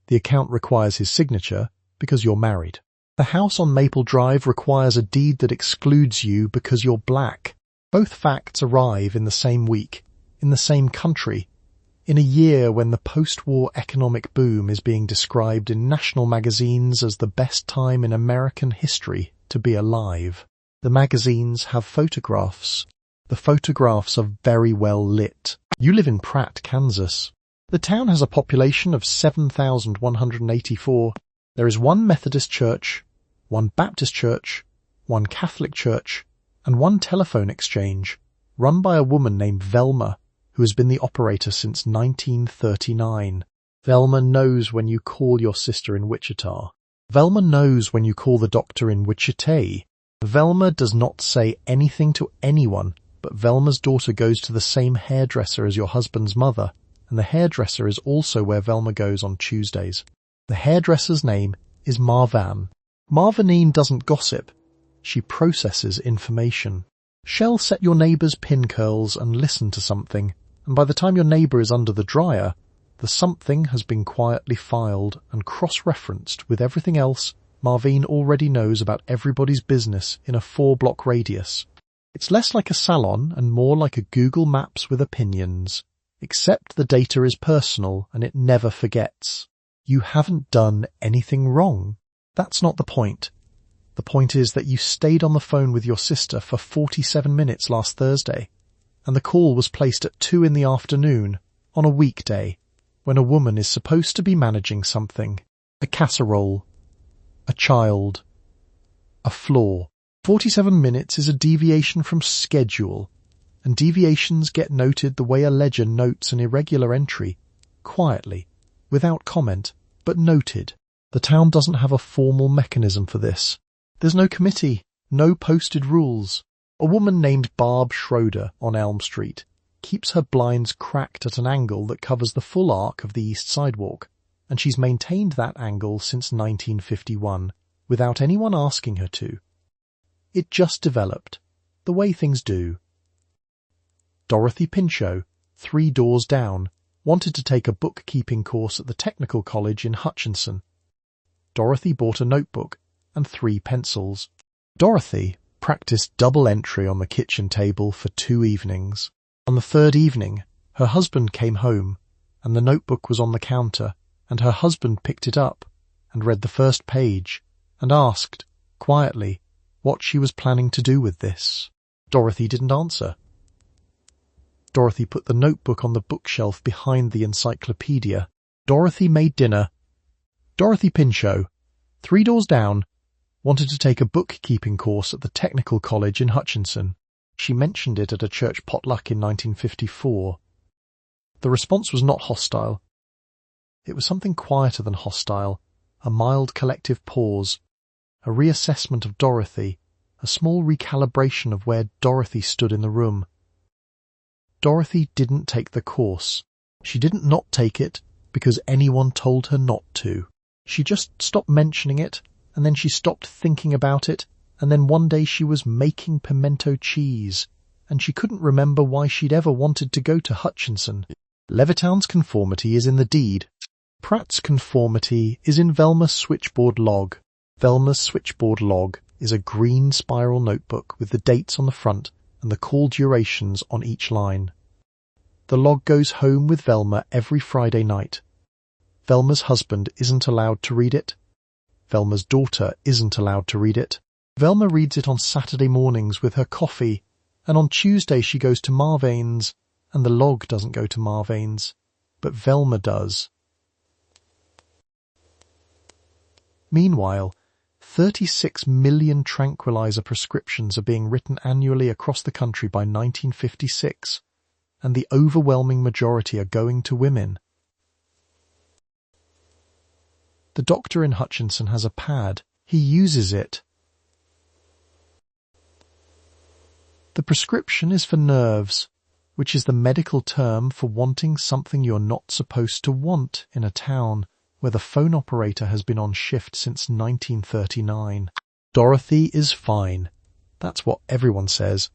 The account requires his signature because you're married. The house on Maple Drive requires a deed that excludes you because you're black. Both facts arrive in the same week, in the same country, in a year when the post-war economic boom is being described in national magazines as the best time in American history to be alive. The magazines have photographs. The photographs are very well lit. You live in Pratt, Kansas. The town has a population of 7,184. There is one Methodist church, one Baptist church, one Catholic church, and one telephone exchange, run by a woman named Velma, who has been the operator since 1939. Velma knows when you call your sister in Wichita. Velma knows when you call the doctor in Wichita. Velma does not say anything to anyone, but Velma's daughter goes to the same hairdresser as your husband's mother, and the hairdresser is also where Velma goes on Tuesdays. The hairdresser's name is Marvan. Marvanine doesn't gossip. She processes information. Shell set your neighbour's pin curls and listen to something, and by the time your neighbour is under the dryer, the something has been quietly filed and cross-referenced with everything else Marvine already knows about everybody's business in a 4-block radius. It's less like a salon and more like a Google Maps with opinions, except the data is personal and it never forgets. You haven't done anything wrong. That's not the point. The point is that you stayed on the phone with your sister for 47 minutes last Thursday, and the call was placed at 2 in the afternoon on a weekday, when a woman is supposed to be managing something. A casserole. A child. A floor. 47 minutes is a deviation from schedule, and deviations get noted the way a ledger notes an irregular entry, quietly, without comment, but noted. The town doesn't have a formal mechanism for this. There's no committee, no posted rules. A woman named Barb Schroeder on Elm Street keeps her blinds cracked at an angle that covers the full arc of the east sidewalk, and she's maintained that angle since 1951, without anyone asking her to. It just developed, the way things do. Dorothy Pinchot, 3 doors down, wanted to take a bookkeeping course at the Technical College in Hutchinson. Dorothy bought a notebook and 3 pencils. Dorothy practiced double entry on the kitchen table for 2 evenings. On the 3rd evening, her husband came home, and the notebook was on the counter, and her husband picked it up and read the first page and asked, quietly, what she was planning to do with this. Dorothy didn't answer. Dorothy put the notebook on the bookshelf behind the encyclopedia. Dorothy made dinner. Dorothy Pinchot, 3 doors down, wanted to take a bookkeeping course at the Technical College in Hutchinson. She mentioned it at a church potluck in 1954. The response was not hostile. It was something quieter than hostile, a mild collective pause, a reassessment of Dorothy, a small recalibration of where Dorothy stood in the room. Dorothy didn't take the course. She didn't not take it because anyone told her not to. She just stopped mentioning it, and then she stopped thinking about it, and then one day she was making pimento cheese, and she couldn't remember why she'd ever wanted to go to Hutchinson. Levittown's conformity is in the deed. Pratt's conformity is in Velma's switchboard log. Velma's switchboard log is a green spiral notebook with the dates on the front and the call durations on each line. The log goes home with Velma every Friday night. Velma's husband isn't allowed to read it. Velma's daughter isn't allowed to read it. Velma reads it on Saturday mornings with her coffee, and on Tuesday she goes to Marvane's, and the log doesn't go to Marvane's, but Velma does. Meanwhile, 36 million tranquilizer prescriptions are being written annually across the country by 1956, and the overwhelming majority are going to women. The doctor in Hutchinson has a pad. He uses it. The prescription is for nerves, which is the medical term for wanting something you're not supposed to want in a town where the phone operator has been on shift since 1939. Dorothy is fine. That's what everyone says.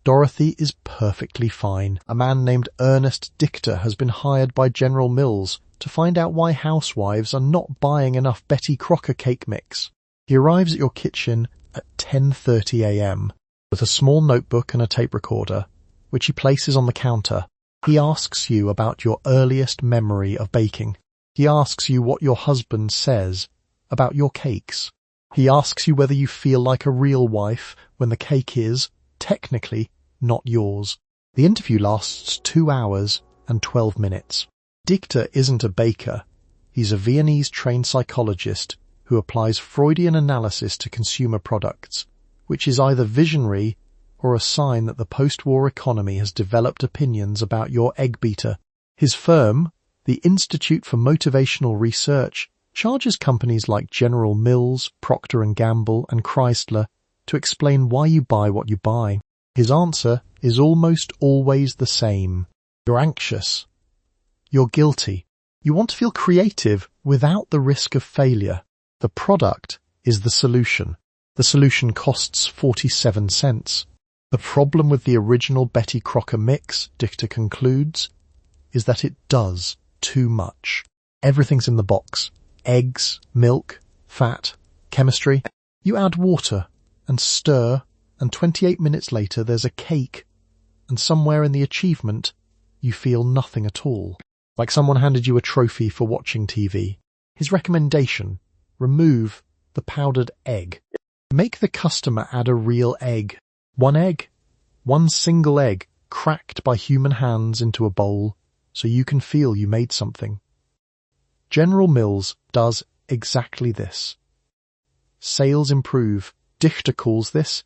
Dorothy is perfectly fine. A man named Ernest Dichter has been hired by General Mills to find out why housewives are not buying enough Betty Crocker cake mix. He arrives at your kitchen at 10:30 a.m. with a small notebook and a tape recorder, which he places on the counter. He asks you about your earliest memory of baking. He asks you what your husband says about your cakes. He asks you whether you feel like a real wife when the cake is, technically, not yours. The interview lasts 2 hours and 12 minutes. Dichter isn't a baker. He's a Viennese-trained psychologist who applies Freudian analysis to consumer products, which is either visionary or a sign that the post-war economy has developed opinions about your egg beater. His firm, the Institute for Motivational Research, charges companies like General Mills, Procter & Gamble, and Chrysler to explain why you buy what you buy. His answer is almost always the same. You're anxious. You're guilty. You want to feel creative without the risk of failure. The product is the solution. The solution costs 47 cents. The problem with the original Betty Crocker mix, Dichter concludes, is that it does too much. Everything's in the box. Eggs, milk, fat, chemistry. You add water and stir, and 28 minutes later there's a cake, and somewhere in the achievement you feel nothing at all. Like someone handed you a trophy for watching TV. His recommendation: remove the powdered egg. Make the customer add a real egg. One single egg, cracked by human hands into a bowl, so you can feel you made something. General Mills does exactly this. Sales improve. Dichter calls this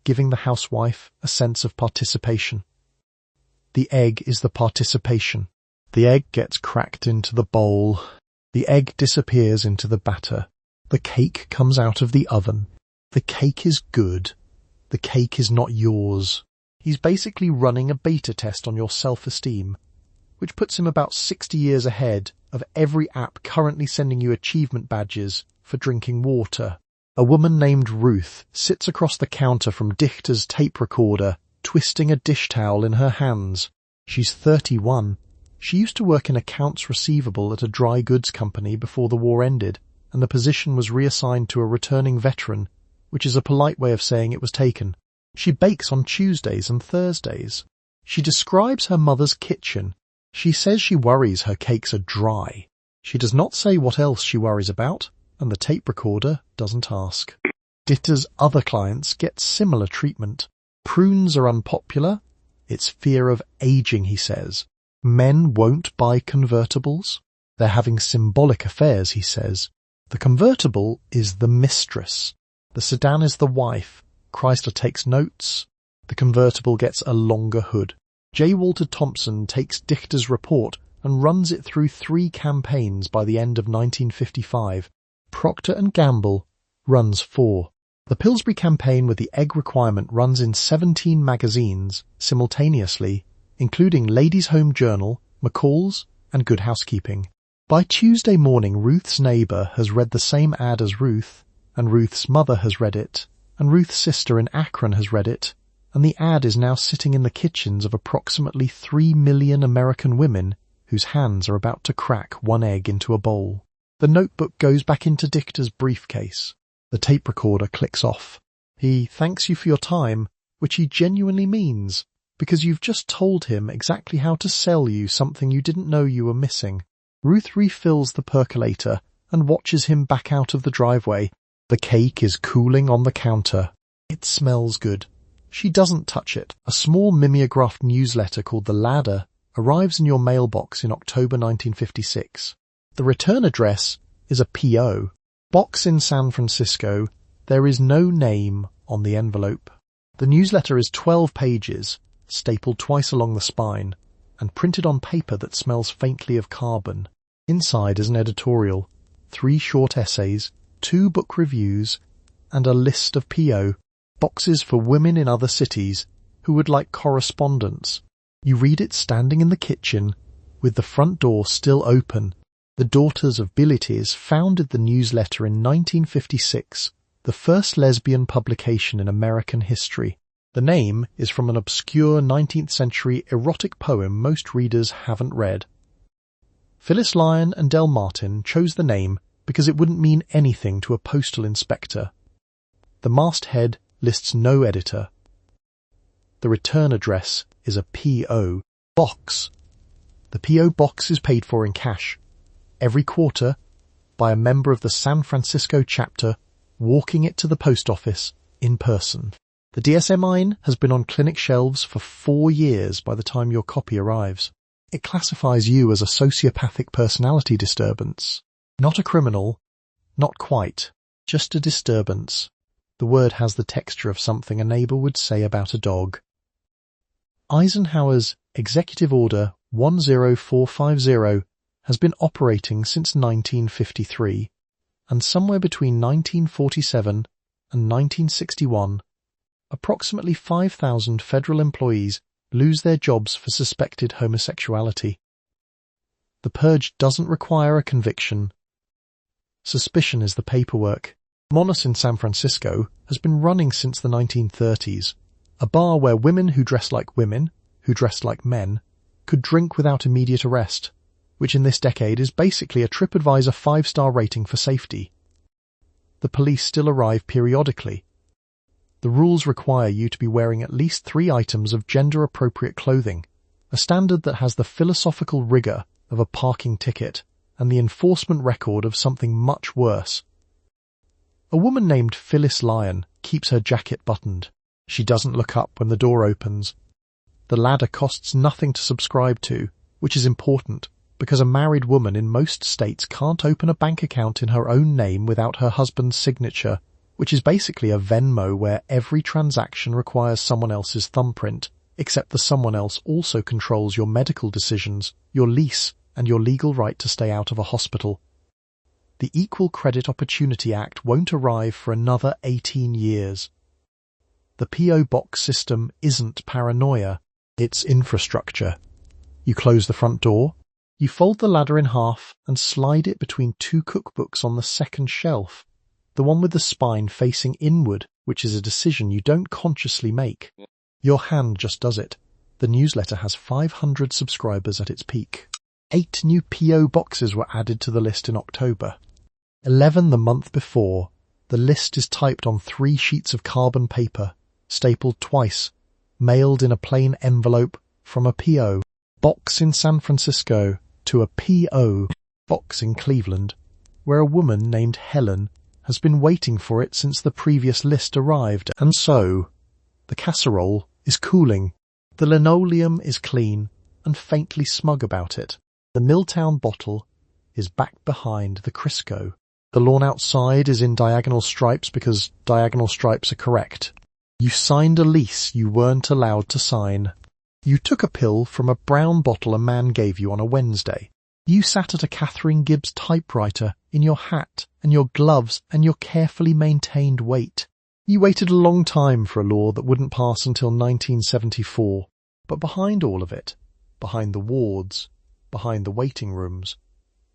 giving the housewife a sense of participation. The egg is the participation. The egg gets cracked into the bowl. The egg disappears into the batter. The cake comes out of the oven. The cake is good. The cake is not yours. He's basically running a beta test on your self-esteem, which puts him about 60 years ahead of every app currently sending you achievement badges for drinking water. A woman named Ruth sits across the counter from Dichter's tape recorder, twisting a dish towel in her hands. She's 31. She used to work in accounts receivable at a dry goods company before the war ended, and the position was reassigned to a returning veteran, which is a polite way of saying it was taken. She bakes on Tuesdays and Thursdays. She describes her mother's kitchen. She says she worries her cakes are dry. She does not say what else she worries about, and the tape recorder doesn't ask. Ditter's other clients get similar treatment. Prunes are unpopular. It's fear of aging, he says. Men won't buy convertibles. They're having symbolic affairs, he says. The convertible is the mistress. The sedan is the wife. Chrysler takes notes. The convertible gets a longer hood. J. Walter Thompson takes Dichter's report and runs it through 3 campaigns by the end of 1955. Procter & Gamble runs 4. The Pillsbury campaign with the egg requirement runs in 17 magazines simultaneously, including Ladies' Home Journal, McCall's, and Good Housekeeping. By Tuesday morning, Ruth's neighbour has read the same ad as Ruth, and Ruth's mother has read it, and Ruth's sister in Akron has read it, and the ad is now sitting in the kitchens of approximately 3 million American women whose hands are about to crack 1 egg into a bowl. The notebook goes back into Dichter's briefcase. The tape recorder clicks off. He thanks you for your time, which he genuinely means, because you've just told him exactly how to sell you something you didn't know you were missing. Ruth refills the percolator and watches him back out of the driveway. The cake is cooling on the counter. It smells good. She doesn't touch it. A small mimeographed newsletter called The Ladder arrives in your mailbox in October 1956. The return address is a P.O. Box in San Francisco. There is no name on the envelope. The newsletter is 12 pages, stapled twice along the spine, and printed on paper that smells faintly of carbon. Inside is an editorial, 3 short essays, 2 book reviews, and a list of PO boxes for women in other cities who would like correspondence. You read it standing in the kitchen, with the front door still open. The Daughters of Bilitis founded the newsletter in 1956, the first lesbian publication in American history. The name is from an obscure 19th century erotic poem most readers haven't read. Phyllis Lyon and Del Martin chose the name because it wouldn't mean anything to a postal inspector. The masthead lists no editor. The return address is a P.O. box. The P.O. box is paid for in cash, every quarter, by a member of the San Francisco chapter walking it to the post office in person. The DSM-I has been on clinic shelves for 4 years by the time your copy arrives. It classifies you as a sociopathic personality disturbance. Not a criminal, not quite, just a disturbance. The word has the texture of something a neighbor would say about a dog. Eisenhower's Executive Order 10450 has been operating since 1953, and somewhere between 1947 and 1961, approximately 5,000 federal employees lose their jobs for suspected homosexuality. The purge doesn't require a conviction. Suspicion is the paperwork. Monos in San Francisco has been running since the 1930s, a bar where women who dressed like women, who dressed like men, could drink without immediate arrest, which in this decade is basically a TripAdvisor 5-star rating for safety. The police still arrive periodically. The rules require you to be wearing at least 3 items of gender-appropriate clothing, a standard that has the philosophical rigor of a parking ticket and the enforcement record of something much worse. A woman named Phyllis Lyon keeps her jacket buttoned. She doesn't look up when the door opens. The ladder costs nothing to subscribe to, which is important, because a married woman in most states can't open a bank account in her own name without her husband's signature, which is basically a Venmo where every transaction requires someone else's thumbprint, except the someone else also controls your medical decisions, your lease, and your legal right to stay out of a hospital. The Equal Credit Opportunity Act won't arrive for another 18 years. The P.O. box system isn't paranoia, it's infrastructure. You close the front door, you fold the ladder in half and slide it between 2 cookbooks on the second shelf, the one with the spine facing inward, which is a decision you don't consciously make. Your hand just does it. The newsletter has 500 subscribers at its peak. 8 new P.O. boxes were added to the list in October. 11 the month before. The list is typed on 3 sheets of carbon paper, stapled twice, mailed in a plain envelope from a P.O. box in San Francisco to a P.O. box in Cleveland, where a woman named Helen has been waiting for it since the previous list arrived, and so the casserole is cooling. The linoleum is clean and faintly smug about it. The Miltown bottle is back behind the Crisco. The lawn outside is in diagonal stripes because diagonal stripes are correct. You signed a lease you weren't allowed to sign. You took a pill from a brown bottle a man gave you on a Wednesday. You sat at a Catherine Gibbs typewriter in your hat and your gloves and your carefully maintained weight. You waited a long time for a law that wouldn't pass until 1974. But behind all of it, behind the wards, behind the waiting rooms,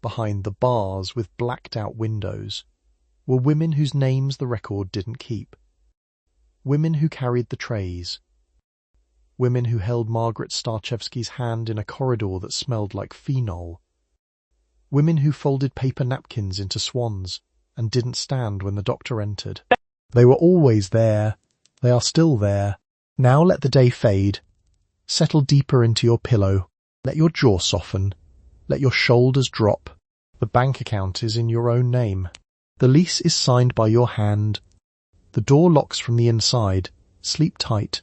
behind the bars with blacked-out windows, were women whose names the record didn't keep. Women who carried the trays. Women who held Margaret Starchevsky's hand in a corridor that smelled like phenol. Women who folded paper napkins into swans and didn't stand when the doctor entered. They were always there. They are still there. Now let the day fade. Settle deeper into your pillow. Let your jaw soften. Let your shoulders drop. The bank account is in your own name. The lease is signed by your hand. The door locks from the inside. Sleep tight.